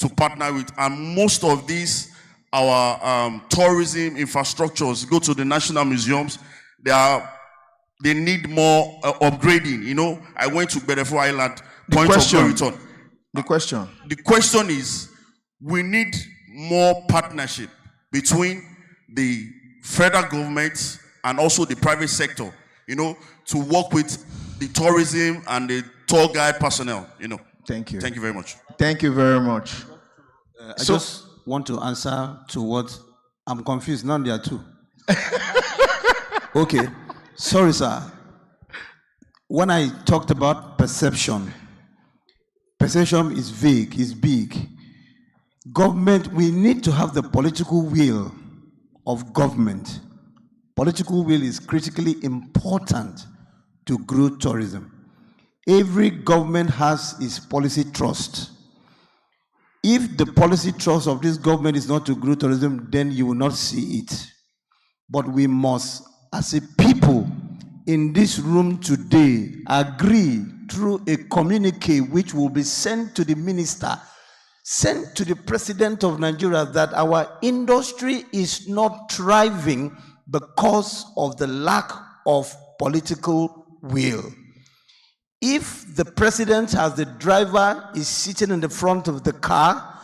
to partner with. And most of these, our tourism infrastructures, go to the national museums, they need more upgrading. You know, I went to Bedefo Island, point of no return. The question is, we need more partnership between the federal government and also the private sector, you know, to work with the tourism and the tour guide personnel, you know. Thank you. Thank you very much. Thank you very much. I just want to answer to what I'm confused. None there are two. Okay. Sorry, sir. When I talked about perception is vague, is big. Government, we need to have the political will of government. Political will is critically important to grow tourism. Every government has its policy trust. If the policy thrust of this government is not to grow tourism, then you will not see it. But we must, as a people in this room today, agree through a communique which will be sent to the minister, sent to the president of Nigeria, that our industry is not thriving because of the lack of political will. If the president, as the driver, is sitting in the front of the car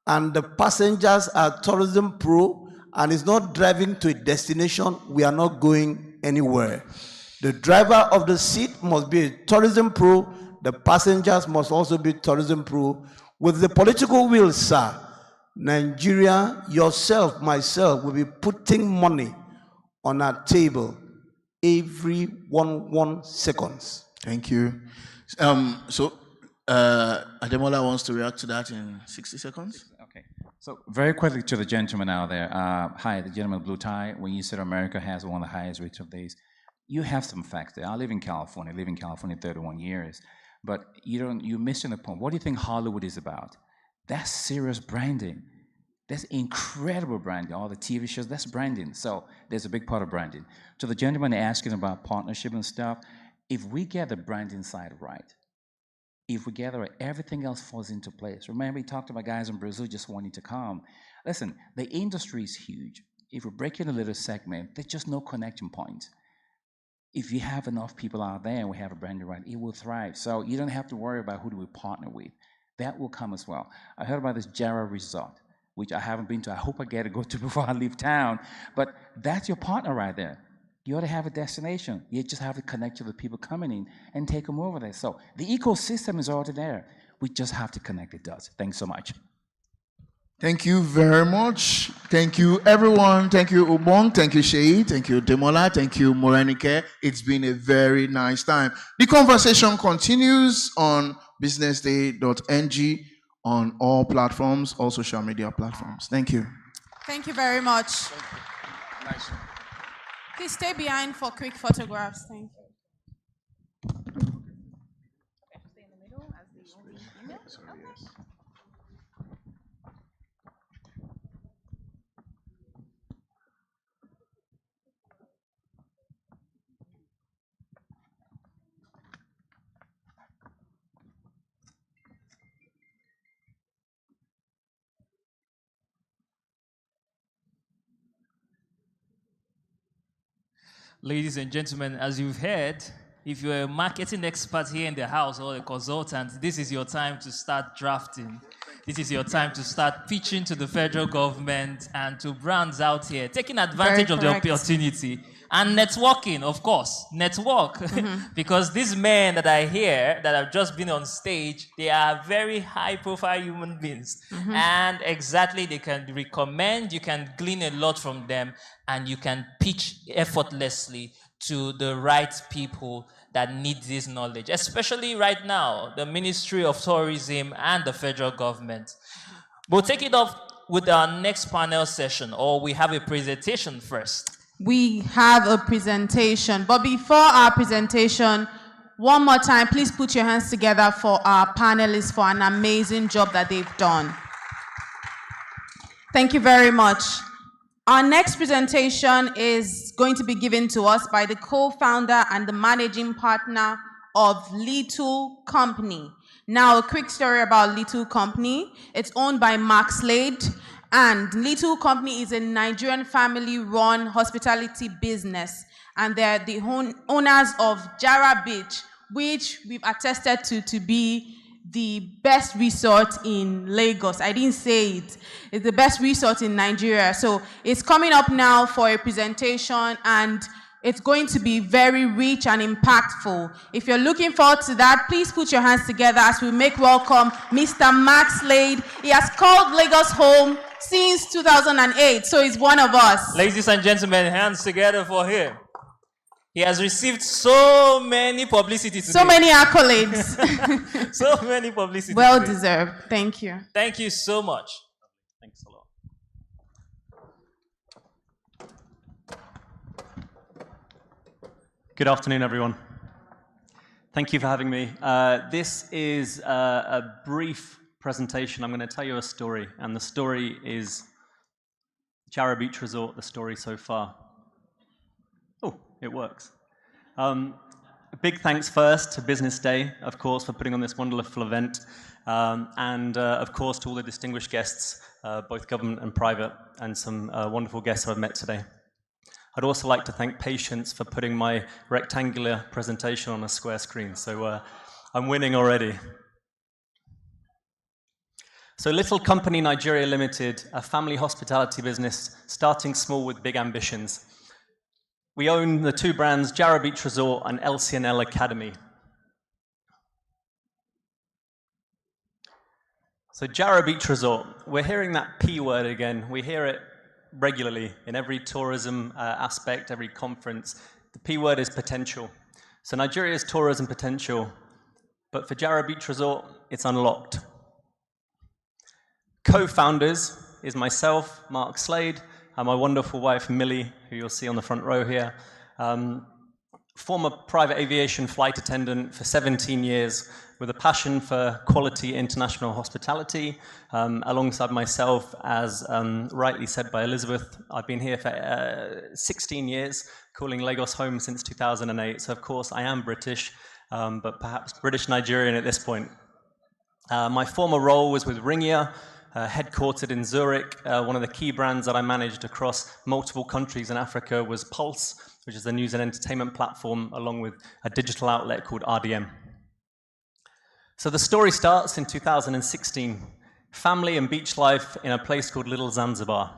and the passengers are tourism pro and is not driving to a destination, we are not going anywhere. The driver of the seat must be a tourism pro. The passengers must also be tourism pro. With the political will, sir, Nigeria, yourself, myself, will be putting money on our table every 1 seconds. Thank you. Ademola wants to react to that in 60 seconds. Okay. So very quickly to the gentleman out there. Hi, the gentleman with blue tie. When you said America has one of the highest rates of days, you have some facts there. I live in California. I live in California 31 years. But you're missing the point. What do you think Hollywood is about? That's serious branding. That's incredible branding. All the TV shows, that's branding. So there's a big part of branding. To the gentleman asking about partnership and stuff, if we get the branding side right, if we get it right, everything else falls into place. Remember, we talked about guys in Brazil just wanting to come. Listen, the industry is huge. If we break it a little segment, there's just no connection point. If you have enough people out there and we have a branding right, it will thrive. So you don't have to worry about who do we partner with. That will come as well. I heard about this Jara Resort, which I haven't been to. I hope I get to go to before I leave town. But that's your partner right there. You ought to have a destination. You just have to connect to the people coming in and take them over there. So the ecosystem is already there. We just have to connect the dots. Thanks so much. Thank you very much. Thank you, everyone. Thank you, Ubong. Thank you, Shei. Thank you, Demola. Thank you, Morenike. It's been a very nice time. The conversation continues on businessday.ng on all platforms, all social media platforms. Thank you. Thank you very much. Nice. Please stay behind for quick photographs. Thank you. Ladies and gentlemen, as you've heard, if you're a marketing expert here in the house or a consultant, this is your time to start drafting. This is your time to start pitching to the federal government and to brands out here, taking advantage of the opportunity. And networking, of course, network. Because these men that are here, that have just been on stage, they are very high-profile human beings. And exactly, they can recommend, you can glean a lot from them, and you can pitch effortlessly to the right people that need this knowledge, especially right now, the Ministry of Tourism and the federal government. We'll take it off with our next panel session, or we have a presentation first. We have a presentation, but before our presentation, one more time, please put your hands together for our panelists for an amazing job that they've done. Thank you very much. Our next presentation is going to be given to us by the co-founder and the managing partner of Little Company. Now, a quick story about Little Company. It's owned by Mark Slade, and Little Company is a Nigerian family-run hospitality business, and they're the owners of Jara Beach, which we've attested to be the best resort in Lagos. I didn't say it. It's the best resort in Nigeria. So it's coming up now for a presentation, and it's going to be very rich and impactful. If you're looking forward to that, please put your hands together as we make welcome Mr. Mark Slade. He has called Lagos home since 2008, so he's one of us. Ladies and gentlemen, hands together for him. He has received so many publicity today. So many accolades. So many publicity Well today. deserved. Thank you. Thank you so much. Thanks a lot. Good afternoon, everyone. Thank you for having me. This is a brief presentation, I'm going to tell you a story, and the story is Jarrah Beach Resort, the story so far. Oh, it works. A big thanks first to Business Day, of course, for putting on this wonderful event, and of course to all the distinguished guests, both government and private, and some wonderful guests who I've met today. I'd also like to thank Patience for putting my rectangular presentation on a square screen, so I'm winning already. So Little Company Nigeria Limited, a family hospitality business starting small with big ambitions. We own the two brands, Jarrah Beach Resort and LCNL Academy. So Jarrah Beach Resort, we're hearing that P word again. We hear it regularly in every tourism aspect, every conference. The P word is potential. So Nigeria's tourism potential, but for Jarrah Beach Resort, it's unlocked. Co-founders is myself, Mark Slade, and my wonderful wife, Millie, who you'll see on the front row here. Former private aviation flight attendant for 17 years with a passion for quality international hospitality. Alongside myself, as rightly said by Elizabeth, I've been here for 16 years, calling Lagos home since 2008. So of course I am British, but perhaps British Nigerian at this point. My former role was with Ringier, headquartered in Zurich. One of the key brands that I managed across multiple countries in Africa was Pulse, which is a news and entertainment platform, along with a digital outlet called RDM. So the story starts in 2016. Family and beach life in a place called Little Zanzibar.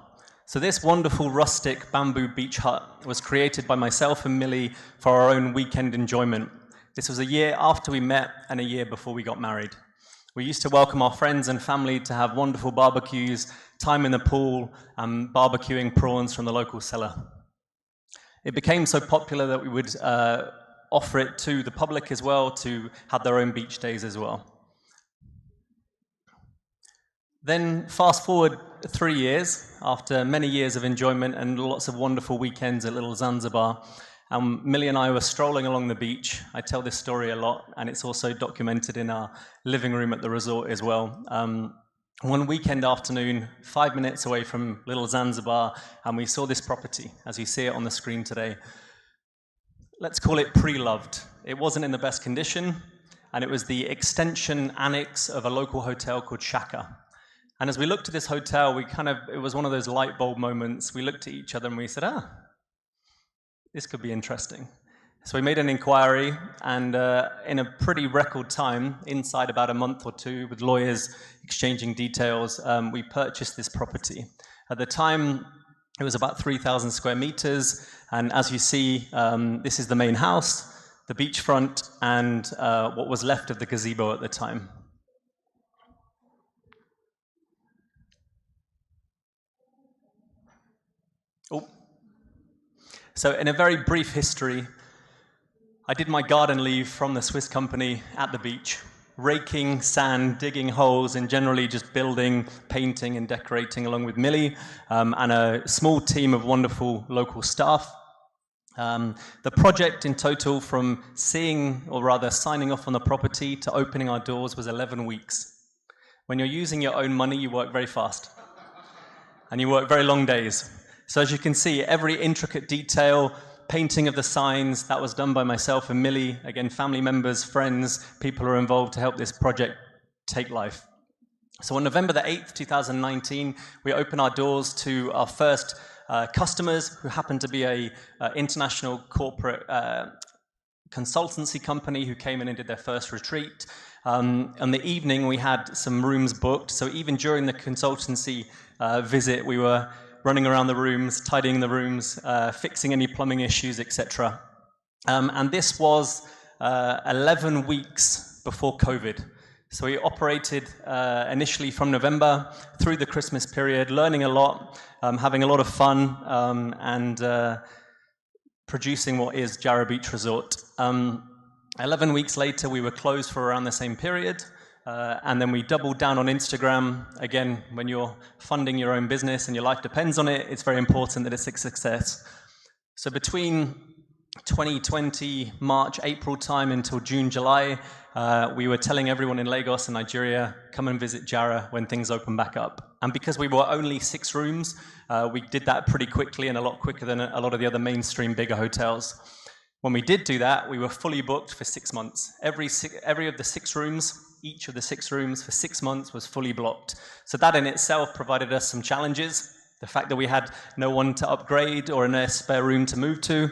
So this wonderful rustic bamboo beach hut was created by myself and Millie for our own weekend enjoyment. This was a year after we met and a year before we got married. We used to welcome our friends and family to have wonderful barbecues, time in the pool, and barbecuing prawns from the local cellar. It became so popular that we would offer it to the public as well to have their own beach days as well. Then fast forward 3 years, after many years of enjoyment and lots of wonderful weekends at Little Zanzibar, Millie and I were strolling along the beach. I tell this story a lot, and it's also documented in our living room at the resort as well. One weekend afternoon, 5 minutes away from Little Zanzibar, and we saw this property, as you see it on the screen today. Let's call it pre-loved. It wasn't in the best condition, and it was the extension annex of a local hotel called Shaka. And as we looked at this hotel, it was one of those light bulb moments. We looked at each other and we said, this could be interesting. So we made an inquiry, and in a pretty record time, inside about a month or two, with lawyers exchanging details, we purchased this property. At the time, it was about 3,000 square meters, and as you see, this is the main house, the beachfront, and what was left of the gazebo at the time. So in a very brief history, I did my garden leave from the Swiss company at the beach, raking sand, digging holes, and generally just building, painting, and decorating along with Millie and a small team of wonderful local staff. The project in total, from seeing, or rather signing off on the property to opening our doors, was 11 weeks. When you're using your own money, you work very fast. And you work very long days. So as you can see, every intricate detail, painting of the signs, that was done by myself and Millie. Again, family members, friends, people who are involved to help this project take life. So on November the 8th, 2019, we opened our doors to our first customers, who happened to be a international corporate consultancy company who came in and did their first retreat. On the evening, we had some rooms booked. So even during the consultancy visit, we were running around the rooms, tidying the rooms, fixing any plumbing issues, etc. And this was 11 weeks before COVID. So we operated initially from November through the Christmas period, learning a lot, having a lot of fun, and producing what is Jarrah Beach Resort. 11 weeks later, we were closed for around the same period. And then we doubled down on Instagram. Again, when you're funding your own business and your life depends on it, it's very important that it's a success. So between 2020, March, April time until June, July, we were telling everyone in Lagos and Nigeria, come and visit Jara when things open back up. And because we were only 6 rooms, we did that pretty quickly and a lot quicker than a lot of the other mainstream bigger hotels. When we did do that, we were fully booked for 6 months. Every of the 6 rooms, each of the 6 rooms for 6 months was fully blocked. So that in itself provided us some challenges. The fact that we had no one to upgrade or a spare room to move to.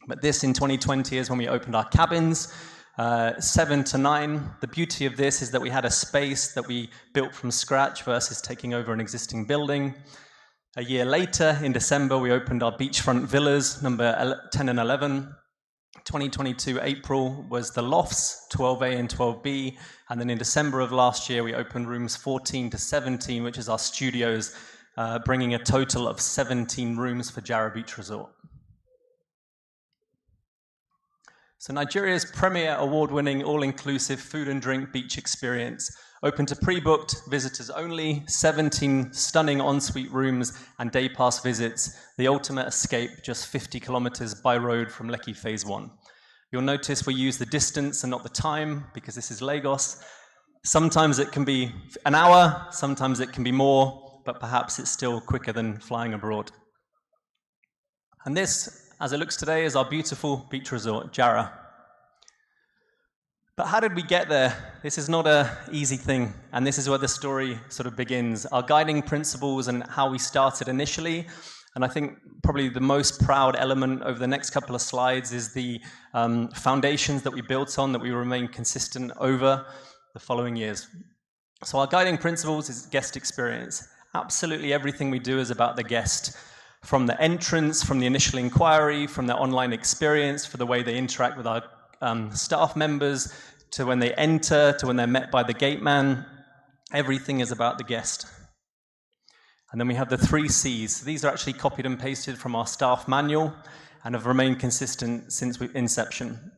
But this in 2020 is when we opened our cabins, 7 to 9. The beauty of this is that we had a space that we built from scratch versus taking over an existing building. A year later, in December, we opened our beachfront villas, number 10 and 11. 2022 April was the lofts, 12A and 12B. And then in December of last year, we opened rooms 14 to 17, which is our studios, bringing a total of 17 rooms for Jara Beach Resort. So Nigeria's premier award-winning all-inclusive food and drink beach experience, open to pre-booked visitors only, 17 stunning ensuite rooms and day pass visits, the ultimate escape just 50 kilometers by road from Lekki Phase 1. You'll notice we use the distance and not the time because this is Lagos. Sometimes it can be an hour, sometimes it can be more, but perhaps it's still quicker than flying abroad. And this, as it looks today, is our beautiful beach resort, Jara. But how did we get there? This is not an easy thing, and this is where the story sort of begins. Our guiding principles and how we started initially, and I think probably the most proud element over the next couple of slides is the foundations that we built on, that we remain consistent over the following years. So our guiding principles is guest experience. Absolutely everything we do is about the guest. From the entrance, from the initial inquiry, from their online experience, for the way they interact with our staff members, to when they enter, to when they're met by the gate man, everything is about the guest. And then we have the 3 C's. These are actually copied and pasted from our staff manual and have remained consistent since inception.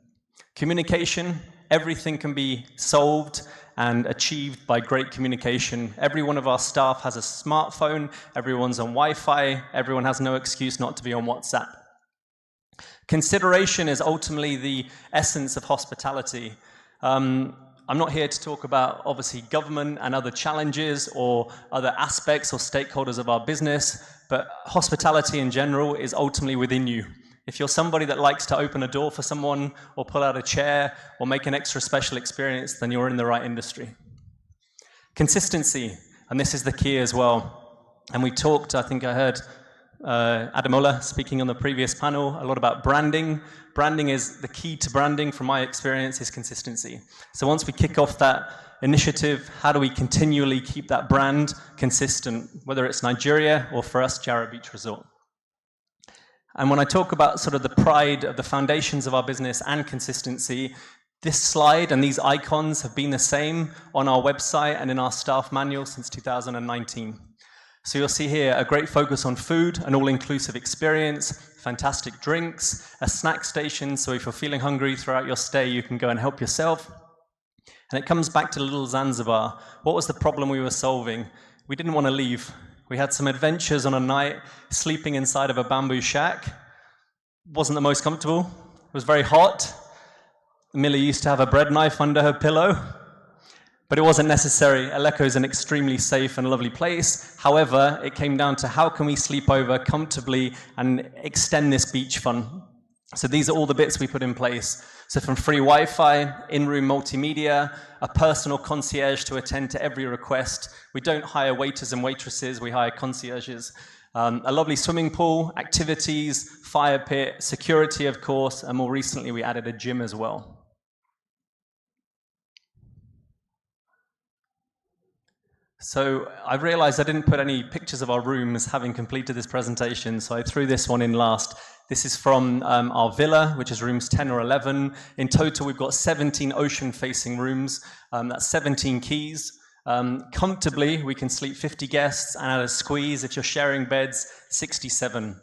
Communication, everything can be solved and achieved by great communication. Every one of our staff has a smartphone, everyone's on Wi-Fi, everyone has no excuse not to be on WhatsApp. Consideration is ultimately the essence of hospitality. I'm not here to talk about, obviously, government and other challenges or other aspects or stakeholders of our business, but hospitality in general is ultimately within you. If you're somebody that likes to open a door for someone or pull out a chair or make an extra special experience, then you're in the right industry. Consistency, and this is the key as well. And we talked, I think I heard Ademola speaking on the previous panel, a lot about branding. Branding is the key to branding, from my experience, is consistency. So once we kick off that initiative, how do we continually keep that brand consistent, whether it's Nigeria or for us, Jara Beach Resort? And when I talk about sort of the pride of the foundations of our business and consistency, this slide and these icons have been the same on our website and in our staff manual since 2019. So you'll see here a great focus on food, an all-inclusive experience, fantastic drinks, a snack station, so if you're feeling hungry throughout your stay, you can go and help yourself. And it comes back to little Zanzibar. What was the problem we were solving? We didn't want to leave. We had some adventures on a night, sleeping inside of a bamboo shack. Wasn't the most comfortable. It was very hot. Millie used to have a bread knife under her pillow, but it wasn't necessary. Aleko is an extremely safe and lovely place. However, it came down to how can we sleep over comfortably and extend this beach fun. So these are all the bits we put in place. So from free Wi-Fi, in-room multimedia, a personal concierge to attend to every request. We don't hire waiters and waitresses, we hire concierges. A lovely swimming pool, activities, fire pit, security of course, and more recently we added a gym as well. So I realized I didn't put any pictures of our rooms having completed this presentation, so I threw this one in last. This is from our villa, which is rooms 10 or 11. In total, we've got 17 ocean-facing rooms. That's 17 keys. Comfortably, we can sleep 50 guests, and at a squeeze, if you're sharing beds, 67.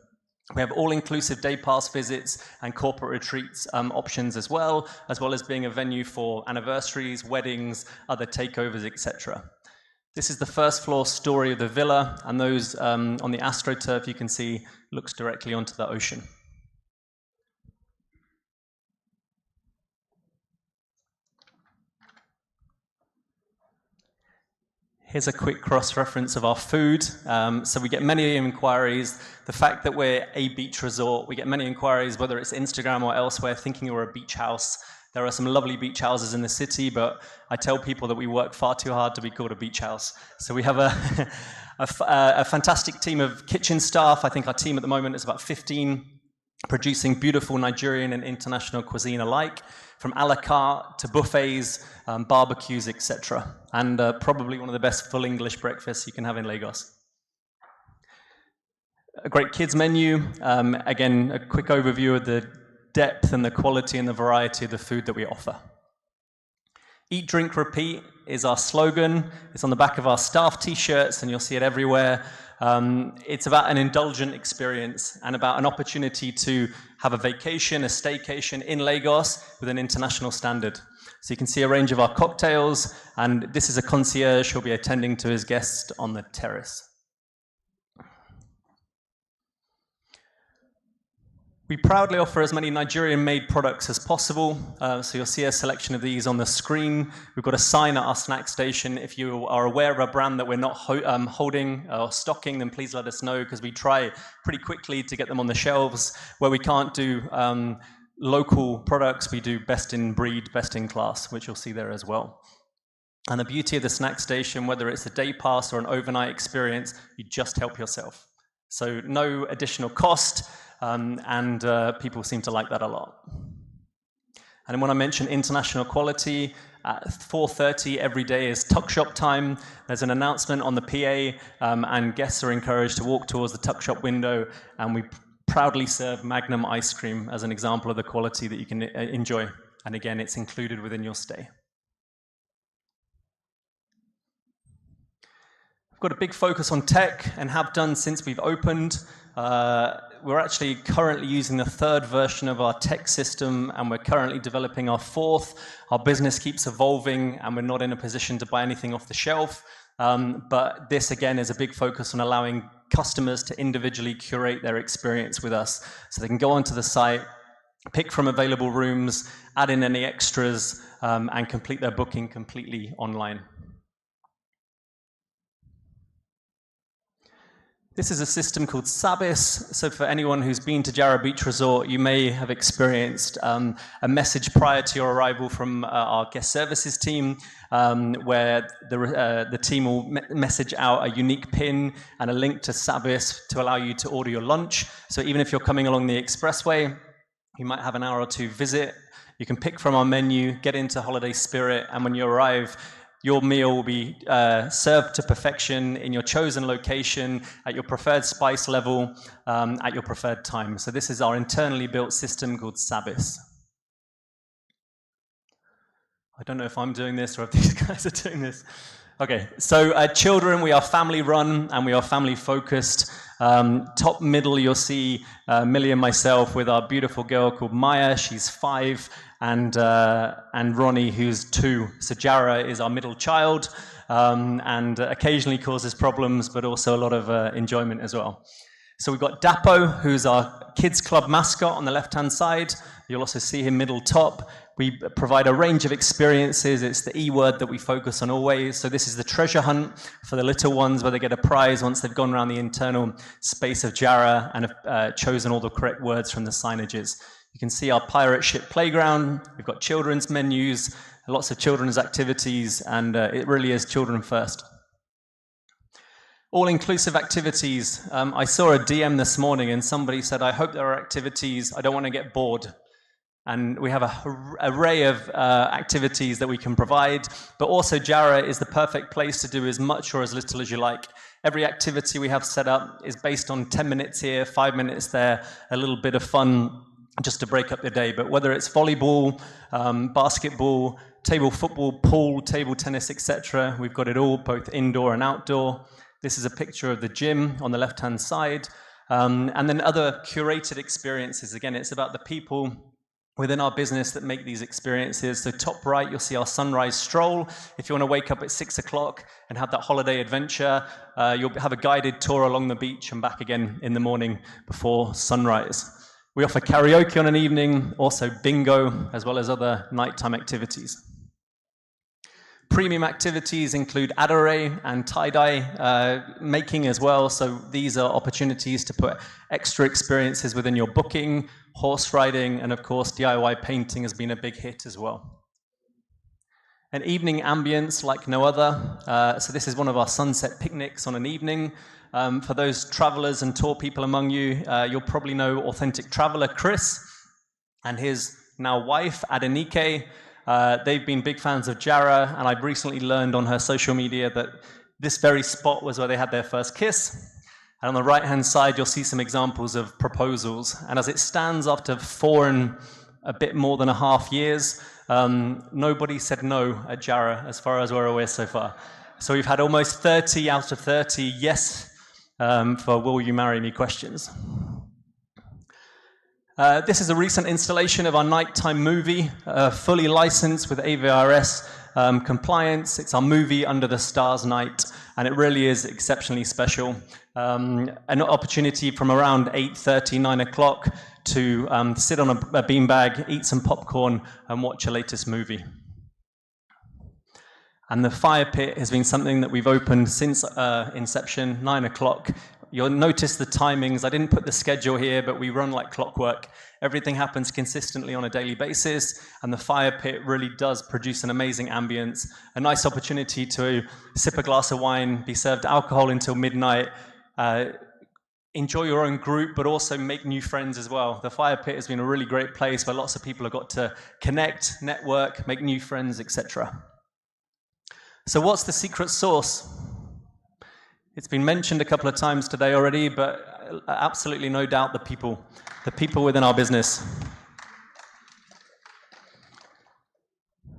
We have all-inclusive day pass visits and corporate retreats options as well as being a venue for anniversaries, weddings, other takeovers, etc. This is the first floor story of the villa, and those on the AstroTurf you can see looks directly onto the ocean. Here's a quick cross-reference of our food. So we get many inquiries. The fact that we're a beach resort, we get many inquiries, whether it's Instagram or elsewhere, thinking we're a beach house. There are some lovely beach houses in the city, but I tell people that we work far too hard to be called a beach house. So we have a fantastic team of kitchen staff. I think our team at the moment is about 15, producing beautiful Nigerian and international cuisine alike, from a la carte to buffets, barbecues, etc. And probably one of the best full English breakfasts you can have in Lagos. A great kids menu. Again, a quick overview of the depth and the quality and the variety of the food that we offer. Eat, drink, repeat is our slogan. It's on the back of our staff t-shirts, and you'll see it everywhere. It's about an indulgent experience and about an opportunity to have a vacation, a staycation in Lagos with an international standard. So you can see a range of our cocktails, and this is a concierge who'll be attending to his guests on the terrace. We proudly offer as many Nigerian-made products as possible. So you'll see a selection of these on the screen. We've got a sign at our snack station. If you are aware of a brand that we're not holding or stocking, then please let us know, because we try pretty quickly to get them on the shelves. Where we can't do local products, we do best in breed, best in class, which you'll see there as well. And the beauty of the snack station, whether it's a day pass or an overnight experience, you just help yourself. So no additional cost. And people seem to like that a lot. And when I mention international quality, at 4:30 every day is tuck shop time. There's an announcement on the PA, and guests are encouraged to walk towards the tuck shop window, and we proudly serve Magnum ice cream as an example of the quality that you can enjoy. And again, it's included within your stay. We've got a big focus on tech and have done since we've opened. We're actually currently using the 3rd version of our tech system, and we're currently developing our 4th. Our business keeps evolving, and we're not in a position to buy anything off the shelf. But this, again, is a big focus on allowing customers to individually curate their experience with us. So they can go onto the site, pick from available rooms, add in any extras, and complete their booking completely online. This is a system called Sabis. So for anyone who's been to Jarrah Beach Resort, you may have experienced a message prior to your arrival from our guest services team, where the team will message out a unique pin and a link to Sabis to allow you to order your lunch. So even if you're coming along the expressway, you might have an hour or two visit. You can pick from our menu, get into holiday spirit, and when you arrive, your meal will be served to perfection in your chosen location, at your preferred spice level, at your preferred time. So this is our internally built system called Sabis. I don't know if I'm doing this or if these guys are doing this. Okay, so children, we are family run and we are family focused. Top middle, you'll see Millie and myself with our beautiful girl called Maya. She's 5. And Ronnie, who's 2. So Jarrah is our middle child, and occasionally causes problems, but also a lot of enjoyment as well. So we've got Dapo, who's our kids club mascot on the left-hand side. You'll also see him middle top. We provide a range of experiences. It's the E word that we focus on always. So this is the treasure hunt for the little ones, where they get a prize once they've gone around the internal space of Jarrah and have chosen all the correct words from the signages. You can see our pirate ship playground. We've got children's menus, lots of children's activities, and it really is children first. All-inclusive activities. I saw a DM this morning and somebody said, I hope there are activities, I don't want to get bored. And we have an array of activities that we can provide, but also Jarrah is the perfect place to do as much or as little as you like. Every activity we have set up is based on 10 minutes here, 5 minutes there, a little bit of fun, just to break up the day. But whether it's volleyball, basketball, table football, pool, table tennis, etc., we've got it all, both indoor and outdoor. This is a picture of the gym on the left-hand side. And then other curated experiences. Again, it's about the people within our business that make these experiences. So top right, you'll see our sunrise stroll. If you want to wake up at 6 o'clock and have that holiday adventure, you'll have a guided tour along the beach and back again in the morning before sunrise. We offer karaoke on an evening, also bingo, as well as other nighttime activities. Premium activities include adore and tie-dye making as well. So these are opportunities to put extra experiences within your booking, horse riding, and of course DIY painting has been a big hit as well. An evening ambience like no other. So this is one of our sunset picnics on an evening. For those travelers and tour people among you, you'll probably know authentic traveler Chris and his now wife Adenike. They've been big fans of Jara, and I've recently learned on her social media that this very spot was where they had their first kiss. And on the right-hand side, you'll see some examples of proposals. And as it stands after 4 and a bit more than a half years, nobody said no at Jara, as far as we're aware so far. So we've had almost 30 out of 30 yes for will you marry me questions. This is a recent installation of our nighttime movie, fully licensed with AVRS compliance. It's our movie Under the Stars Night, and it really is exceptionally special. An opportunity from around 8:30, 9 o'clock to sit on a beanbag, eat some popcorn, and watch your latest movie. And the fire pit has been something that we've opened since inception, 9 o'clock. You'll notice the timings. I didn't put the schedule here, but we run like clockwork. Everything happens consistently on a daily basis, and the fire pit really does produce an amazing ambience, a nice opportunity to sip a glass of wine, be served alcohol until midnight, enjoy your own group, but also make new friends as well. The fire pit has been a really great place where lots of people have got to connect, network, make new friends, etc. So what's the secret sauce? It's been mentioned a couple of times today already, but absolutely no doubt the people within our business.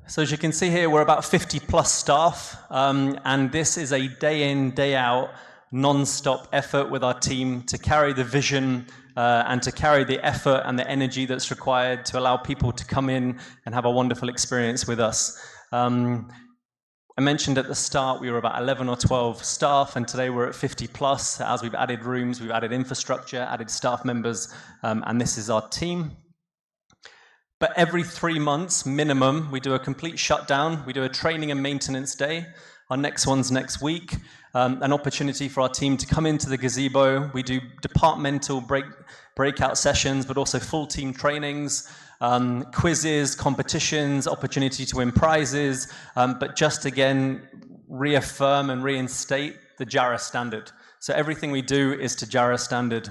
So as you can see here, we're about 50 plus staff, and this is a day in, day out, non-stop effort with our team to carry the vision and to carry the effort and the energy that's required to allow people to come in and have a wonderful experience with us. I mentioned at the start we were about 11 or 12 staff, and today we're at 50 plus. As we've added rooms, we've added infrastructure, added staff members, and this is our team. But every 3 months minimum, we do a complete shutdown. We do a training and maintenance day. Our next one's next week. An opportunity for our team to come into the gazebo. We do departmental breakout sessions, but also full team trainings. Quizzes, competitions, opportunity to win prizes, but just again, reaffirm and reinstate the Jara standard. So everything we do is to Jara standard.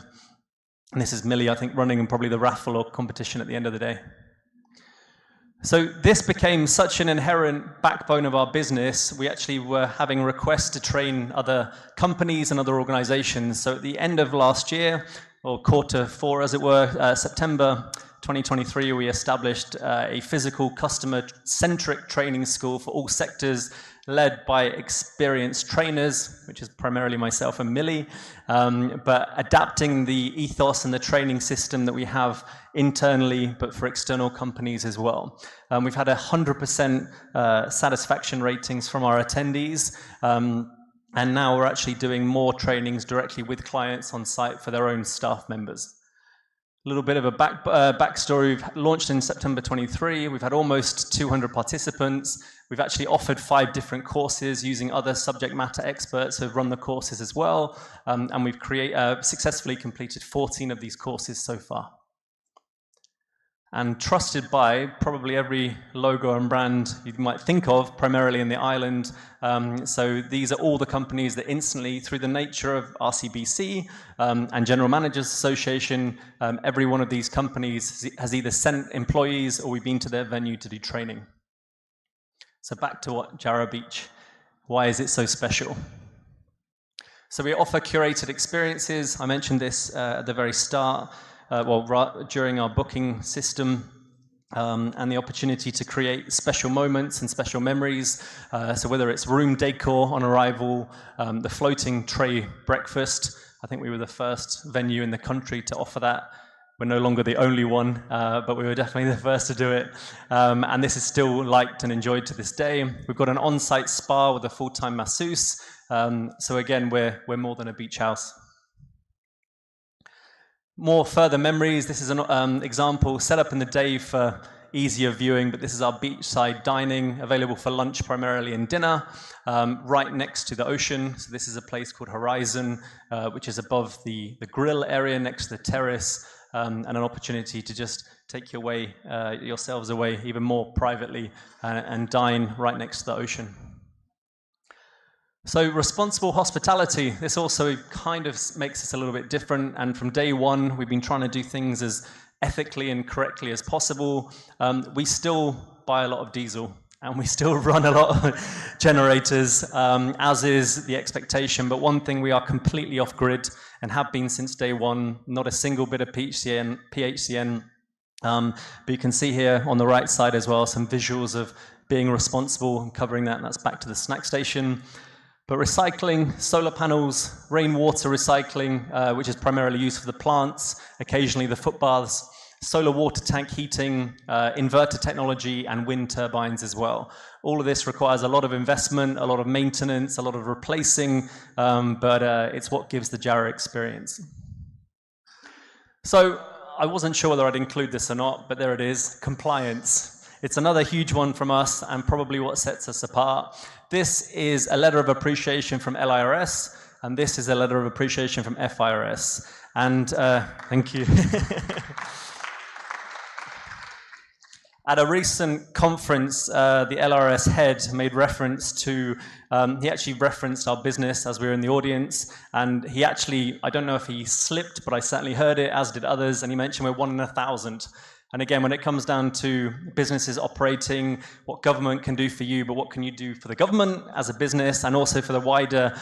And this is Millie, I think, running and probably the raffle or competition at the end of the day. So this became such an inherent backbone of our business. We actually were having requests to train other companies and other organizations. So at the end of last year, or Q4 as it were, September 2023, we established a physical customer-centric training school for all sectors, led by experienced trainers, which is primarily myself and Millie, but adapting the ethos and the training system that we have internally, but for external companies as well. We've had 100% satisfaction ratings from our attendees, and now we're actually doing more trainings directly with clients on site for their own staff members. A little bit of a backstory. We've launched in September 23. We've had almost 200 participants. We've actually offered 5 different courses using other subject matter experts who have run the courses as well. And we've successfully completed 14 of these courses so far. And trusted by probably every logo and brand you might think of, primarily in the island. So these are all the companies that instantly, through the nature of RCBC and General Managers Association, every one of these companies has either sent employees or we've been to their venue to do training. So back to what Jara Beach. Why is it so special? So we offer curated experiences. I mentioned this at the very start. During our booking system, and the opportunity to create special moments and special memories. So whether it's room decor on arrival, the floating tray breakfast, I think we were the first venue in the country to offer that. We're no longer the only one, but we were definitely the first to do it. And this is still liked and enjoyed to this day. We've got an on-site spa with a full-time masseuse. So again, we're more than a beach house. More further memories. This is an example set up in the day for easier viewing, but this is our beachside dining, available for lunch primarily and dinner, right next to the ocean. So this is a place called Horizon, which is above the grill area next to the terrace, and an opportunity to just take yourselves away even more privately and dine right next to the ocean. So responsible hospitality, this also kind of makes us a little bit different, and from day one we've been trying to do things as ethically and correctly as possible. We still buy a lot of diesel and we still run a lot of generators, as is the expectation, but one thing, we are completely off grid and have been since day one, not a single bit of PHCN. But you can see here on the right side as well some visuals of being responsible and covering that, and that's back to the snack station. But recycling, solar panels, rainwater recycling, which is primarily used for the plants, occasionally the foot baths, solar water tank heating, inverter technology, and wind turbines as well. All of this requires a lot of investment, a lot of maintenance, a lot of replacing, but it's what gives the Jarrah experience. So I wasn't sure whether I'd include this or not, but there it is, compliance. It's another huge one from us and probably what sets us apart. This is a letter of appreciation from LIRS, and this is a letter of appreciation from FIRS. And thank you. At a recent conference, the LRS head made reference to, he actually referenced our business as we were in the audience, and he actually, I don't know if he slipped, but I certainly heard it, as did others, and he mentioned we're 1 in 1,000. And again, when it comes down to businesses operating, what government can do for you, but what can you do for the government as a business and also for the wider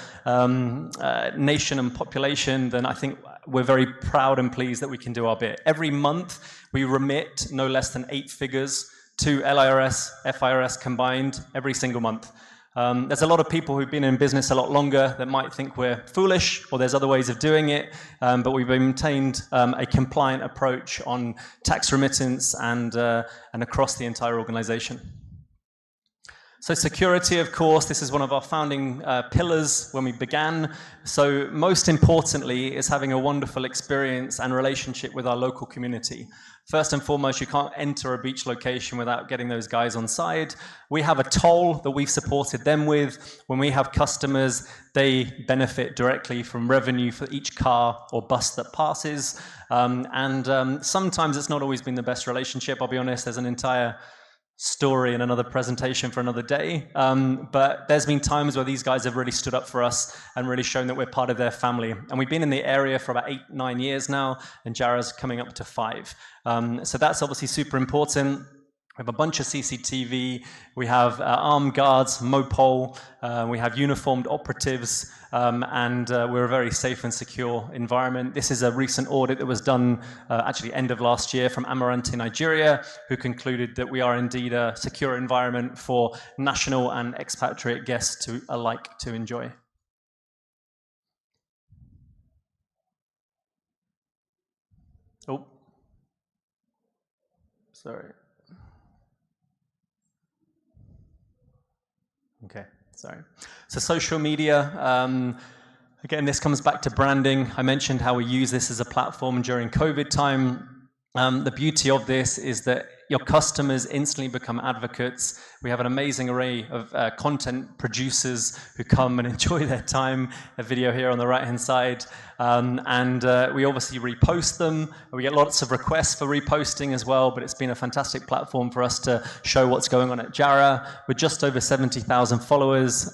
nation and population, then I think we're very proud and pleased that we can do our bit. Every month, we remit no less than 8 figures to LIRS, FIRS combined every single month. There's a lot of people who've been in business a lot longer that might think we're foolish or there's other ways of doing it, but we've maintained a compliant approach on tax remittance and across the entire organization. So security, of course, this is one of our founding pillars when we began. So most importantly is having a wonderful experience and relationship with our local community. First and foremost, you can't enter a beach location without getting those guys on side. We have a toll that we've supported them with. When we have customers, they benefit directly from revenue for each car or bus that passes. Sometimes it's not always been the best relationship, I'll be honest. There's an entire story and another presentation for another day. But there's been times where these guys have really stood up for us and really shown that we're part of their family. And we've been in the area for about 8-9 years now, and Jarrah's coming up to 5. So that's obviously super important. We have a bunch of CCTV, we have armed guards, Mopol, we have uniformed operatives, and we're a very safe and secure environment. This is a recent audit that was done actually end of last year from Amarante, Nigeria, who concluded that we are indeed a secure environment for national and expatriate guests alike to enjoy. Oh, sorry. Okay, sorry. So social media, again, this comes back to branding. I mentioned how we use this as a platform during COVID time. The beauty of this is that your customers instantly become advocates. We have an amazing array of content producers who come and enjoy their time. A video here on the right-hand side. We obviously repost them. We get lots of requests for reposting as well, but it's been a fantastic platform for us to show what's going on at Jarrah. We're just over 70,000 followers.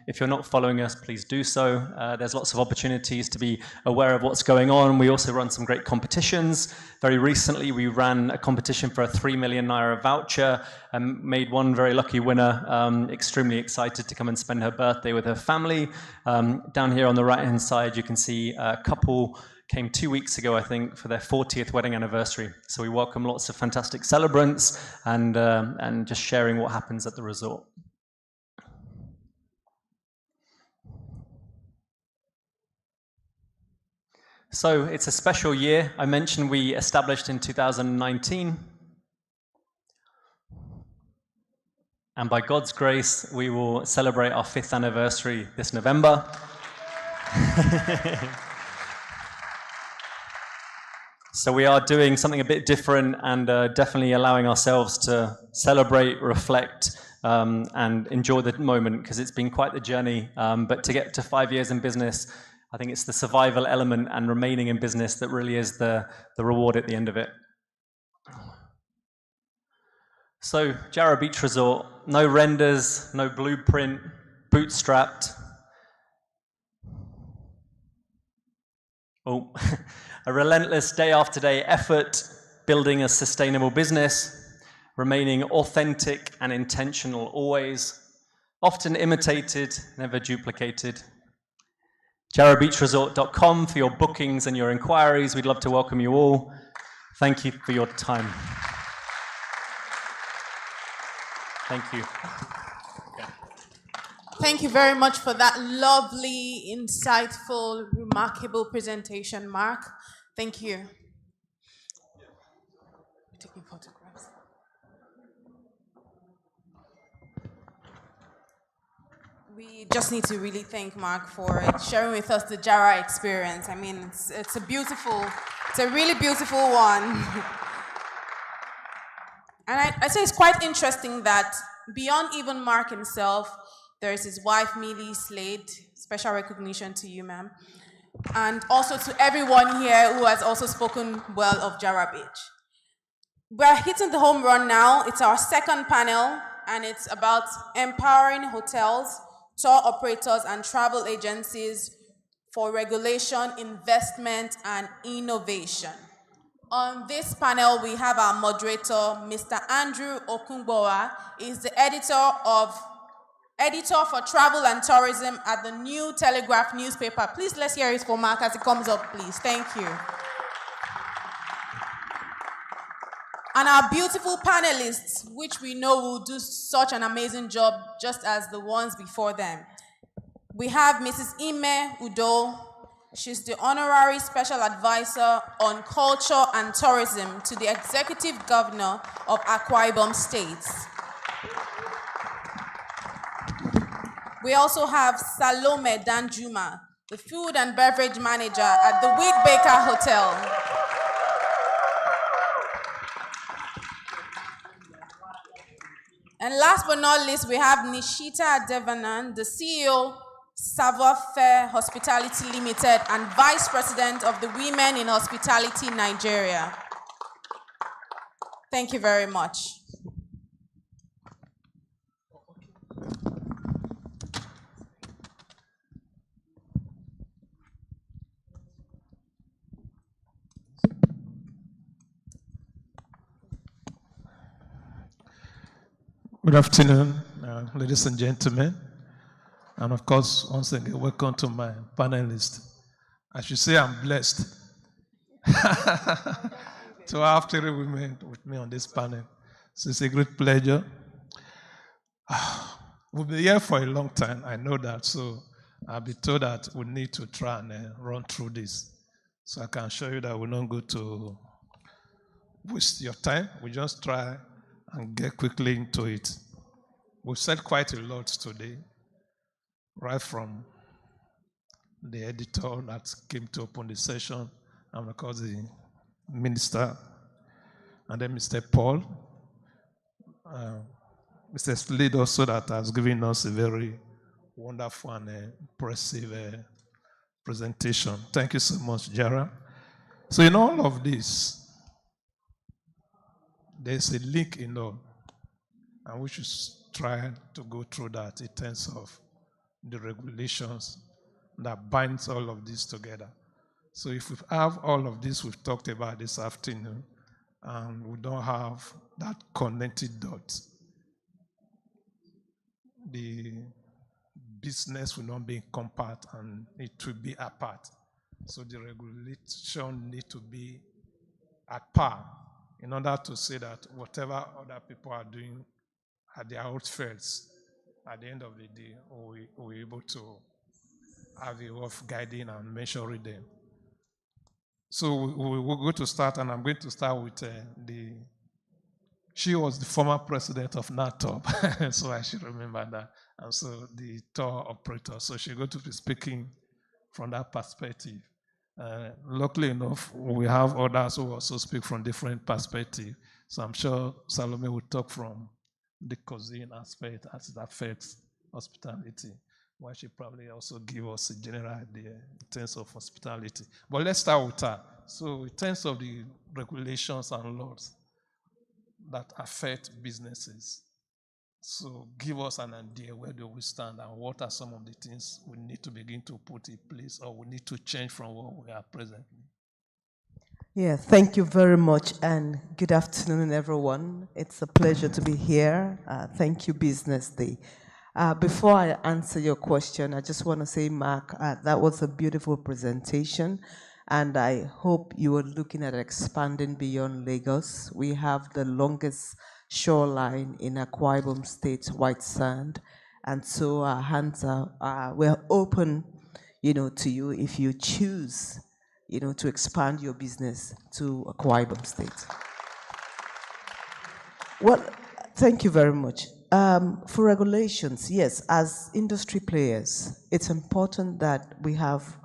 If you're not following us, please do so. There's lots of opportunities to be aware of what's going on. We also run some great competitions. Very recently, we ran a competition for a 3 million naira voucher and made one very lucky winner, extremely excited to come and spend her birthday with her family. Down here on the right-hand side, you can see a couple came 2 weeks ago, I think, for their 40th wedding anniversary. So we welcome lots of fantastic celebrants and just sharing what happens at the resort. So it's a special year. I mentioned we established in 2019. And by God's grace, we will celebrate our 5th anniversary this November. So we are doing something a bit different and definitely allowing ourselves to celebrate, reflect, and enjoy the moment, because it's been quite the journey. But to get to 5 years in business, I think it's the survival element and remaining in business that really is the reward at the end of it. So, Jarrah Beach Resort, no renders, no blueprint, bootstrapped. Oh, a relentless day after day effort, building a sustainable business, remaining authentic and intentional always, often imitated, never duplicated. JarrahBeachResort.com for your bookings and your inquiries. We'd love to welcome you all. Thank you for your time. Thank you. Thank you very much for that lovely, insightful, remarkable presentation, Mark. Thank you. Taking photographs. We just need to really thank Mark for sharing with us the Jarrah experience. I mean, it's a really beautiful one. And I say it's quite interesting that beyond even Mark himself, there's his wife, Millie Slade. Special recognition to you, ma'am. And also to everyone here who has also spoken well of Jarrah Beach. We're hitting the home run now. It's our second panel, and it's about empowering hotels, tour operators, and travel agencies for regulation, investment, and innovation. On this panel, we have our moderator, Mr. Andrew Okungbowa. He's the editor for travel and tourism at the New Telegraph newspaper. Please, let's hear it for Mark as he comes up, please. Thank you. And our beautiful panelists, which we know will do such an amazing job just as the ones before them. We have Mrs. Ime Udo. She's the Honorary Special Advisor on Culture and Tourism to the Executive Governor of Akwa Ibom State. We also have Salome Danjuma, the Food and Beverage Manager at the Wheat Baker Hotel. And last but not least, we have Nishita Devanan, the CEO, Savoir Faire Hospitality Limited, and Vice President of the Women in Hospitality Nigeria. Thank you very much. Good afternoon, ladies and gentlemen. And of course, once again, welcome to my panelists. I should say I'm blessed to have 3 women with me on this panel. So it's a great pleasure. We'll be here for a long time, I know that. So I'll be told that we need to try and run through this. So I can show you that we're not going to waste your time. We just try and get quickly into it. We've said quite a lot today, right from the editor that came to open the session, and of course the minister, and then Mr. Paul, Mr. Slade also that has given us a very wonderful and impressive presentation. Thank you so much, Jarrah. So in all of this, there's a link in all, and we should try to go through that in terms of the regulations that binds all of this together. So if we have all of this we've talked about this afternoon, and we don't have that connected dot, the business will not be compact and it will be apart. So the regulation need to be at par in order to say that whatever other people are doing at their outfits, at the end of the day, we're able to have a way of guiding and measuring them. So we're going to start, and I'm going to start with she was the former president of NATOP, so I should remember that. And so the tour operator, so she's going to be speaking from that perspective. Luckily enough, we have others who also speak from different perspectives. So I'm sure Salome will talk from the cuisine aspect as it affects hospitality, while she probably also give us a general idea in terms of hospitality. But let's start with her. So in terms of the regulations and laws that affect businesses, so give us an idea where do we stand and what are some of the things we need to begin to put in place or we need to change from what we are presently. Yeah, thank you very much and good afternoon, everyone. It's a pleasure to be here. Thank you, Business Day. Before I answer your question, I just want to say, Mark, that was a beautiful presentation, and I hope you are looking at expanding beyond Lagos. We have the longest shoreline in Akwa Ibom State, white sand, and so our hands are we're open, to you if you choose to expand your business to Akwa Ibom State. Well, thank you very much. For regulations, yes, as industry players, it's important that we have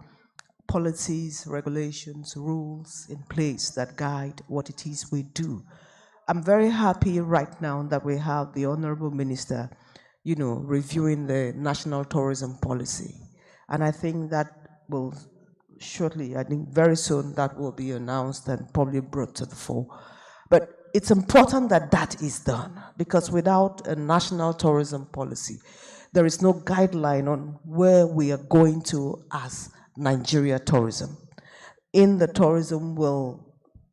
policies, regulations, rules in place that guide what it is we do. I'm very happy right now that we have the Honorable Minister, reviewing the National Tourism Policy. And I think that will shortly, I think very soon, that will be announced and probably brought to the fore. But it's important that that is done, because without a national tourism policy, there is no guideline on where we are going to as Nigeria tourism. In the tourism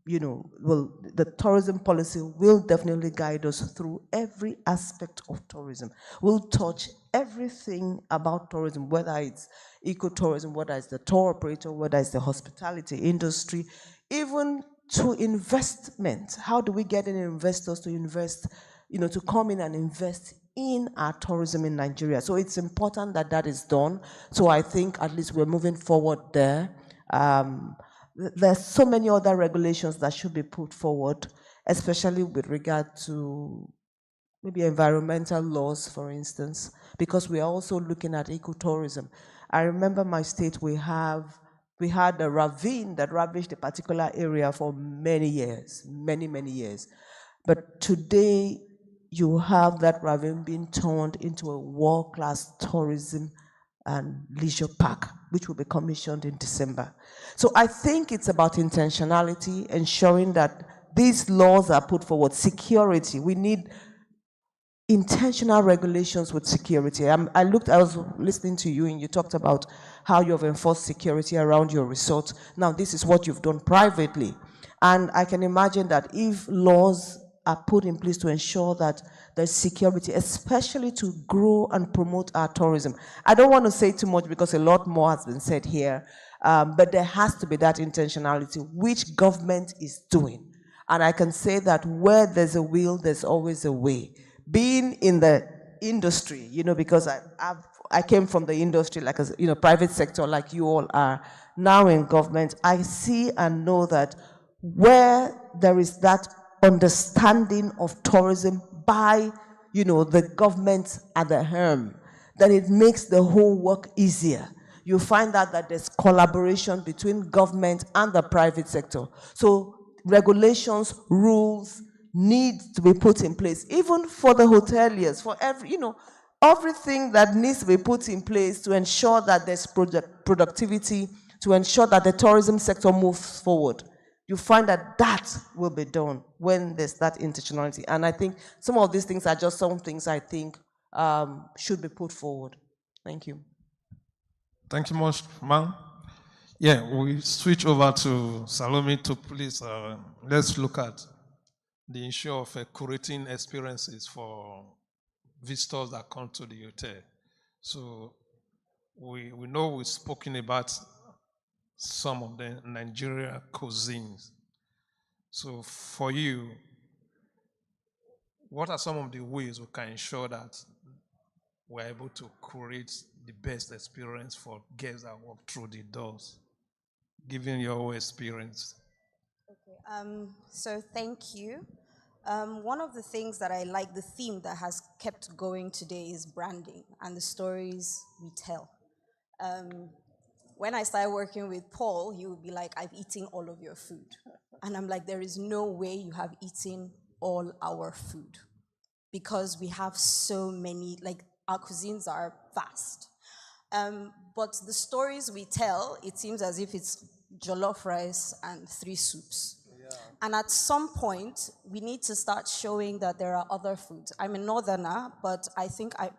the tourism policy will definitely guide us through every aspect of tourism. We'll touch everything about tourism, whether it's ecotourism, whether it's the tour operator, whether it's the hospitality industry, even to investment. How do we get in investors to invest, to come in and invest in our tourism in Nigeria? So it's important that that is done. So I think at least we're moving forward there. There's so many other regulations that should be put forward, especially with regard to maybe environmental laws, for instance, because we are also looking at ecotourism. I remember my state, we had a ravine that ravaged a particular area for many years, many years. But today, you have that ravine being turned into a world-class tourism and leisure park, which will be commissioned in December. So I think it's about intentionality, ensuring that these laws are put forward. Security, we need intentional regulations with security. I was listening to you and you talked about how you have enforced security around your resort. Now this is what you've done privately. And I can imagine that if laws are put in place to ensure that there's security, especially to grow and promote our tourism. I don't want to say too much because a lot more has been said here, but there has to be that intentionality, which government is doing. And I can say that where there's a will, there's always a way. Being in the industry, because I came from the industry, like private sector, like you all are, now in government, I see and know that where there is that understanding of tourism by, the government at the helm, then it makes the whole work easier. You find out that there's collaboration between government and the private sector. So regulations, rules need to be put in place, even for the hoteliers, for everything that needs to be put in place to ensure that there's productivity, to ensure that the tourism sector moves forward. You find that that will be done when there's that intentionality. And I think some of these things are just some things I think should be put forward. Thank you. Thank you much, ma'am. Yeah, we switch over to Salome to please, let's look at the issue of curating experiences for visitors that come to the hotel. So we know we've spoken about some of the Nigeria cuisines. So for you, what are some of the ways we can ensure that we're able to create the best experience for guests that walk through the doors, given your experience? Okay, so thank you. One of the things that I like, the theme that has kept going today is branding and the stories we tell. when I started working with Paul, he would be like, I've eaten all of your food. And I'm like, there is no way you have eaten all our food because we have so many, like our cuisines are vast. But the stories we tell, it seems as if it's jollof rice and 3 soups. And at some point, we need to start showing that there are other foods. I'm a northerner, but I think I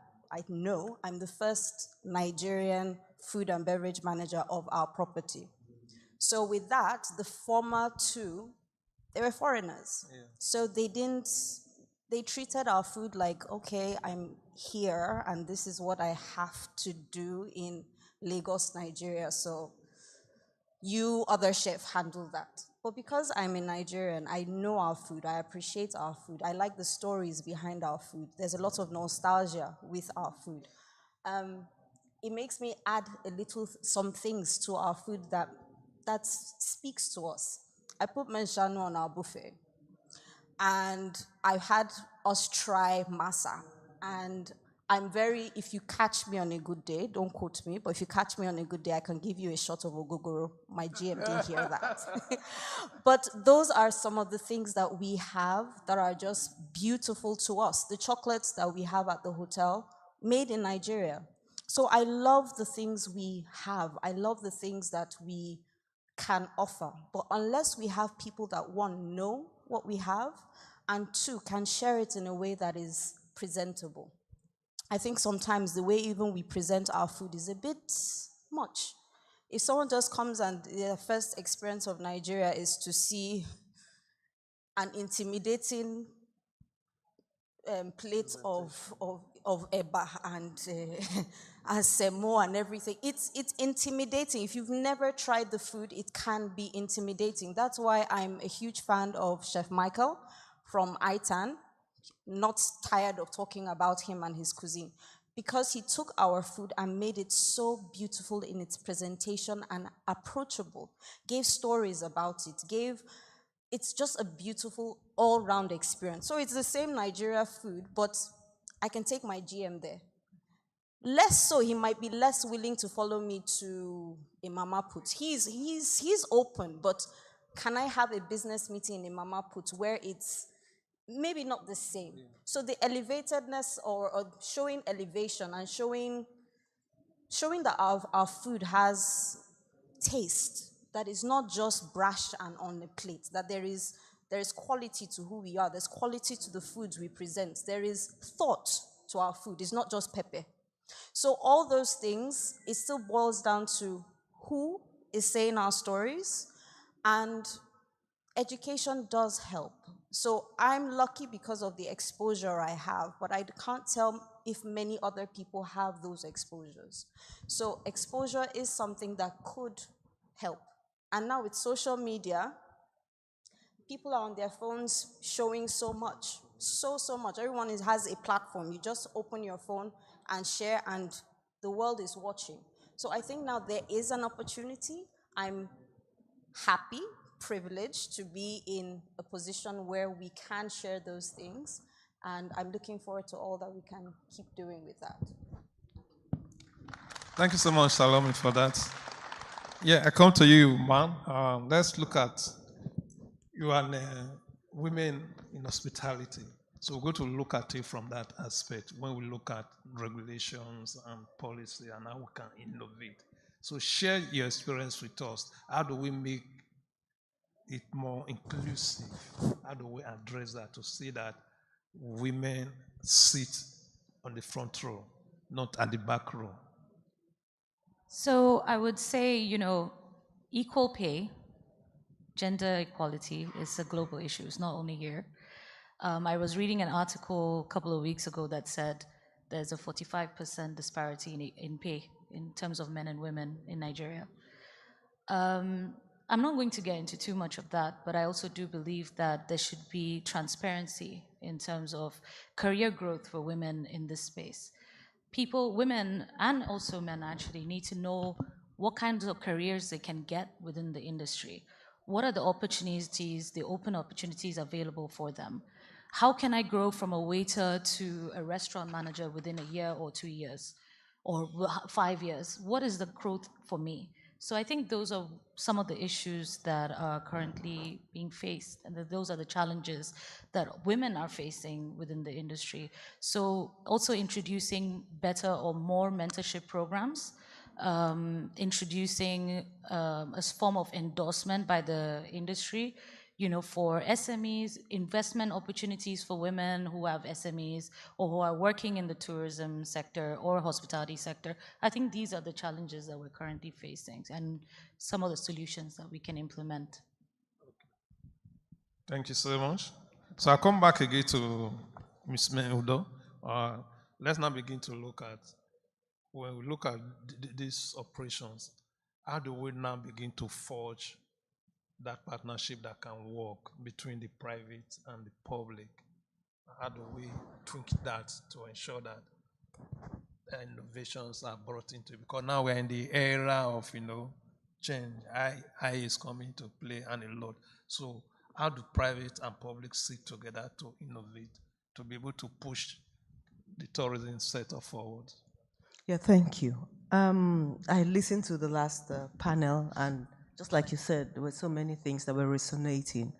know I'm the first Nigerian food and beverage manager of our property. So with that, the former two, they were foreigners. Yeah. So they treated our food like, okay, I'm here and this is what I have to do in Lagos, Nigeria. So you, other chef, handle that. But because I'm a Nigerian, I know our food, I appreciate our food, I like the stories behind our food. There's a lot of nostalgia with our food. It makes me add some things to our food that speaks to us. I put menshanu on our buffet, and I've had us try masa, and if you catch me on a good day, don't quote me, but if you catch me on a good day, I can give you a shot of ogogoro. My GM didn't hear that. But those are some of the things that we have that are just beautiful to us. The chocolates that we have at the hotel, made in Nigeria. So I love the things we have. I love the things that we can offer. But unless we have people that, one, know what we have, and two, can share it in a way that is presentable. I think sometimes the way even we present our food is a bit much. If someone just comes and their first experience of Nigeria is to see an intimidating plate of eba and semo and everything, it's intimidating. If you've never tried the food, it can be intimidating. That's why I'm a huge fan of Chef Michael from ITAN. Not tired of talking about him and his cuisine, because he took our food and made it so beautiful in its presentation and approachable, gave stories about it, it's just a beautiful all-round experience. So it's the same Nigeria food, but I can take my GM there. Less so, he might be less willing to follow me to a mama put. He's open, but can I have a business meeting in a mama put where it's maybe not the same? Yeah. So the elevatedness or showing elevation and showing that our food has taste, that is not just brushed and on a plate, that there is quality to who we are, there's quality to the foods we present, there is thought to our food, it's not just pepper. So all those things, it still boils down to who is saying our stories, and education does help. So I'm lucky because of the exposure I have, but I can't tell if many other people have those exposures. So exposure is something that could help. And now with social media, people are on their phones showing so much, so much. Everyone has a platform. You just open your phone and share, and the world is watching. So I think now there is an opportunity. I'm happy, privileged to be in a position where we can share those things, and I'm looking forward to all that we can keep doing with that. Thank you so much, Salome, for that. Yeah, I come to you, man. Let's look at you and women in hospitality. So we're going to look at it from that aspect when we look at regulations and policy and how we can innovate. So share your experience with us. How do we make it more inclusive? How do we address that to see that women sit on the front row, not at the back row? So I would say, equal pay, gender equality is a global issue. It's not only here. I was reading an article a couple of weeks ago that said there's a 45% disparity in pay in terms of men and women in Nigeria. I'm not going to get into too much of that, but I also do believe that there should be transparency in terms of career growth for women in this space. Women and also men actually need to know what kinds of careers they can get within the industry. What are the opportunities, the open opportunities available for them? How can I grow from a waiter to a restaurant manager within a year or 2 years or 5 years? What is the growth for me? So I think those are some of the issues that are currently being faced, and that those are the challenges that women are facing within the industry. So also introducing better or more mentorship programs, introducing a form of endorsement by the industry, for SMEs, investment opportunities for women who have SMEs or who are working in the tourism sector or hospitality sector. I think these are the challenges that we're currently facing and some of the solutions that we can implement. Thank you so much. So I'll come back again to Ms. Mehudo. Let's now begin to look at, when we look at these operations, how do we now begin to forge that partnership that can work between the private and the public? How do we tweak that to ensure that innovations are brought into it? Because now we're in the era of, change. AI is coming to play and a lot. So how do private and public sit together to innovate, to be able to push the tourism sector forward? Yeah, thank you. I listened to the last panel, and just like you said, there were so many things that were resonating.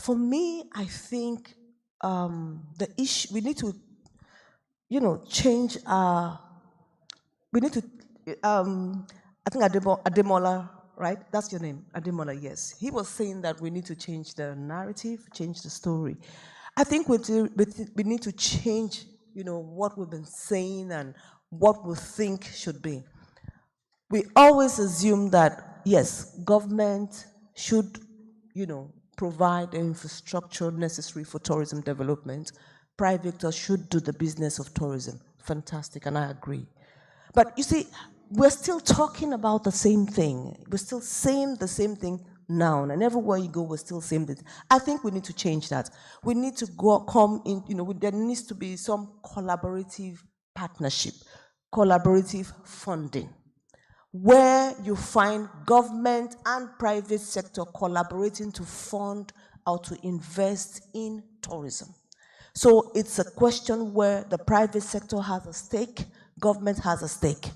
For me, I think the issue, we need to, change our, we need to, I think Ademola, right? That's your name, Ademola, yes. He was saying that we need to change the narrative, change the story. I think we need to change, what we've been saying and what we think should be. We always assume that, yes, government should, provide the infrastructure necessary for tourism development. Private sector should do the business of tourism. Fantastic, and I agree. But you see, we're still talking about the same thing. We're still saying the same thing now, and everywhere you go, we're still saying this. I think we need to change that. We need to come in, there needs to be some collaborative partnership, collaborative funding, where you find government and private sector collaborating to fund or to invest in tourism. So it's a question where the private sector has a stake, government has a stake.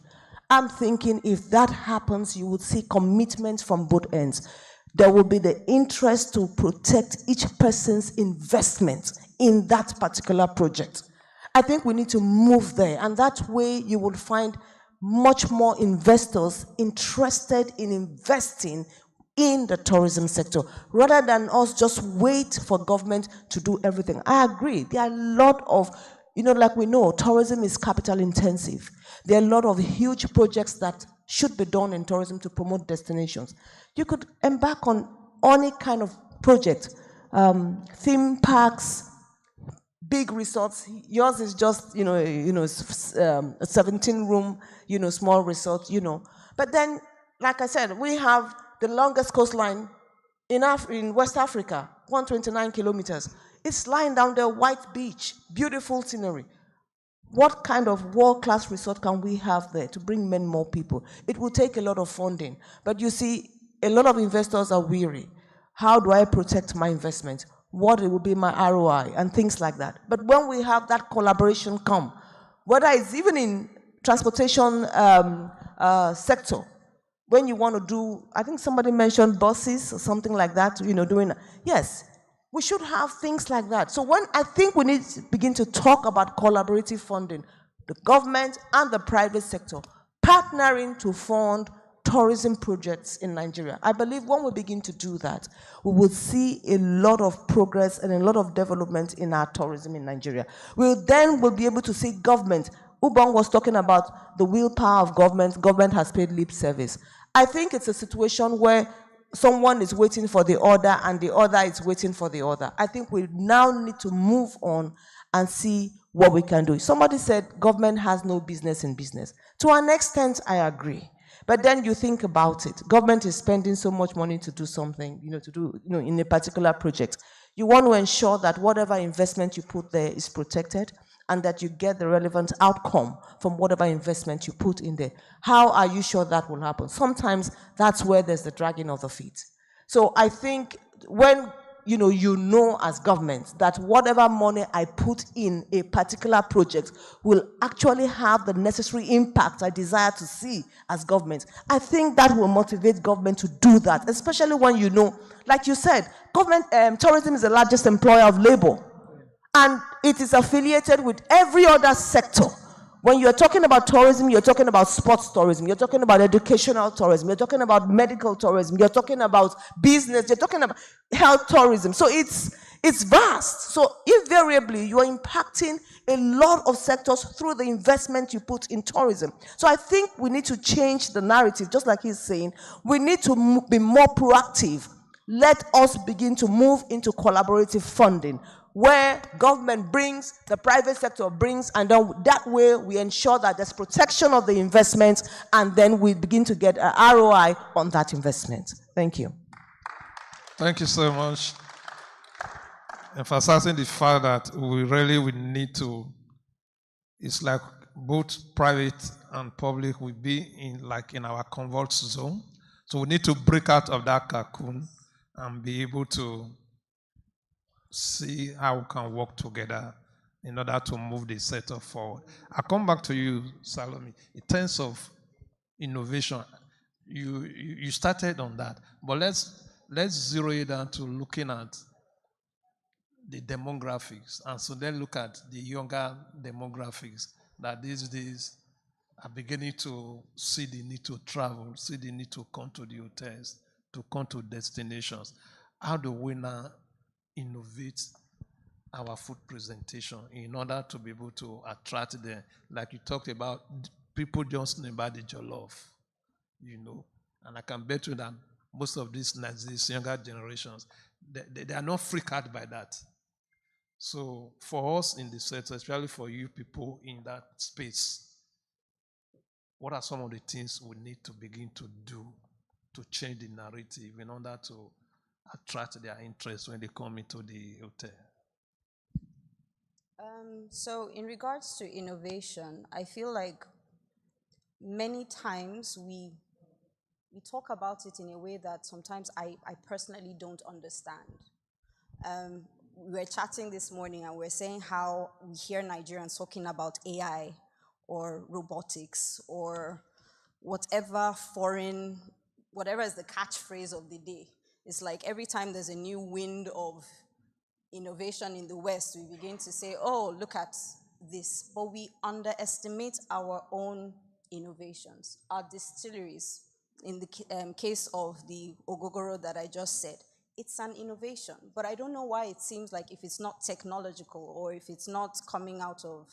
I'm thinking if that happens, you would see commitment from both ends. There will be the interest to protect each person's investment in that particular project. I think we need to move there, and that way you will find much more investors interested in investing in the tourism sector, rather than us just wait for government to do everything. I agree, there are a lot of, like we know, tourism is capital intensive. There are a lot of huge projects that should be done in tourism to promote destinations. You could embark on any kind of project, theme parks, big resorts. Yours is just, a 17-room, small resort, But then, like I said, we have the longest coastline in West Africa, 129 kilometers. It's lying down there, white beach, beautiful scenery. What kind of world-class resort can we have there to bring many more people? It will take a lot of funding. But you see, a lot of investors are weary. How do I protect my investment? What will be my ROI? And things like that. But when we have that collaboration come, whether it's even in transportation sector, when you want to do, I think somebody mentioned buses or something like that, doing, yes, we should have things like that. So I think we need to begin to talk about collaborative funding, the government and the private sector, partnering to fund tourism projects in Nigeria. I believe when we begin to do that, we will see a lot of progress and a lot of development in our tourism in Nigeria. We'll be able to see government. Ubong was talking about the willpower of government. Government has paid lip service. I think it's a situation where someone is waiting for the order and the other is waiting for the order. I think we now need to move on and see what we can do. Somebody said government has no business in business. To an extent, I agree. But then you think about it. Government is spending so much money to do something, in a particular project. You want to ensure that whatever investment you put there is protected and that you get the relevant outcome from whatever investment you put in there. How are you sure that will happen? Sometimes that's where there's the dragging of the feet. So I think when, you know as government that whatever money I put in a particular project will actually have the necessary impact I desire to see as government. I think that will motivate government to do that, especially when you know, like you said, government tourism is the largest employer of labor, and it is affiliated with every other sector. When you're talking about tourism, you're talking about sports tourism, you're talking about educational tourism, you're talking about medical tourism, you're talking about business, you're talking about health tourism. So it's vast. So invariably, you're impacting a lot of sectors through the investment you put in tourism. So I think we need to change the narrative, just like he's saying. We need to be more proactive. Let us begin to move into collaborative funding, where government brings, the private sector brings, and then that way we ensure that there's protection of the investment, and then we begin to get an ROI on that investment. Thank you. Thank you so much. Emphasizing the fact that we really need to, it's like both private and public will be in our comfort zone. So we need to break out of that cocoon and be able to see how we can work together in order to move the sector forward. I come back to you, Salome. In terms of innovation, you started on that, but let's zero it down to looking at the demographics, and so then look at the younger demographics that these days are beginning to see the need to travel, see the need to come to the hotels, to come to destinations. How do we now innovate our food presentation in order to be able to attract them? Like you talked about, people just know about the jollof, and I can bet you that most of these younger generations, they are not freaked out by that. So for us in the sector, especially for you people in that space, what are some of the things we need to begin to do to change the narrative in order to attract their interest when they come into the hotel? So in regards to innovation, I feel like many times we talk about it in a way that sometimes I personally don't understand. We were chatting this morning and we're saying how we hear Nigerians talking about AI or robotics or whatever is the catchphrase of the day. It's like every time there's a new wind of innovation in the West, we begin to say, oh, look at this. But we underestimate our own innovations. Our distilleries, in the case of the Ogogoro that I just said, it's an innovation. But I don't know why it seems like if it's not technological or if it's not coming out of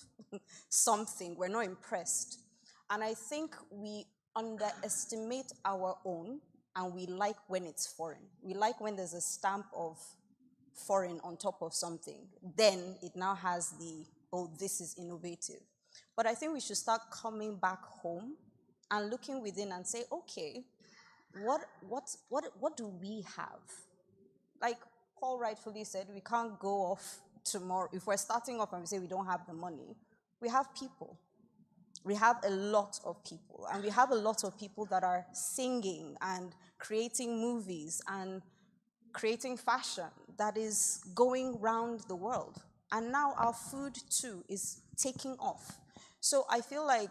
something, we're not impressed. And I think we underestimate our own, and we like when it's foreign. We like when there's a stamp of foreign on top of something. Then it now has this is innovative. But I think we should start coming back home and looking within and say, okay, what do we have? Like Paul rightfully said, we can't go off tomorrow. If we're starting off and we say we don't have the money, we have people. We have a lot of people. And we have a lot of people that are singing and creating movies and creating fashion that is going round the world. And now our food too is taking off. So I feel like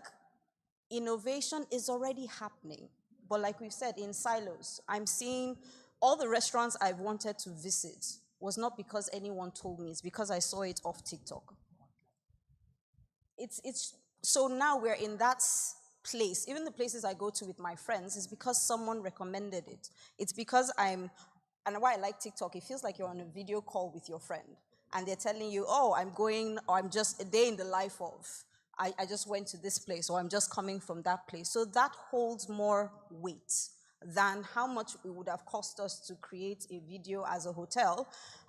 innovation is already happening. But like we've said, in silos, I'm seeing all the restaurants I've wanted to visit was not because anyone told me, it's because I saw it off TikTok. So now we're in that place. Even the places I go to with my friends is because someone recommended it. It's because and why I like TikTok, it feels like you're on a video call with your friend and they're telling you, oh, I'm just a day in the life of, I just went to this place, or I'm just coming from that place. So that holds more weight than how much it would have cost us to create a video as a hotel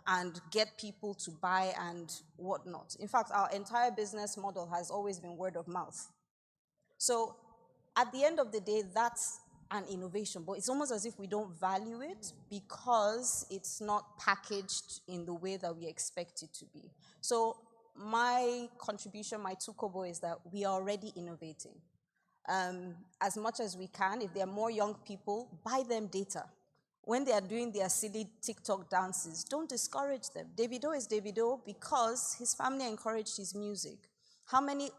and get people to buy and whatnot. In fact, our entire business model has always been word of mouth. So at the end of the day, that's an innovation, but it's almost as if we don't value it because it's not packaged in the way that we expect it to be. So my contribution, my tukobo, is that we are already innovating. As much as we can, if there are more young people, buy them data. when they are doing their silly TikTok dances, don't discourage them. Davido is Davido because his family encouraged his music.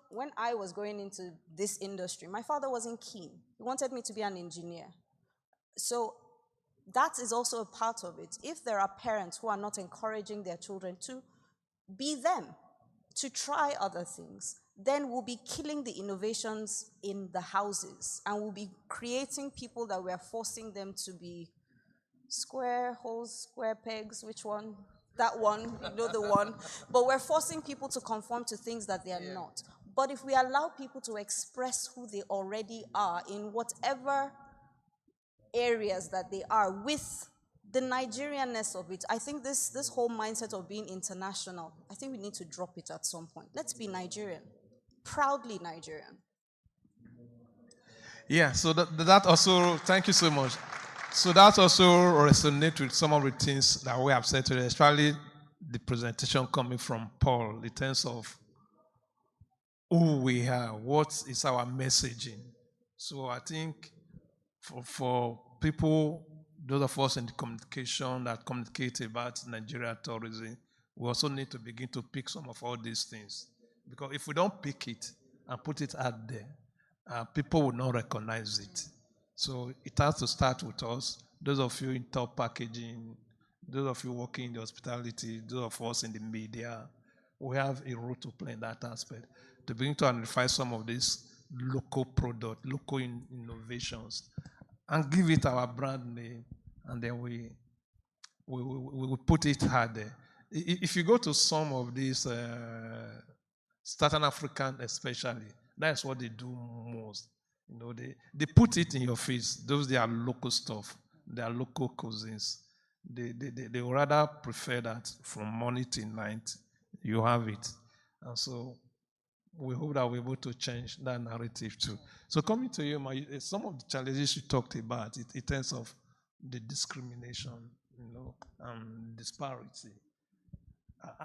When I was going into this industry, my father wasn't keen. He wanted me to be an engineer. So that is also a part of it. If there are parents who are not encouraging their children to be them, to try other things, then we'll be killing the innovations in the houses, and we'll be creating people that we're forcing them to be square holes, square pegs, which one? That one, you know the one. But we're forcing people to conform to things that they are not. But if we allow people to express who they already are in whatever areas that they are, with the Nigerianness of it, I think this whole mindset of being international, I think we need to drop it at some point. Let's be Nigerian, proudly Nigerian. Yeah, so that also, thank you so much. So that also resonates with some of the things that we have said today, especially the presentation coming from Paul in terms of who we are, what is our messaging. So I think for people, those of us in the communication that communicate about Nigeria tourism, we also need to begin to pick some of all these things. Because if we don't pick it and put it out there, people will not recognize it. So it has to start with us. Those of you in top packaging, those of you working in the hospitality, those of us in the media, we have a role to play in that aspect to begin to identify some of these local products, local innovations, and give it our brand name, and then we put it hard there. If you go to some of these Southern African especially, that's what they do most. You know, they put it in your face. Those they are local stuff. They are local cuisines. They would rather prefer that from morning till night you have it. And so we hope that we're able to change that narrative too. So coming to you, some of the challenges you talked about in terms of the discrimination, disparity.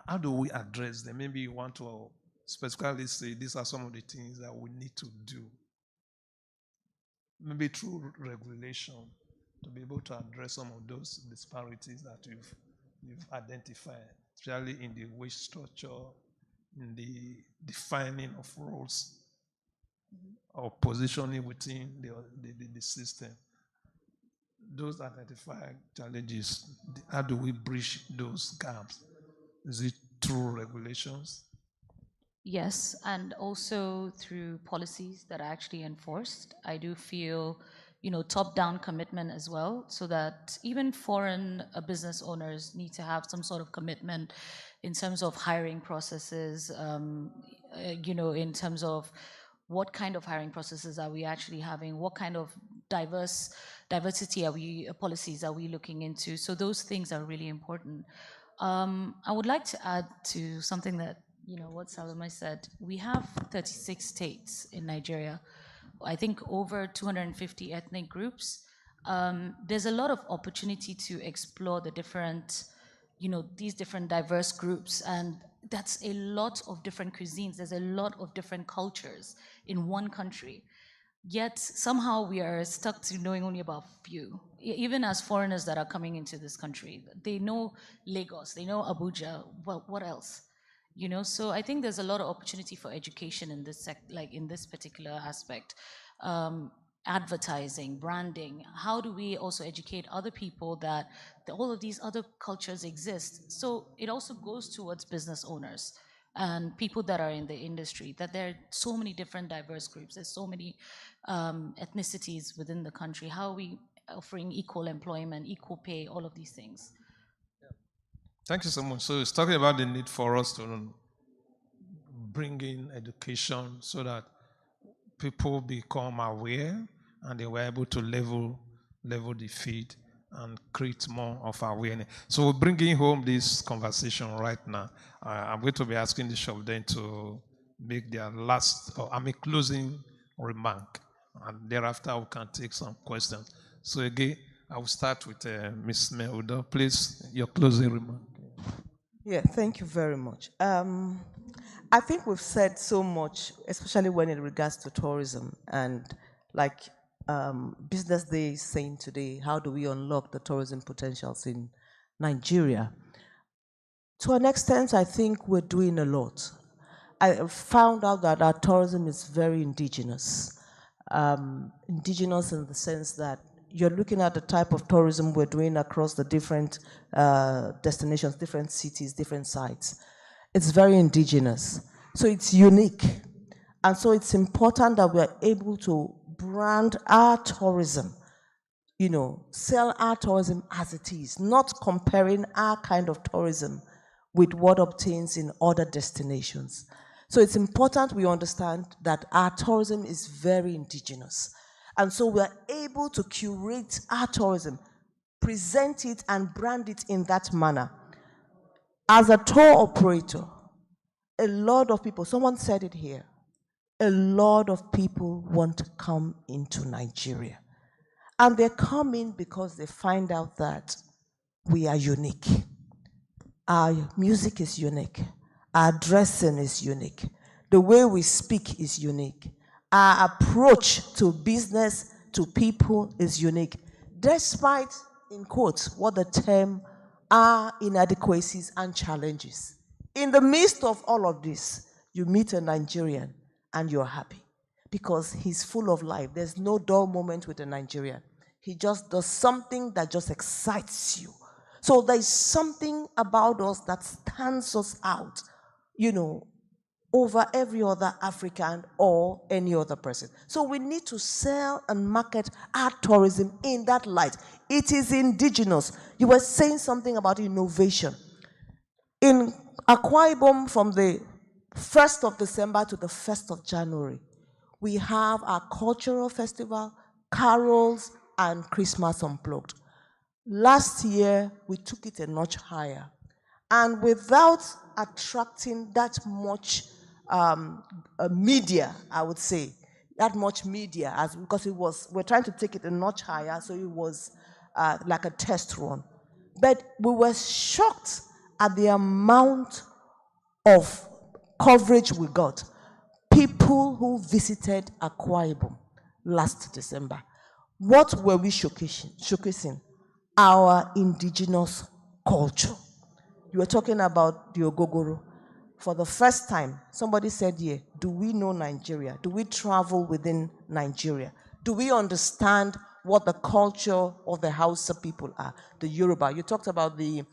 How do we address them? Maybe you want to specifically say these are some of the things that we need to do. Maybe through regulation to be able to address some of those disparities that you've identified, especially in the wage structure, in the defining of roles or positioning within the system. Those identified challenges, how do we bridge those gaps? Is it through regulations? Yes, and also through policies that are actually enforced. I do feel, top-down commitment as well, so that even foreign business owners need to have some sort of commitment in terms of hiring processes, in terms of what kind of hiring processes are we actually having, what kind of diversity policies are we looking into. So those things are really important. I would like to add to something that what Salome said. We have 36 states in Nigeria. I think over 250 ethnic groups. There's a lot of opportunity to explore the different, these different diverse groups, and that's a lot of different cuisines. There's a lot of different cultures in one country. Yet somehow we are stuck to knowing only about few. Even as foreigners that are coming into this country, they know Lagos, they know Abuja, but what else? So I think there's a lot of opportunity for education in this in this particular aspect. Advertising, branding, how do we also educate other people that all of these other cultures exist? So it also goes towards business owners and people that are in the industry, that there are so many different diverse groups, there's so many ethnicities within the country. How are we offering equal employment, equal pay, all of these things? Thank you so much. So it's talking about the need for us to bring in education so that people become aware and they were able to level the field and create more of awareness. So we're bringing home this conversation right now. I'm going to be asking the shop then to make their closing remark, and thereafter we can take some questions. So again, I will start with Ms. Meudo. Please, your closing remark. Yeah, thank you very much. I think we've said so much, especially when it regards to tourism, and like Business Day is saying today, how do we unlock the tourism potentials in Nigeria? To an extent, I think we're doing a lot. I found out that our tourism is very indigenous. Indigenous in the sense that you're looking at the type of tourism we're doing across the different destinations, different cities, different sites. It's very indigenous. So it's unique. And so it's important that we're able to brand our tourism, you know, sell our tourism as it is, not comparing our kind of tourism with what obtains in other destinations. So it's important we understand that our tourism is very indigenous. And so we're able to curate our tourism, present it and brand it in that manner. As a tour operator, a lot of people, someone said it here, a lot of people want to come into Nigeria. And they're coming because they find out that we are unique. Our music is unique. Our dressing is unique. The way we speak is unique. Our approach to business, to people is unique. Despite, in quotes, what the term are inadequacies and challenges. In the midst of all of this, you meet a Nigerian and you're happy because he's full of life. There's no dull moment with a Nigerian. He just does something that just excites you. So there's something about us that stands us out, you know, over every other African or any other person. So we need to sell and market our tourism in that light. It is indigenous. You were saying something about innovation. In Akwa Ibom, from the 1st of December to the 1st of January, we have our cultural festival, carols, and Christmas Unplugged. Last year, we took it a notch higher. And without attracting that much media, I would say, that much media, because we're trying to take it a notch higher, so it was like a test run. But we were shocked at the amount of coverage we got. People who visited Akwa Ibom last December. What were we showcasing? Our indigenous culture. You were talking about the Ogogoro. For the first time, somebody said here, do we know Nigeria? Do we travel within Nigeria? Do we understand what the culture of the Hausa people are? The Yoruba. You talked about the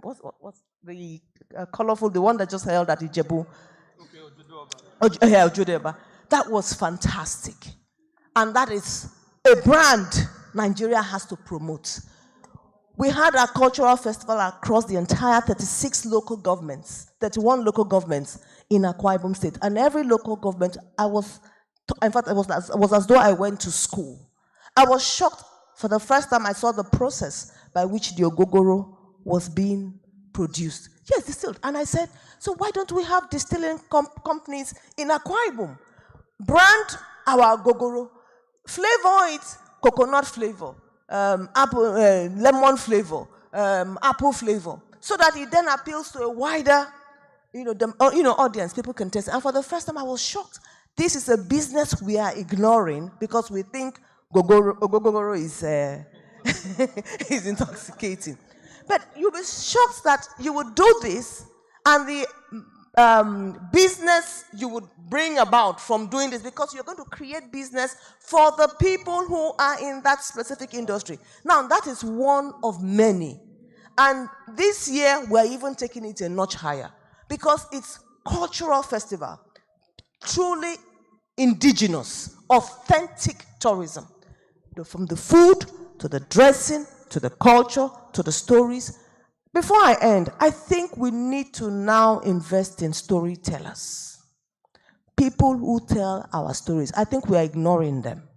what's the colorful, the one that just held at Ijebu. Ojudeba. That was fantastic. And that is a brand Nigeria has to promote. We had a cultural festival across the entire 36 local governments, 31 local governments in Akwa Ibom State. And every local government, it was as though I went to school. I was shocked for the first time I saw the process by which the Ogogoro was being produced. Yes, distilled. And I said, so why don't we have distilling companies in Akwa Ibom? Brand our Ogogoro, flavor it, coconut flavor, apple, lemon flavor, apple flavor, so that it then appeals to a wider, audience. People can taste it. And for the first time, I was shocked. This is a business we are ignoring because we think Ogogoro is is intoxicating. But you'll be shocked that you would do this, and the business you would bring about from doing this, because you're going to create business for the people who are in that specific industry. Now, that is one of many. And this year, we're even taking it a notch higher because it's cultural festival, truly indigenous, authentic tourism. From the food, to the dressing, to the culture, to the stories. Before I end, I think we need to now invest in storytellers. People who tell our stories. I think we are ignoring them.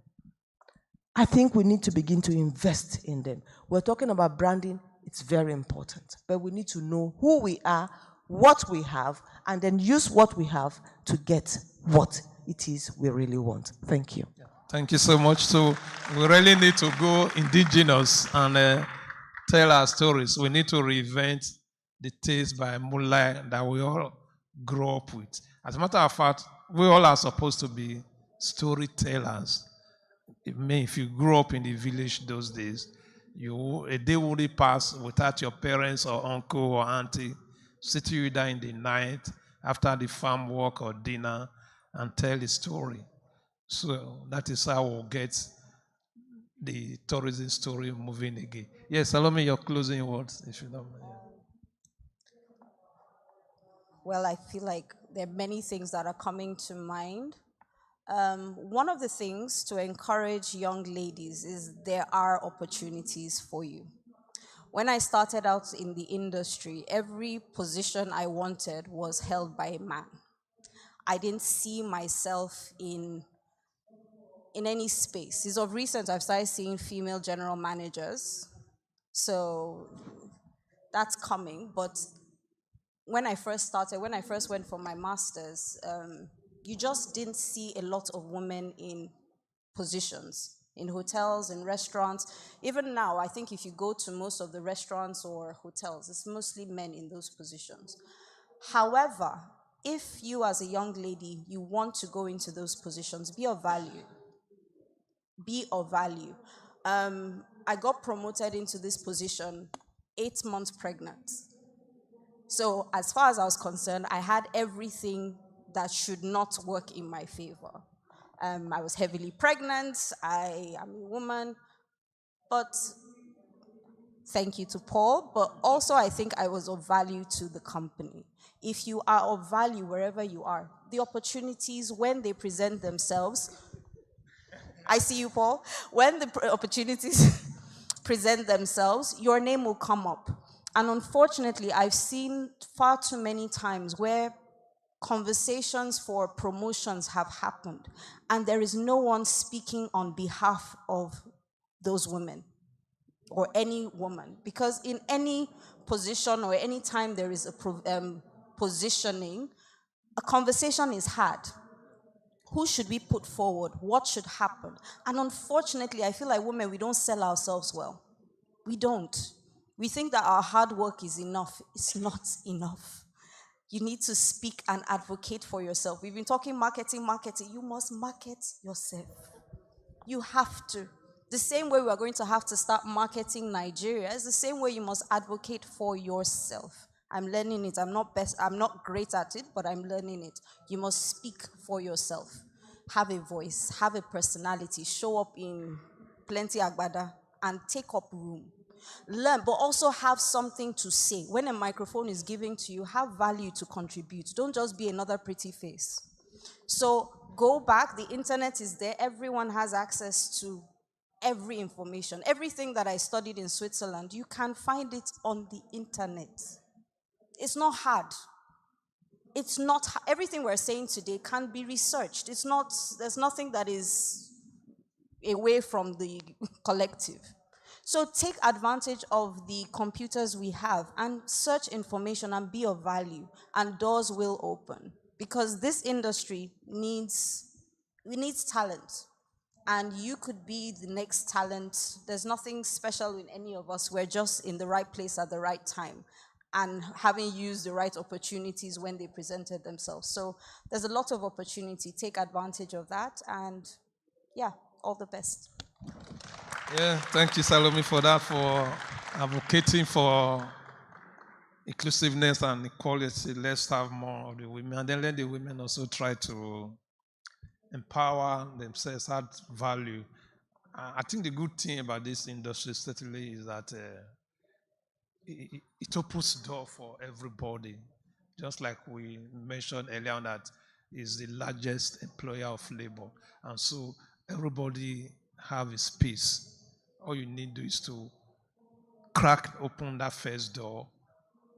I think we need to begin to invest in them. We're talking about branding, it's very important. But we need to know who we are, what we have, and then use what we have to get what it is we really want. Thank you. Thank you so much. So we really need to go indigenous and tell our stories. We need to reinvent the taste by moonlight that we all grew up with. As a matter of fact, we all are supposed to be storytellers. If you grew up in the village those days, a day wouldn't pass without your parents or uncle or auntie sitting you down in the night after the farm work or dinner and tell a story. So that is how we'll get the tourism story moving again. Yes, Salome, your closing words, if you don't mind. Well, I feel like there are many things that are coming to mind. One of the things to encourage young ladies is there are opportunities for you. When I started out in the industry, every position I wanted was held by a man. I didn't see myself in any space. It's of recent I've started seeing female general managers. So that's coming. But when I first went for my master's, you just didn't see a lot of women in positions, in hotels, in restaurants. Even now, I think if you go to most of the restaurants or hotels, it's mostly men in those positions. However, if you as a young lady, you want to go into those positions, be of value. Be of value. I got promoted into this position 8 months pregnant. So as far as I was concerned, I had everything that should not work in my favor. I was heavily pregnant, I am a woman, but thank you to Paul, but also I think I was of value to the company. If you are of value wherever you are, the opportunities, when they present themselves, I see you, Paul, when the opportunities present themselves, your name will come up. And unfortunately, I've seen far too many times where conversations for promotions have happened, and there is no one speaking on behalf of those women or any woman. Because in any position or any time there is a positioning, a conversation is had. Who should we put forward? What should happen? And unfortunately, I feel like women, we don't sell ourselves well. We don't. We think that our hard work is enough. It's not enough. You need to speak and advocate for yourself. We've been talking marketing. You must market yourself. You have to. The same way we are going to have to start marketing Nigeria is the same way you must advocate for yourself. I'm learning it. I'm not great at it, but I'm learning it. You must speak for yourself. Have a voice, have a personality, show up in plenty agbada and take up room. Learn, but also have something to say. When a microphone is given to you, have value to contribute. Don't just be another pretty face. So go back, the internet is there, everyone has access to every information. Everything that I studied in Switzerland, you can find it on the internet. It's not hard. It's not, everything we're saying today can be researched. There's nothing that is away from the collective. So take advantage of the computers we have and search information and be of value, and doors will open. Because this industry needs talent. And you could be the next talent. There's nothing special in any of us. We're just in the right place at the right time and having used the right opportunities when they presented themselves. So there's a lot of opportunity. Take advantage of that, and yeah, all the best. Yeah, thank you, Salome, for that, for advocating for inclusiveness and equality. Let's have more of the women, and then let the women also try to empower themselves, add value. I think the good thing about this industry certainly is that it opens door for everybody. Just like we mentioned earlier on, that is the largest employer of labor. And so everybody have a space. All you need to do is to crack open that first door,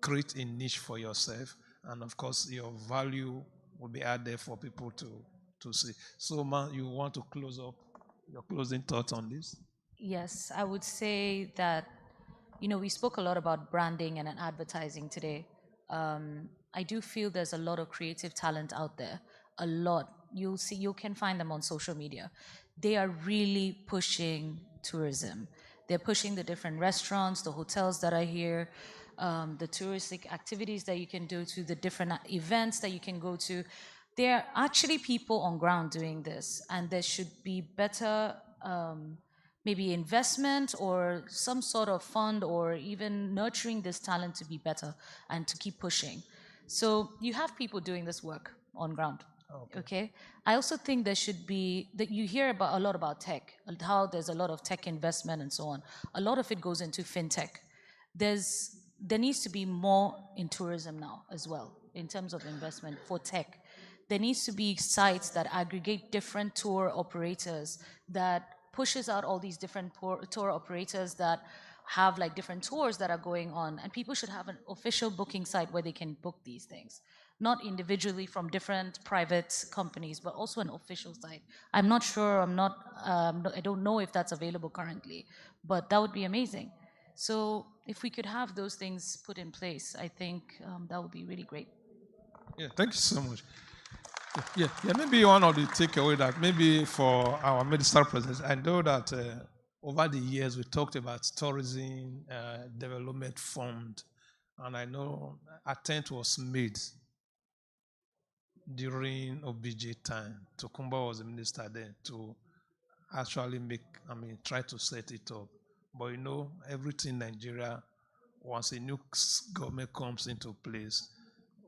create a niche for yourself, and of course your value will be out there for people to see. So, man, you want to close up your closing thoughts on this? Yes, I would say that, we spoke a lot about branding and advertising today. I do feel there's a lot of creative talent out there. A lot. You can find them on social media. They are really pushing tourism. They're pushing the different restaurants, the hotels that are here, the touristic activities that you can do to, the different events that you can go to. there are actually people on ground doing this, and there should be better maybe investment or some sort of fund, or even nurturing this talent to be better and to keep pushing. So you have people doing this work on ground. Okay. I also think there should be that you hear about a lot about tech, how there's a lot of tech investment and so on. A lot of it goes into fintech. There needs to be more in tourism now as well in terms of investment for tech. There needs to be sites that aggregate different tour operators, that pushes out all these different tour operators that have like different tours that are going on, and people should have an official booking site where they can book these things, not individually from different private companies, but also an official site. I'm not sure, I don't know if that's available currently, but that would be amazing. So if we could have those things put in place, I think that would be really great. Yeah, thank you so much. Yeah, maybe one of the takeaway that maybe for our minister president, I know that over the years we talked about tourism development fund, and I know attempt was made during OBJ time. Tokumba was the minister then to actually try to set it up. But everything in Nigeria, once a new government comes into place,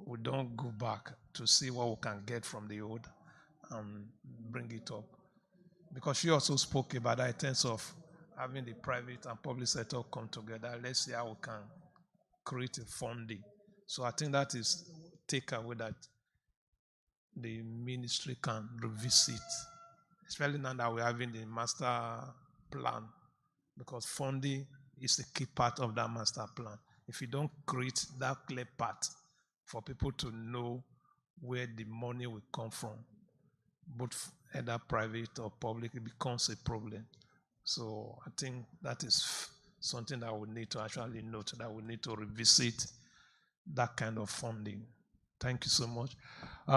we don't go back to see what we can get from the old and bring it up. Because she also spoke about that in terms of having the private and public sector come together. Let's see how we can create a funding. So I think that is takeaway that the ministry can revisit, especially now that we're having the master plan, because funding is the key part of that master plan. If you don't create that clear path for people to know where the money will come from, both either private or public, it becomes a problem. So I think that is something that we need to actually note, that we need to revisit that kind of funding. Thank you so much.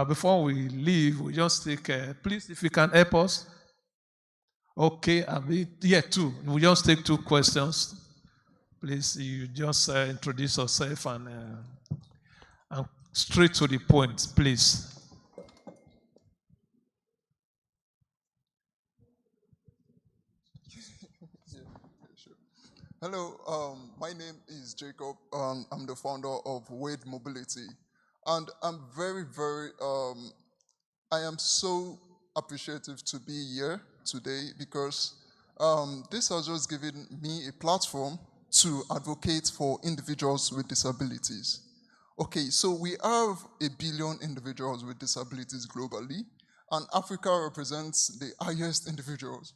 Before we leave, we just take, please, if you can help us. Okay, two. We just take 2 questions. Please, you just introduce yourself and straight to the point, please. Hello, my name is Jacob. I'm the founder of Wade Mobility. And I'm very, I am so appreciative to be here today because this has just given me a platform to advocate for individuals with disabilities. Okay, so we have 1 billion individuals with disabilities globally, and Africa represents the highest individuals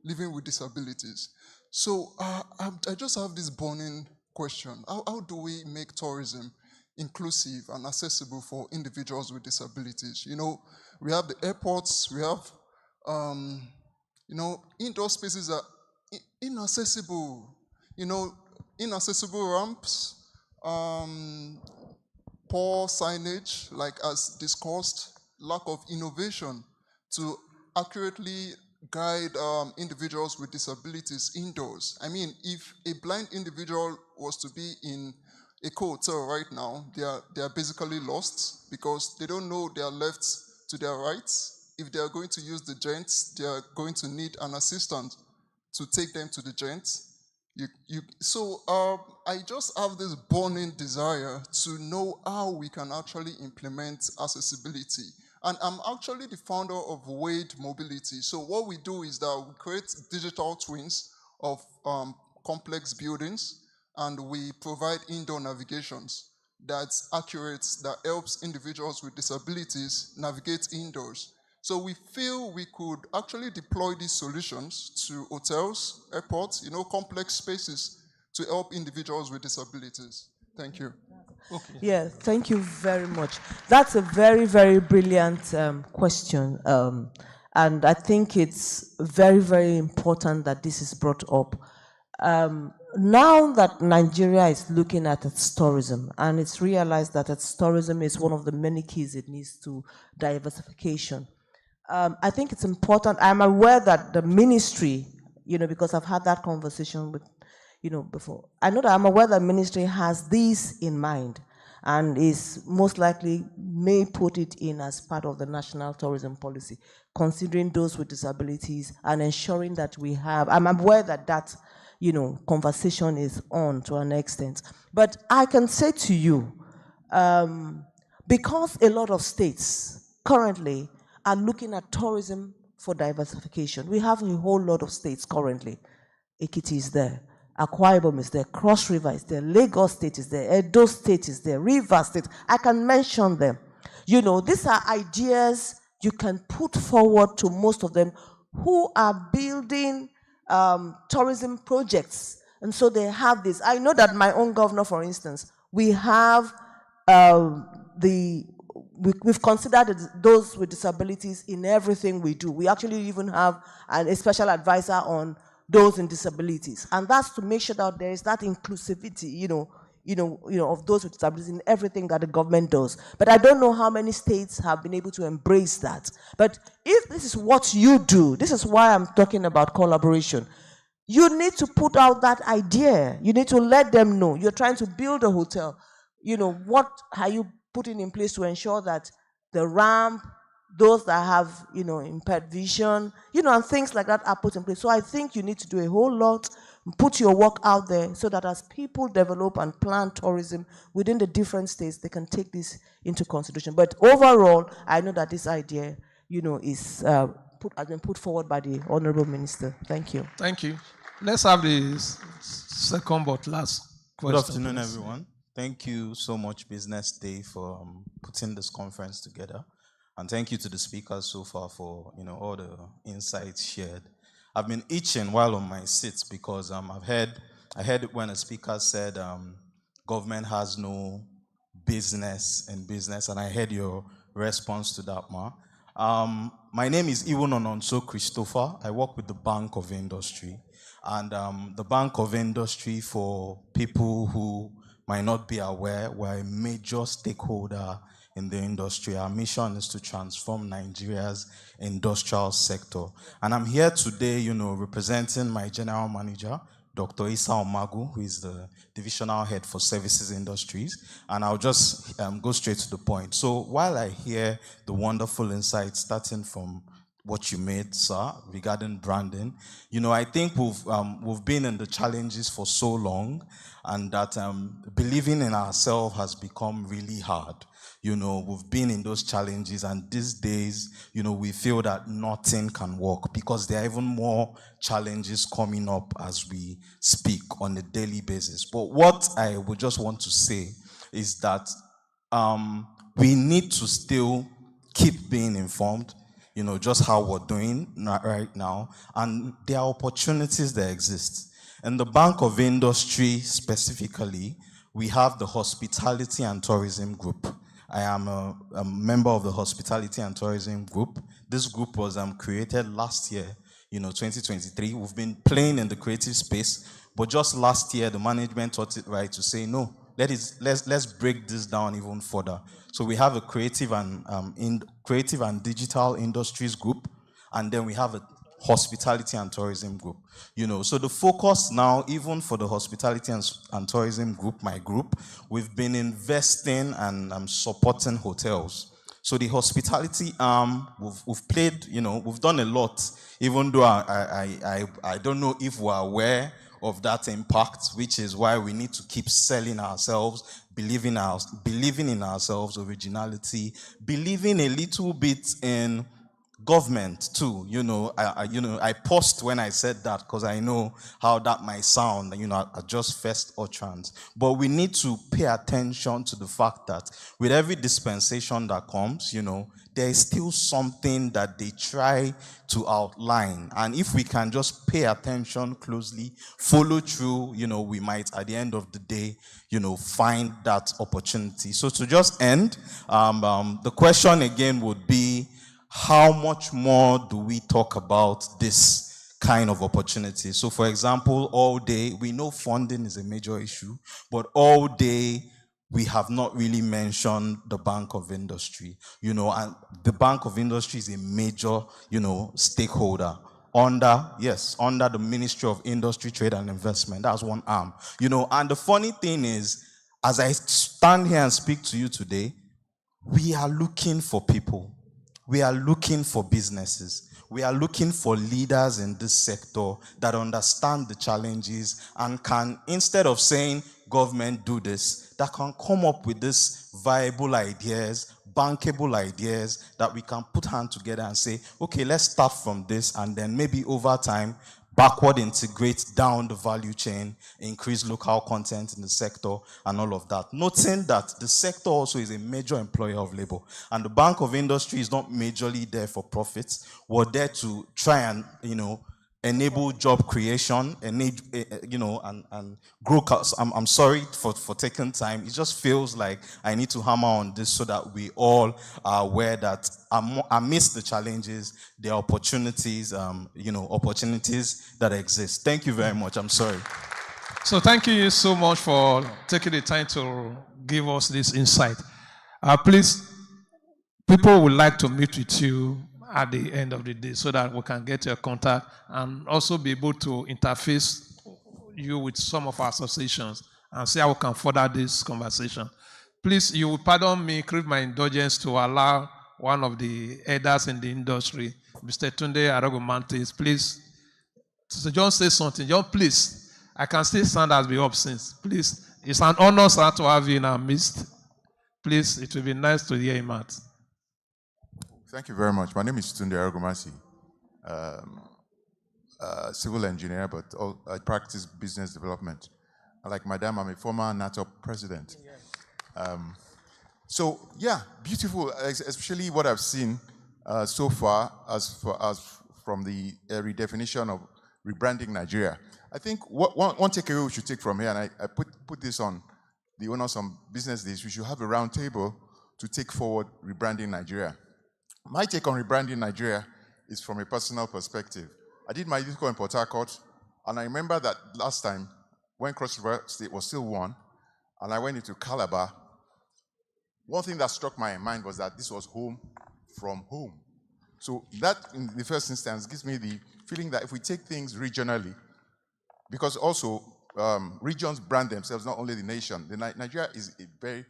living with disabilities. So I just have this burning question. How do we make tourism inclusive and accessible for individuals with disabilities? We have the airports, we have, indoor spaces are inaccessible, inaccessible ramps, poor signage, like as discussed, lack of innovation to accurately guide individuals with disabilities indoors. I mean, if a blind individual was to be in a hotel right now, they are basically lost because they don't know their left to their right. If they are going to use the joints, they are going to need an assistant to take them to the joints. I just have this burning desire to know how we can actually implement accessibility. And I'm actually the founder of Wade Mobility. So what we do is that we create digital twins of complex buildings, and we provide indoor navigations that's accurate, that helps individuals with disabilities navigate indoors. So we feel we could actually deploy these solutions to hotels, airports, complex spaces to help individuals with disabilities. Thank you. Okay. Yeah, thank you very much. That's a very, very brilliant question. And I think it's very, very important that this is brought up. Now that Nigeria is looking at its tourism, and it's realized that its tourism is one of the many keys it needs to diversification. I think it's important. I'm aware that the ministry, because I've had that conversation with, before. I know that I'm aware that ministry has these in mind. and is most likely may put it in as part of the national tourism policy, considering those with disabilities and ensuring that we have, I'm aware that that, conversation is on to an extent. But I can say to you, because a lot of states currently are looking at tourism for diversification, we have a whole lot of states currently. Ekiti is there, Akwa Ibom is there, Cross River is there, Lagos State is there, Edo State is there, Rivers State. I can mention them. These are ideas you can put forward to most of them who are building tourism projects. And so they have this. I know that my own governor, for instance, we have we've considered those with disabilities in everything we do. We actually even have a special advisor on those in disabilities, and that's to make sure that there is that inclusivity, of those with disabilities in everything that the government does. But I don't know how many states have been able to embrace that. But if this is what you do, this is why I'm talking about collaboration. You need to put out that idea. You need to let them know you're trying to build a hotel. What are you putting in place to ensure that the ramp, those that have, impaired vision, and things like that are put in place. So I think you need to do a whole lot, put your work out there so that as people develop and plan tourism within the different states, they can take this into consideration. But overall, I know that this idea, is has been put forward by the Honorable Minister. Thank you. Thank you. Let's have the second but last question. Good afternoon, please. everyone. Thank you so much, Business Day, for putting this conference together. And thank you to the speakers so far for all the insights shared. I've been itching while on my seat because I heard when a speaker said government has no business in business, and I heard your response to that, Ma. My name is Iwunononso Christopher. I work with the Bank of Industry. And the Bank of Industry, for people who might not be aware, we're a major stakeholder in the industry. Our mission is to transform Nigeria's industrial sector. And I'm here today, representing my general manager, Dr. Isa Omagu, who is the divisional head for services industries. And I'll just go straight to the point. So while I hear the wonderful insights starting from what you made, sir, regarding branding, I think we've been in the challenges for so long, and that believing in ourselves has become really hard. We've been in those challenges, and these days, we feel that nothing can work because there are even more challenges coming up as we speak on a daily basis. But what I would just want to say is that we need to still keep being informed, just how we're doing right now, and there are opportunities that exist. In the Bank of Industry specifically, we have the Hospitality and Tourism Group. I am a member of the Hospitality and Tourism Group. This group was created last year, 2023. We've been playing in the creative space, but just last year, the management thought it right to say, no, let's break this down even further. So we have a creative and digital industries group, and then we have a hospitality and tourism group. So the focus now, even for the hospitality and tourism group, my group, we've been investing and supporting hotels. So the hospitality arm, we've played, we've done a lot, even though I don't know if we're aware of that impact, which is why we need to keep selling ourselves, believing in ourselves, originality, believing a little bit in government too. I paused when I said that because I know how that might sound, at just first utterance. But we need to pay attention to the fact that with every dispensation that comes, there is still something that they try to outline. And if we can just pay attention closely, follow through, we might at the end of the day, find that opportunity. So to just end, the question again would be, how much more do we talk about this kind of opportunity? So for example, all day, we know funding is a major issue, but all day, we have not really mentioned the Bank of Industry, and the Bank of Industry is a major, stakeholder under the Ministry of Industry, Trade and Investment. That's one arm, and the funny thing is, as I stand here and speak to you today, we are looking for people. We are looking for businesses. We are looking for leaders in this sector that understand the challenges and can, instead of saying, government do this, that can come up with these viable ideas, bankable ideas that we can put hands together and say, okay, let's start from this, and then maybe over time, backward integrate down the value chain, increase local content in the sector, and all of that. Noting that the sector also is a major employer of labor, and the Bank of Industry is not majorly there for profits. We're there to try and, enable job creation, and grow. I'm sorry for taking time. It just feels like I need to hammer on this so that we all are aware that amidst the challenges, there are opportunities, opportunities that exist. Thank you very much. I'm sorry. So thank you so much for taking the time to give us this insight. Please, people would like to meet with you at the end of the day so that we can get your contact and also be able to interface you with some of our associations and see how we can further this conversation. Please, you will pardon me, crave my indulgence to allow one of the elders in the industry, Mr. Tunde Aragomantes, please. So John say something. John, please. I can still stand as be up since. Please. It's an honor, sir, to have you in our midst. Please, it will be nice to hear him out. Thank you very much. My name is Tunde Arugomasi, civil engineer, but I practice business development. Like Madam, I'm a former NATO president. So yeah, beautiful, especially what I've seen so far as from the redefinition of rebranding Nigeria. I think one takeaway we should take from here, and I put this on the owners on business days, we should have a round table to take forward rebranding Nigeria. My take on rebranding Nigeria is from a personal perspective. I did my youth corps in Port Harcourt, and I remember that last time when Cross River State was still one, and I went into Calabar, one thing that struck my mind was that this was home from home. So that, in the first instance, gives me the feeling that if we take things regionally, because also regions brand themselves, not only the nation. Nigeria is a very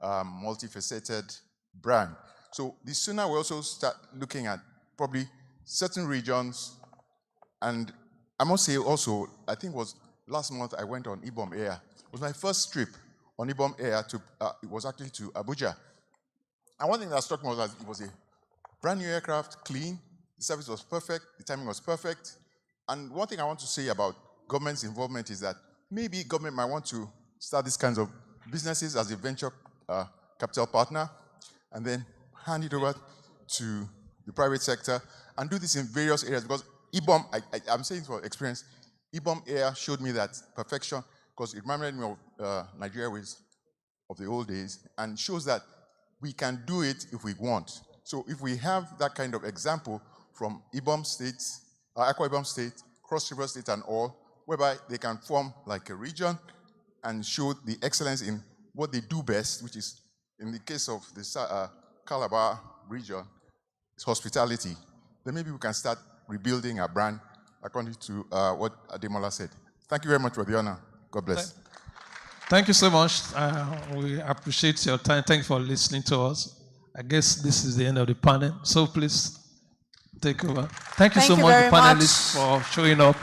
multifaceted brand. So the sooner we also start looking at probably certain regions, and I must say also, I think it was last month I went on Ibom Air. It was my first trip on Ibom Air it was actually to Abuja. And one thing that struck me was that it was a brand new aircraft, clean, the service was perfect, the timing was perfect. And one thing I want to say about government's involvement is that maybe government might want to start these kinds of businesses as a venture capital partner, and then hand it over to the private sector and do this in various areas, because Ibom, I'm saying for experience, Ibom Air showed me that perfection, because it reminded me of Nigeria of the old days, and shows that we can do it if we want. So if we have that kind of example from Ibom State, Akwa Ibom State, Cross River State and all, whereby they can form like a region and show the excellence in what they do best, which is, in the case of the Calabar region, is hospitality. Then maybe we can start rebuilding our brand according to what Ademola said. Thank you very much for the honor. God bless. Thank you so much. We appreciate your time. Thank you for listening to us. I guess this is the end of the panel. So please take over. Thank you so much, the panelists, for showing up.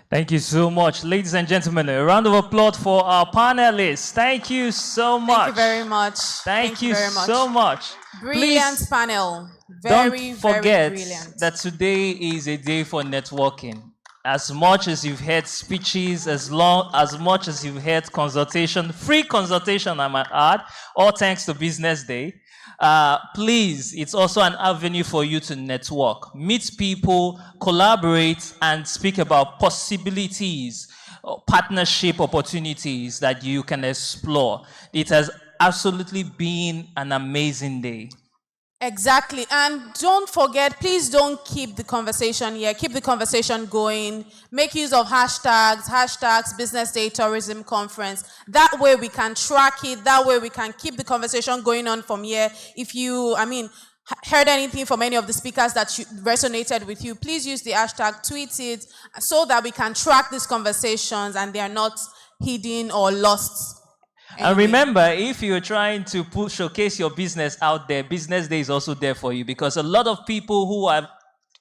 Thank you so much. Ladies and gentlemen, a round of applause for our panelists. Thank you so much. Thank you very much. Thank you very much. so much. Brilliant Please, panel. don't Very forget brilliant. that today is a day for networking. As much as you've heard speeches, as much as you've heard consultation, free consultation, I might add, all thanks to Business Day. Please, it's also an avenue for you to network, meet people, collaborate, and speak about possibilities, partnership opportunities that you can explore. It has absolutely been an amazing day. Exactly. And don't forget, please don't keep the conversation here. Keep the conversation going. Make use of hashtags Business Day Tourism Conference. That way we can track it. That way we can keep the conversation going on from here. If you, heard anything from any of the speakers that resonated with you, please use the hashtag, tweet it, so that we can track these conversations and they are not hidden or lost. And remember, if you're trying to showcase your business out there, Business Day is also there for you, because a lot of people who are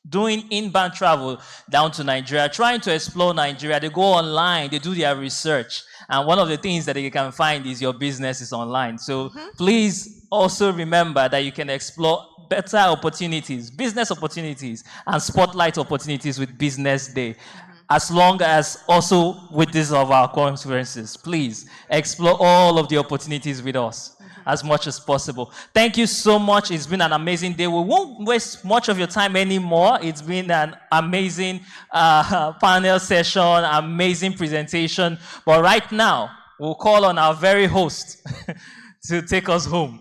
doing inbound travel down to Nigeria, trying to explore Nigeria, they go online, they do their research. And one of the things that you can find is your business is online. So please also remember that you can explore better opportunities, business opportunities, and spotlight opportunities with Business Day. As long as also with this of our conferences, please explore all of the opportunities with us as much as possible. Thank you so much. It's been an amazing day. We won't waste much of your time anymore. It's been an amazing panel session, amazing presentation. But right now, we'll call on our very host to take us home.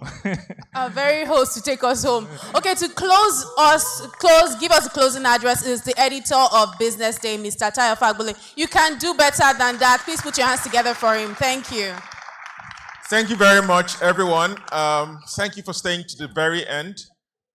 Our very host to take us home. Okay, to give us a closing address is the editor of Business Day, Mr. Tayo Fagbule. You can do better than that. Please put your hands together for him. Thank you. Thank you very much, everyone. Thank you for staying to the very end.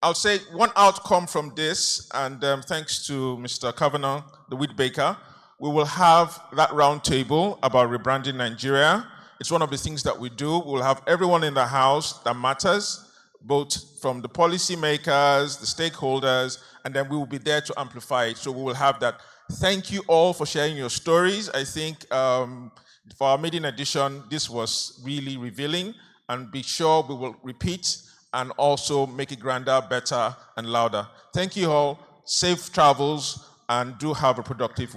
I'll say one outcome from this, and thanks to Mr. Kavanagh, the wheat baker, we will have that round table about rebranding Nigeria. It's one of the things that we do. We'll have everyone in the house that matters, both from the policymakers, the stakeholders, and then we will be there to amplify it. So we will have that. Thank you all for sharing your stories. I think for our maiden edition, this was really revealing, and be sure we will repeat and also make it grander, better, and louder. Thank you all. Safe travels, and do have a productive week.